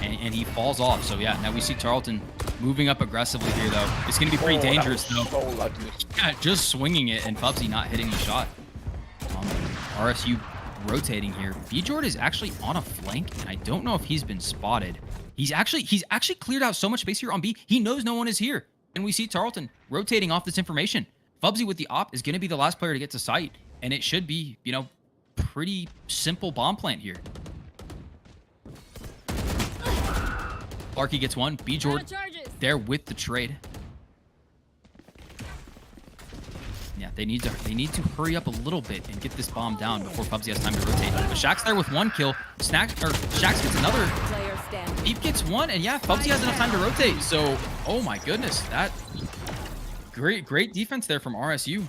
and he falls off. So yeah, now we see Tarleton moving up aggressively here, though. It's going to be pretty dangerous, though. So lucky. Yeah, just swinging it, and Fubsy not hitting the shot. RSU rotating here. Bjord is actually on a flank, and I don't know if he's been spotted. He's actually cleared out so much space here on B. He knows no one is here, and we see Tarleton rotating off this information. Fubsy with the op is going to be the last player to get to site, and it should be, pretty simple bomb plant here. Clarky gets one. Bjord there with the trade. Yeah, they need to hurry up a little bit and get this bomb down before Fubsy has time to rotate. But Shax's there with 1 kill. Shax gets another. Deep gets 1, and yeah, Fubsy has enough time to rotate. So, oh my goodness, that great defense there from RSU.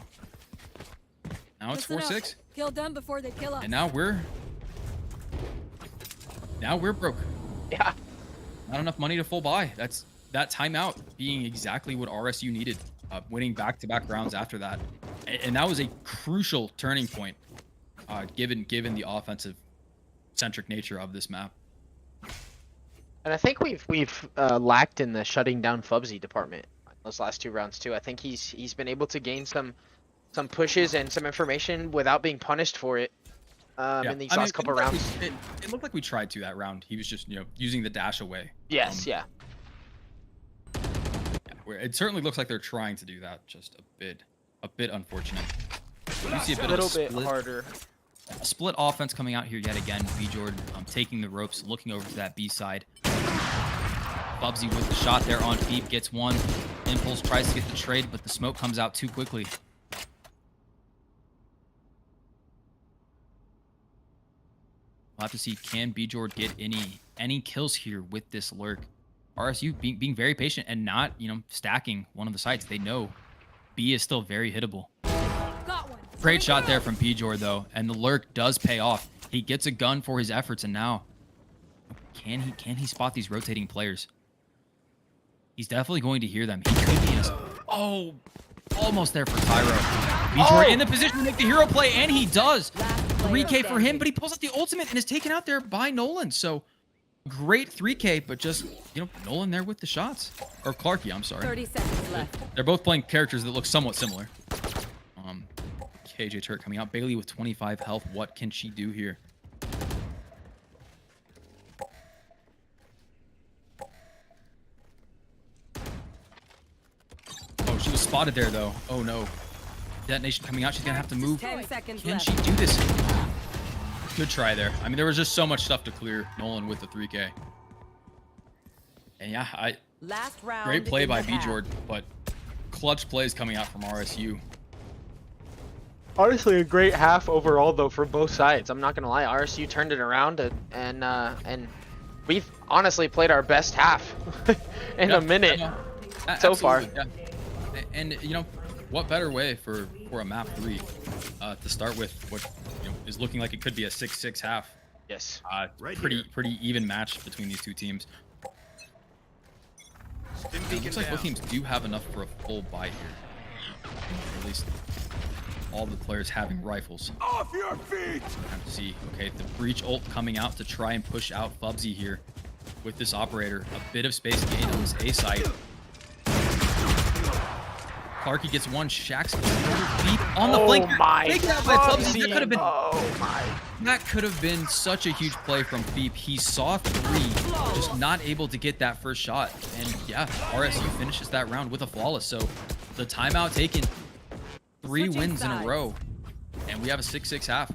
Now it's 4-6. Kill them before they kill us. And now we're broke. Yeah. Not enough money to full buy. That's that timeout being exactly what RSU needed. Winning back-to-back rounds after that, and that was a crucial turning point, given the offensive centric nature of this map. And I think we've lacked in the shutting down Fubsy department those last 2 rounds too. I think he's been able to gain some pushes and some information without being punished for it in these last couple rounds. It looked like we tried to that round. He was just using the dash away. Yes, yeah. It certainly looks like they're trying to do that. Just a bit unfortunate. You see A little bit harder. A split offense coming out here yet again. Bjord taking the ropes, looking over to that B side. Fubsy with the shot there on Beep gets 1. Impulse tries to get the trade, but the smoke comes out too quickly. We'll have to see, can Bjord get any kills here with this lurk? RSU being very patient and not, stacking one of the sites. They know B is still very hittable. Got one. Great shot there from Bjord, though, and the lurk does pay off. He gets a gun for his efforts, and now can he spot these rotating players? He's definitely going to hear them. He could be in a... almost there for Tyro. Bjord in the position to make the hero play, and he does. 3K for him, but he pulls out the ultimate and is taken out there by Nolan. So great 3K, but just, Nolan there with the shots. Or Clarky, I'm sorry. 30 seconds left. They're both playing characters that look somewhat similar. KJ turret coming out. Bailey with 25 health. What can she do here? Oh, she was spotted there, though. Oh, no. Detonation coming out. She's going to have to move. 10 seconds Can left. she do this? Good try there. I mean, there was just so much stuff to clear. Nolan with the 3K. And yeah, Last round. great play in by the half. Bjord, but clutch plays coming out from RSU. Honestly, a great half overall though for both sides. I'm not gonna lie, RSU turned it around and we've honestly played our best half in a minute so far. Absolutely, yeah. And you know, what better way for a map 3 to start with what is looking like it could be a 6-6 half. Yes. Right pretty here. pretty even match between these two teams. Stim It beacon looks like both down. teams do have enough for a full buy here. Or at least all the players having rifles. Off your feet! Time to see. Okay, the breach ult coming out to try and push out Fubsy here with this operator. A bit of space gained on this A site. Clarky gets one. Shaxx deep on the flanker. my Taken out by Fubsy. That could have been. Oh my. That could have been such a huge play from Feep. He saw 3, just not able to get that first shot. And yeah, RSU finishes that round with a flawless. So the timeout taken, 3 Switching wins in a sides. row. And we have a 6-6 half.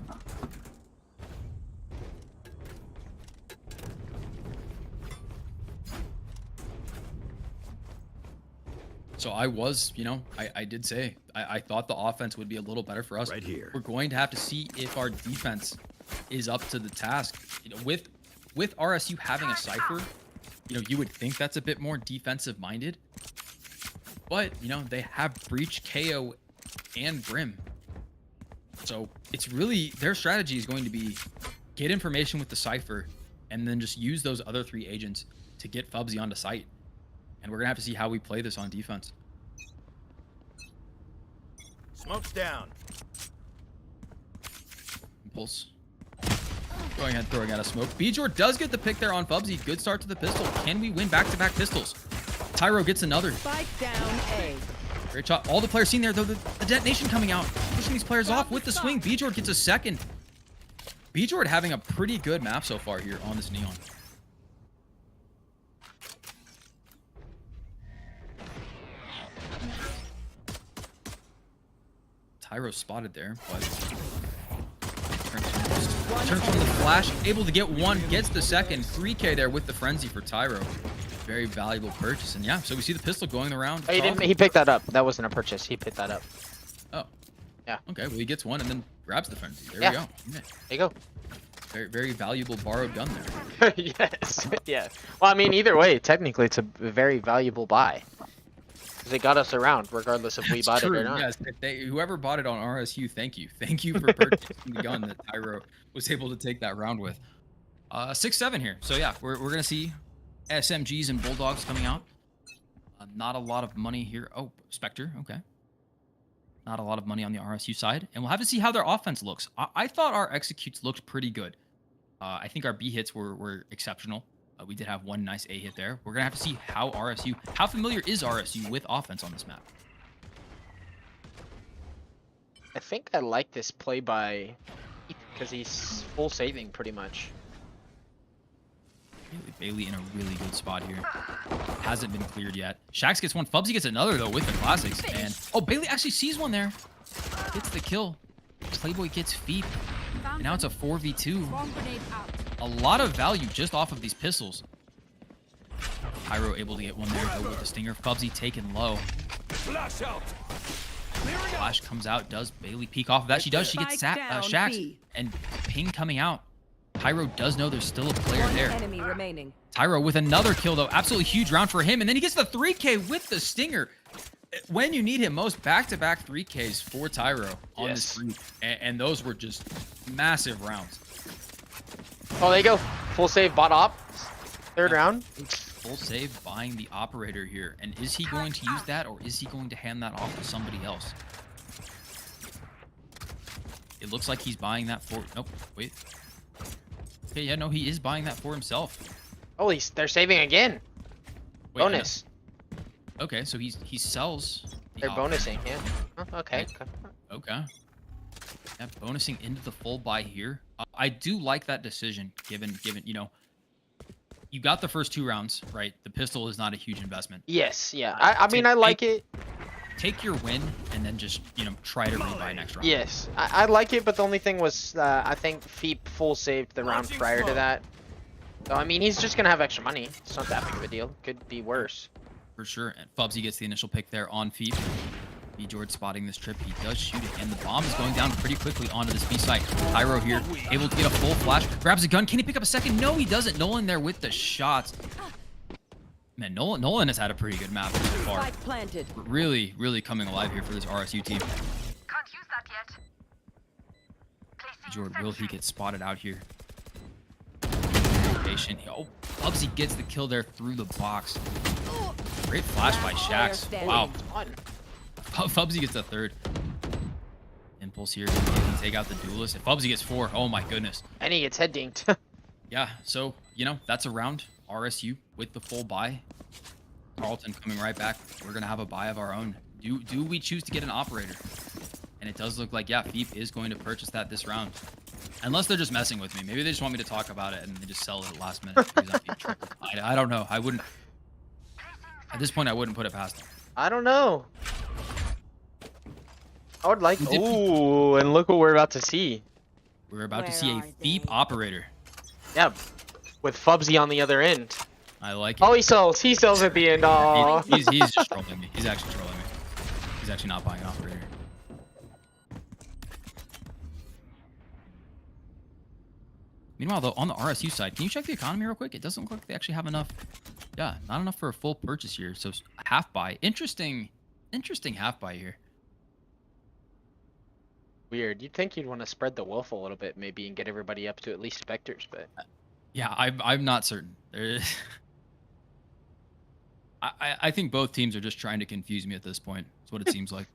So I was, I did say, I thought the offense would be a little better for us. Right here. We're going to have to see if our defense is up to the task. With RSU having a Cypher, you would think that's a bit more defensive minded. But, they have Breach, KO, and Brim. So it's really, their strategy is going to be get information with the Cypher and then just use those other 3 agents to get Fubsy onto site. And we're going to have to see how we play this on defense. Smoke's down. Impulse. Going ahead, throwing out a smoke. Bjord does get the pick there on Fubsy. Good start to the pistol. Can we win back-to-back pistols? Tyro gets another. Spike down A. Great shot. All the players seen there, though. The detonation coming out. Pushing these players off with the swing. Bjord gets a second. Bjord having a pretty good map so far here on this Neon. Tyro spotted there, but turns from the flash, able to get one, gets the second. 3K there with the frenzy for Tyro. Very valuable purchase, and yeah, so we see the pistol going around. Oh, he picked that up. That wasn't a purchase. He picked that up. Oh, yeah. Okay, well he gets one and then grabs the frenzy. There Yeah. we go. Yeah. There you go. Very, very valuable borrowed gun there. Yes. Yeah. Well, I mean, either way, technically, it's a very valuable buy. 'Cause it got us around, regardless if we It's bought true, it or not. Yes, whoever bought it on RSU, thank you. Thank you for purchasing the gun that Tyro was able to take that round with. 6-7 here. So yeah, we're gonna see SMGs and Bulldogs coming out. Not a lot of money here. Oh, Spectre, okay. Not a lot of money on the RSU side. And we'll have to see how their offense looks. I thought our executes looked pretty good. I think our B hits were exceptional. We did have one nice A hit there. We're going to have to see how familiar is RSU with offense on this map? I think I like this play by because he's full saving pretty much. Bailey in a really good spot here. Hasn't been cleared yet. Shaxx gets one. Fubsy gets another, though, with the classics. And oh, Bailey actually sees one there. Gets the kill. Playboy gets feet. And now it's a 4v2. Bomb grenade out. A lot of value just off of these pistols. Pyro able to get one there, though, with the stinger. Fubsy taken low. Flash out. Flash comes out. Does Bailey peek off of that? She does. She gets Spike down Shaxx. B. And ping coming out. Pyro does know there's still a player One there. enemy remaining. Tyro with another kill, though. Absolutely huge round for him. And then he gets the 3K with the stinger. When you need him most, back-to-back 3Ks for Tyro on this group. And those were just massive rounds. Oh, there you go. Full save, bot op. Third round. Full save buying the operator here. And is he going to use that, or is he going to hand that off to somebody else? It looks like he's buying that for... Nope, wait. Okay, yeah, no, he is buying that for himself. Oh, they're saving again. Wait, Bonus. Okay, so he sells. The They're operator. bonusing, yeah. Oh, okay. Okay. Yeah, bonusing into the full buy here. I do like that decision, given you know, you got the first 2 rounds, right? The pistol is not a huge investment. Yes, yeah. I mean, I like it. Take your win and then just, you know, try to rebuy next round. Yes, I like it, but the only thing was, I think Feep full saved the round prior to that. So, I mean, he's just going to have extra money. It's not that big of a deal. Could be worse. For sure. And Fubsy gets the initial pick there on Feep. George spotting this trip. He does shoot it, and the bomb is going down pretty quickly onto this B site. Pyro here, able to get a full flash. Grabs a gun. Can he pick up a second? No, he doesn't. Nolan there with the shots. Man, Nolan has had a pretty good map so far. Spike planted. Really, really coming alive here for this RSU team. Can't use that yet. George, will he get spotted out here? Patient. Oh, Fubsy gets the kill there through the box. Great flash by Shax. Wow. Fubsy gets the 3rd. Impulse here. He can take out the duelist. If Fubsy gets 4, oh my goodness. And he gets head dinked. Yeah, so, you know, that's a round. RSU with the full buy. Tarleton coming right back. We're going to have a buy of our own. Do we choose to get an operator? And it does look like, yeah, Feep is going to purchase that this round. Unless they're just messing with me. Maybe they just want me to talk about it and they just sell it at the last minute. I don't know. I wouldn't. At this point, I wouldn't put it past them. I don't know. I would like. Ooh, and look what we're about to see. We're about to see a Feep operator. Yeah, with Fubsy on the other end. I like it. Oh, he sells. He sells at the end. Oh. He's just trolling me. He's actually trolling me. He's actually not buying an operator. Meanwhile, though, on the RSU side, can you check the economy real quick? It doesn't look like they actually have enough. Yeah, not enough for a full purchase here. So half buy. Interesting half buy here. Weird. You'd think you'd want to spread the wolf a little bit, maybe, and get everybody up to at least Spectres, but. Yeah, I'm not certain. I think both teams are just trying to confuse me at this point. That's what it seems like.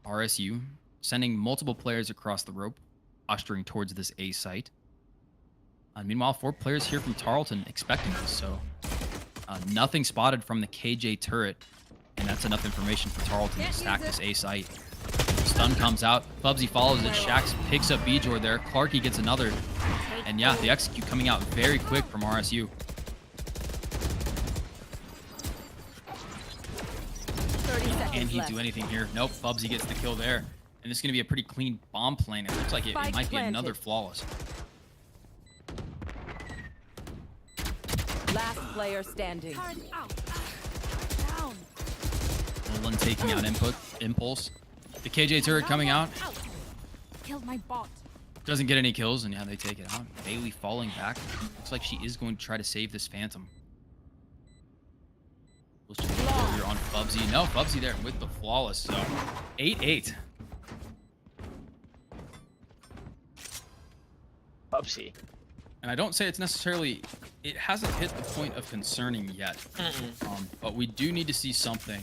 RSU sending multiple players across the rope, posturing towards this A site. Meanwhile, 4 players here from Tarleton expecting this, so nothing spotted from the KJ turret, and that's enough information for Tarleton to stack this A site. Stun comes out, Fubsy follows it, Shax picks up Bjord there, Clarky gets another, and yeah, the execute coming out very quick from RSU. Can he do anything here? Nope, Fubsy gets the kill there. And this is going to be a pretty clean bomb plane. It looks like it might be another flawless. Last player standing. Turn out. Down. Nolan taking out Impulse. The KJ turret coming out. Killed my bot. Doesn't get any kills, and yeah, they take it out. Bailey falling back. Looks like she is going to try to save this Phantom. You're on Fubsy. No, Fubsy there with the flawless. So 8-8. Fubsy. And I don't say it's necessarily, it hasn't hit the point of concerning yet. But we do need to see something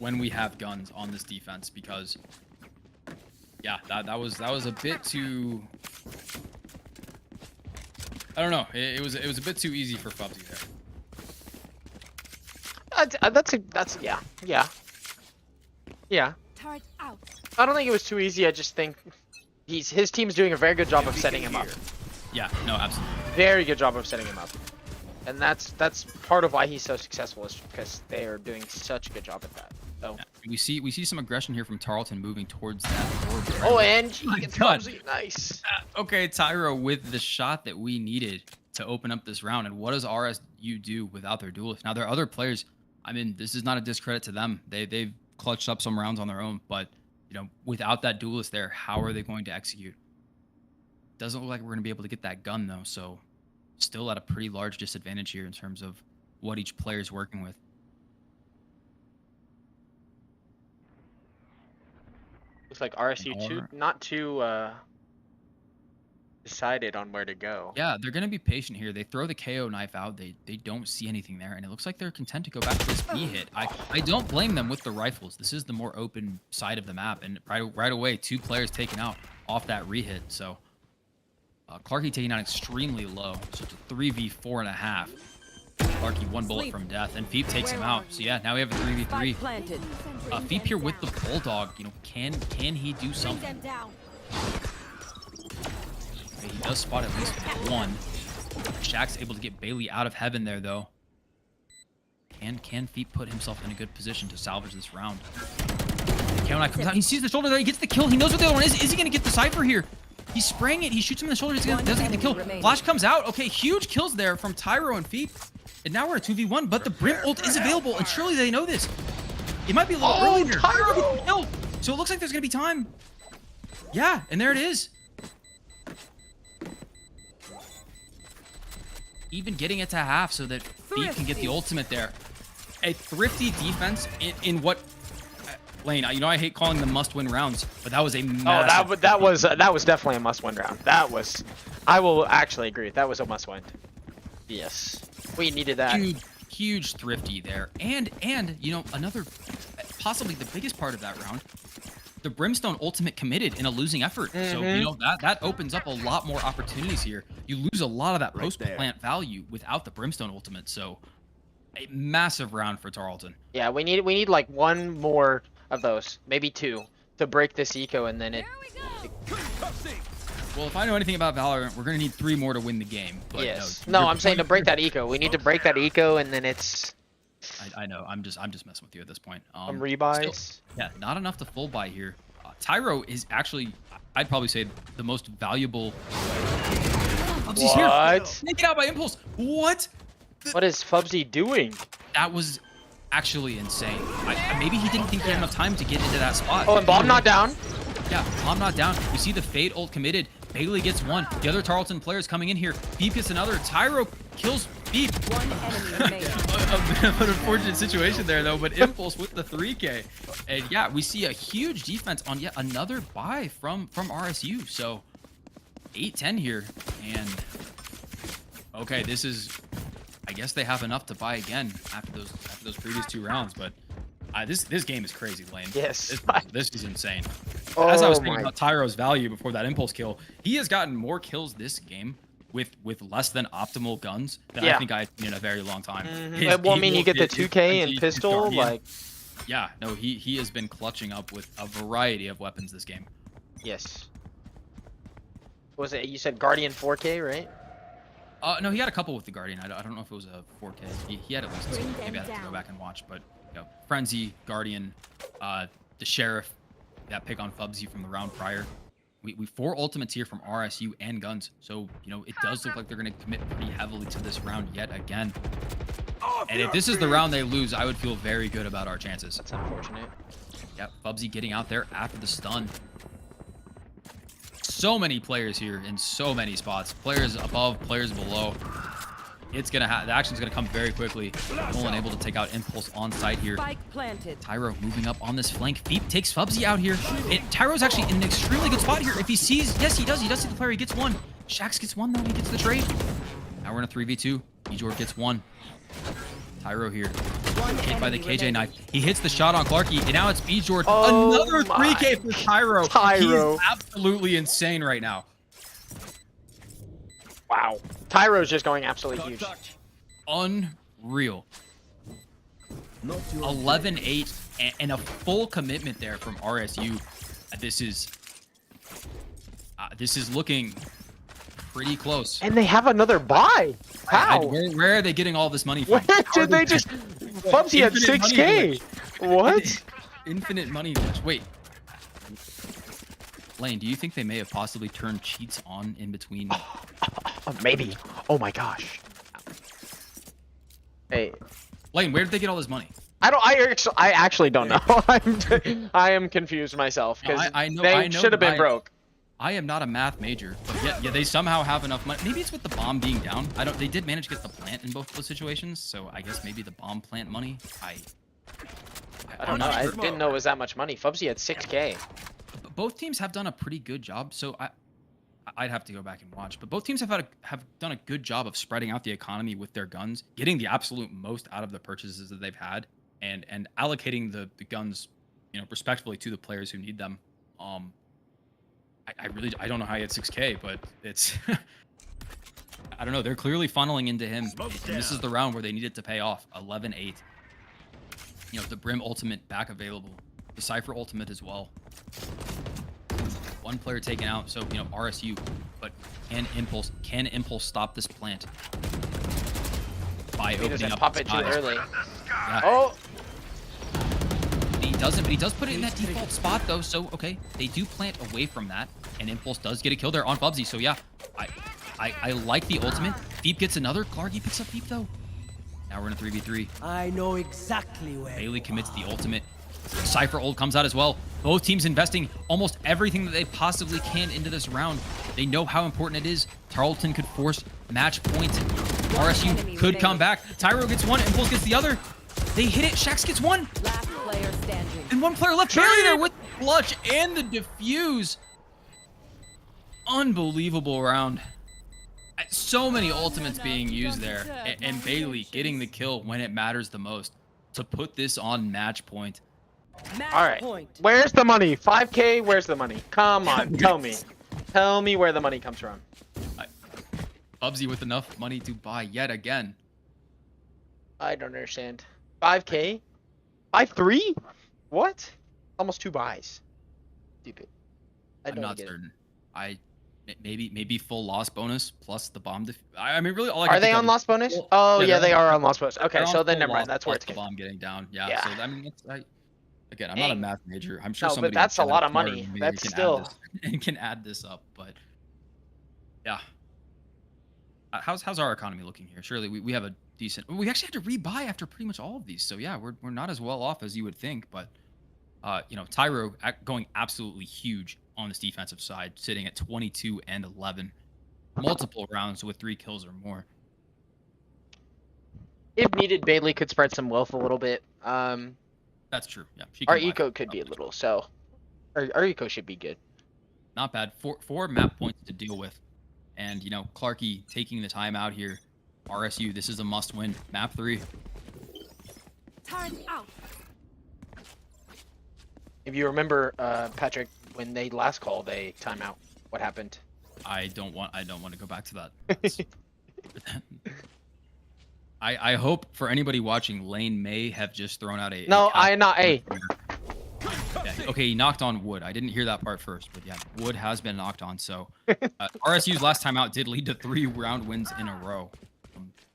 when we have guns on this defense, because yeah, that was a bit too. I don't know. It was a bit too easy for Fubsy there. That's yeah. Turret out. I don't think it was too easy. I just think his team's doing a very good job of setting him up. Yeah, no, absolutely. Very good job of setting him up, and that's part of why he's so successful, is because they are doing such a good job at that. So yeah, we see some aggression here from Tarleton moving towards that orb. oh, and he gets God. Fubsy. Nice. Okay, Tyro with the shot that we needed to open up this round. And what does RSU do without their duelist? Now, there are other players. I mean, this is not a discredit to them. They've clutched up some rounds on their own, but you know, without that duelist there, how are they going to execute? Doesn't look like we're going to be able to get that gun though, so still at a pretty large disadvantage here in terms of what each player is working with. Looks like RSU not too decided on where to go. Yeah, they're going to be patient here. They throw the KO knife out. They don't see anything there, and it looks like they're content to go back to this B hit. I don't blame them with the rifles. This is the more open side of the map, and right away, 2 players taken out off that re-hit. So Clarky taking out extremely low, so it's a 3v4.5. Clarky one bullet from death, and Feep takes him out. So yeah, now we have a 3v3. Spike planted. Feep here with the Bulldog. You know, can he do something? down. Okay, he does spot at least one. Shaq's able to get Bailey out of heaven there, though. And can Feep put himself in a good position to salvage this round? K19 comes out. He sees the shoulder there. He gets the kill. He knows what the other one is. Is he going to get the Cypher here? He's spraying it. He shoots him in the shoulder. He doesn't get the kill. Flash comes out. Okay, huge kills there from Tyro and Feep. And now we're at 2v1, but the Brim ult is available, and surely they know this. It might be a little early here. Tyro gets killed. So it looks like there's going to be time. Yeah, and there it is. Even getting it to half so that Feep can get the ultimate there. A thrifty defense in what... Lane, you know I hate calling them must-win rounds, but that was a massive... Oh, that was definitely a must-win round. That was... I will actually agree. That was a must-win. Yes. We needed that. Huge thrifty there. And you know, another... Possibly the biggest part of that round, the Brimstone ultimate committed in a losing effort. So, you know, that opens up a lot more opportunities here. You lose a lot of that post-plant value without the Brimstone ultimate, so... A massive round for Tarleton. Yeah, we need like one more of those, maybe two, to break this eco, and then it... Well, if I know anything about Valorant, we're gonna need 3 more to win the game. But, yes. No, I'm saying to break that eco. We need to break that eco, and then it's... I know. I'm just messing with you at this point. Rebuys. Still, yeah, not enough to full buy here. Tyro is actually, I'd probably say, the most valuable. Fubsy's here. Take it out by impulse. What? What is Fubsy doing? That was actually insane. Maybe he didn't think he had enough time to get into that spot. Oh, and Bomb not down. Yeah, Bomb not down. We see the Fade ult committed. Bailey gets one. The other Tarleton players coming in here. Beep gets another. Tyro kills Beep. One enemy remaining. A bit of an unfortunate situation there, though, but Impulse with the 3K. And yeah, we see a huge defense on yet another buy from RSU. So 8-10 here. And okay, this is... I guess they have enough to buy again after those previous 2 rounds, but this game is crazy, Lane. Yes. This is insane. As I was thinking about Tyro's value before that impulse kill, he has gotten more kills this game with less than optimal guns than I think I've seen in a very long time. Well, I mean, you get the 2K and pistol, like... Yeah, no, he has been clutching up with a variety of weapons this game. Yes. Was it, you said Guardian 4K, right? No, he had a couple with the Guardian. I don't know if it was a 4K. He had at least 2. Maybe I have to go back and watch. But, you know, Frenzy, Guardian, the Sheriff, that pick on Fubsy from the round prior. We 4 ultimates here from RSU and guns. So, you know, it does look like they're going to commit pretty heavily to this round yet again. And if this is the round they lose, I would feel very good about our chances. That's unfortunate. Yep, Fubsy getting out there after the stun. So many players here in so many spots. Players above, players below. It's gonna the action's gonna come very quickly. Nolan able to take out Impulse on site here. Spike planted. Tyro moving up on this flank. Feep takes Fubsy out here. And Tyro's actually in an extremely good spot here. If he sees, yes, he does see the player. He gets one. Shax gets one though. He gets the trade. Now we're in a 3v2. Bjord gets one. Tyro here. Hit by the KJ knife. He hits the shot on Clarky, and now it's Bjord. Another 3K for Tyro. He's absolutely insane right now. Wow. Tyro's just going absolutely huge. Unreal. 11-8 and a full commitment there from RSU. This is looking pretty close. And they have another buy. How? Where are they getting all this money from? Where did they just... Fubsy had 6K. What? Infinite money glitch. Wait. Lane, do you think they may have possibly turned cheats on in between? Maybe. Oh my gosh. Hey. Lane, where did they get all this money? I actually don't know. I am confused myself because they should have been broke. I am not a math major, but yeah, they somehow have enough money. Maybe it's with the bomb being down. They did manage to get the plant in both those situations, so I guess maybe the bomb plant money. I don't know. I didn't know it was that much money. Fubsy had 6K. Both teams have done a pretty good job, so I'd have to go back and watch. But both teams have done a good job of spreading out the economy with their guns, getting the absolute most out of the purchases that they've had, and allocating the guns, you know, respectfully to the players who need them. I don't know how you had 6K, but it's I don't know. They're clearly funneling into him. Smoke's And this is the round where they needed to pay off. 11-8. You know, the Brim ultimate back available. The Cypher ultimate as well. One player taken out, so, you know, RSU. But can Impulse stop this plant? By He opening doesn't up pop the it too sky. early. Yeah. Oh, He doesn't, but he does put it in that default spot, though. So, okay, they do plant away from that. And Impulse does get a kill there on Bubsy. So, yeah, I like the ultimate. Deep gets another. Clarky picks up Deep, though. Now we're in a 3v3. I know exactly where. Bailey commits the ultimate. Cypher ult comes out as well. Both teams investing almost everything that they possibly can into this round. They know how important it is. Tarleton could force match point. RSU could come back. Tyro gets one. Impulse gets the other. They hit it. Shax gets one. Last player standing. And one player left. Bailey there with the clutch and the defuse. Unbelievable round. So many ultimates being used there. And Bailey getting the kill when it matters the most to put this on match point. Match all right. point. Where's the money? 5K. Where's the money? Come on, tell me. Tell me where the money comes from. Bubsy with enough money to buy yet again. I don't understand. 5K? 5-3? What? Almost 2 buys. Stupid. I'm not certain. Maybe full loss bonus plus the bomb. I mean, really, all I Are they on loss bonus? Oh, yeah, they are on loss bonus. Okay, so then never mind. That's where it's the bomb getting down. Yeah. Yeah. So I mean, again, I'm not a math major. I'm sure No, but somebody. that's a lot of smarter money. than me That's can still- add this, and can add this up. But yeah, how's our economy looking here? Surely we have a decent. We actually had to rebuy after pretty much all of these. So yeah, we're not as well off as you would think. But you know, Tyro going absolutely huge on this defensive side, sitting at 22 and 11, multiple rounds with 3 kills or more. If needed, Bailey could spread some wealth a little bit. That's true. Yeah, she Our can buy. eco could be a little, so our eco should be good. Not bad. Four map points to deal with. And, you know, Clarky taking the time out here. RSU, this is a must-win. Map 3. Turn out. If you remember, Patrick, when they last called a timeout, what happened? I don't want to go back to that. I hope for anybody watching, Lane may have just thrown out a... No, I not a. Yeah, okay, he knocked on wood. I didn't hear that part first, but yeah, wood has been knocked on. So RSU's last time out did lead to 3 round wins in a row.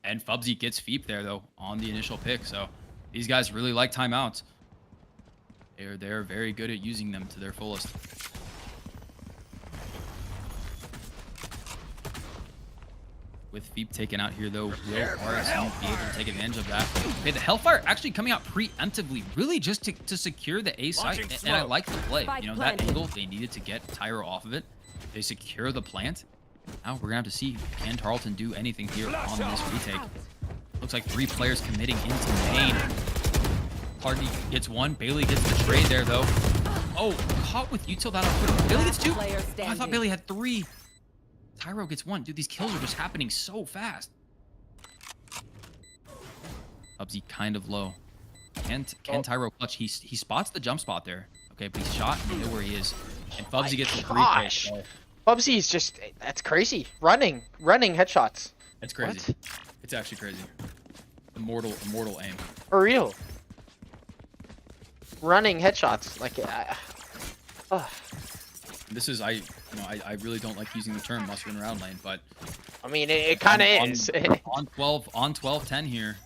And Fubsy gets Feep there, though, on the initial pick. So these guys really like timeouts. They're very good at using them to their fullest. With Feep taken out here, though, will RSU be able to take advantage of that? Okay, the Hellfire actually coming out preemptively, really just to secure the A site. And I like the play. You know, that angle, they needed to get Tyro off of it. They secure the plant. Now we're going to have to see, can Tarleton do anything here on this retake? Looks like 3 players committing into main. Clarky gets 1. Bailey gets the trade there, though. Oh, caught with util that on. Bailey gets 2. Oh, I thought Bailey had 3. Tyro gets 1. Dude, these kills are just happening so fast. Bubsy kind of low. Can Tyro clutch? He spots the jump spot there. Okay, but he's shot and they know where he is. And Bubsy gets the 3 Gosh, Bubsy's just, that's crazy. Running headshots. It's crazy. What? It's actually crazy. Immortal aim. For real. Running headshots. Like, This is I really don't like using the term must-win round lane, but I mean, it kind of is. on 12-10 here,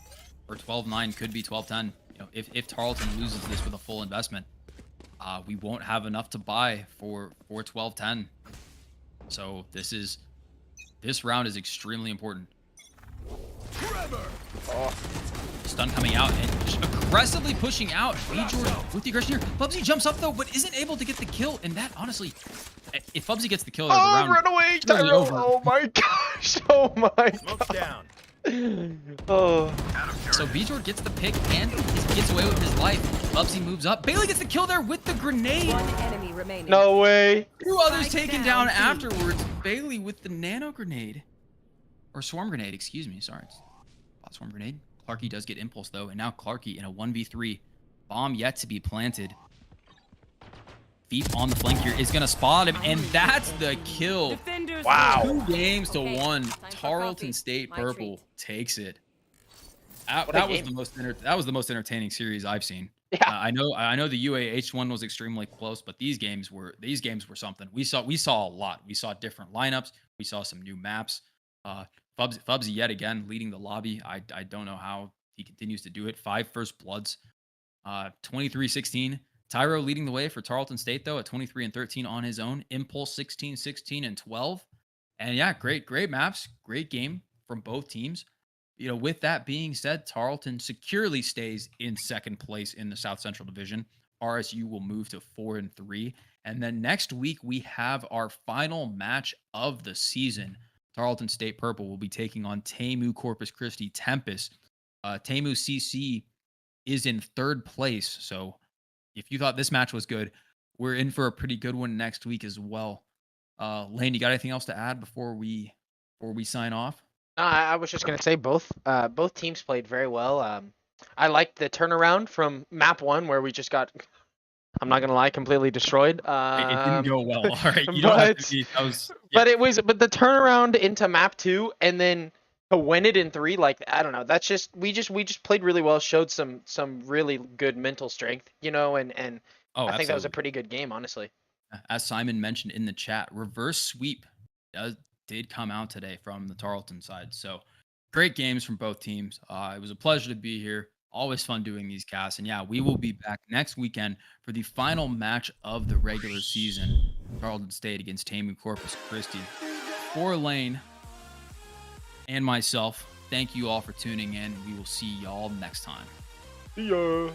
or 12-9 could be 12-10. You know, if Tarleton loses this with a full investment, we won't have enough to buy for 12-10. So this round is extremely important. Oh. Stun coming out and aggressively pushing out. Bjord with the aggression here. Bubsy jumps up though, but isn't able to get the kill. And that honestly, if Bubsy gets the kill, the round run away, really Tyro! over. Oh my gosh! Oh my Smoke's down. Oh. So Bjord gets the pick and gets away with his life. Bubsy moves up. Bailey gets the kill there with the grenade. One enemy remaining. No way. 2 others taken down afterwards. Bailey with the nano grenade. Or swarm grenade, excuse me. Sorry. It's bot swarm grenade. Clarky does get impulse though, and now Clarky in a 1v3. Bomb yet to be planted. Feet on the flank here is gonna spot him, and that's the kill. Defenders Wow. 2 games to Okay, 1. time for Tarleton coffee. State My Purple treat. takes it. What a That was game. the most entertaining series I've seen. Yeah. I know the UAH one was extremely close, but these games were something. We saw a lot. We saw different lineups. We saw some new maps. Fubsy yet again leading the lobby. I don't know how he continues to do it. 5 first bloods. 23-16. Tyro leading the way for Tarleton State though at 23-13 on his own. Impulse 16-16 and 12. And yeah, great maps, great game from both teams. You know, with that being said, Tarleton securely stays in second place in the South Central Division. RSU will move to 4-3. And then next week, we have our final match of the season. Tarleton State Purple will be taking on TAMU Corpus Christi Tempest. TAMU CC is in 3rd place. So if you thought this match was good, we're in for a pretty good one next week as well. Lane, you got anything else to add before we sign off? I was just gonna say both teams played very well. I liked the turnaround from map 1 where we just got, I'm not gonna lie, completely destroyed. It didn't go well. All right, you don't have to be. That was, yeah. But the turnaround into map 2 and then to win it in 3, like I don't know. That's just we just played really well, showed some really good mental strength, you know, and Oh, I think that was a absolutely. pretty good game, honestly. As Simon mentioned in the chat, reverse sweep did come out today from the Tarleton side. So great games from both teams. It was a pleasure to be here. Always fun doing these casts. And yeah, we will be back next weekend for the final match of the regular season. Tarleton State against TAMU Corpus Christi. For Lane and myself, thank you all for tuning in. We will see y'all next time. See ya.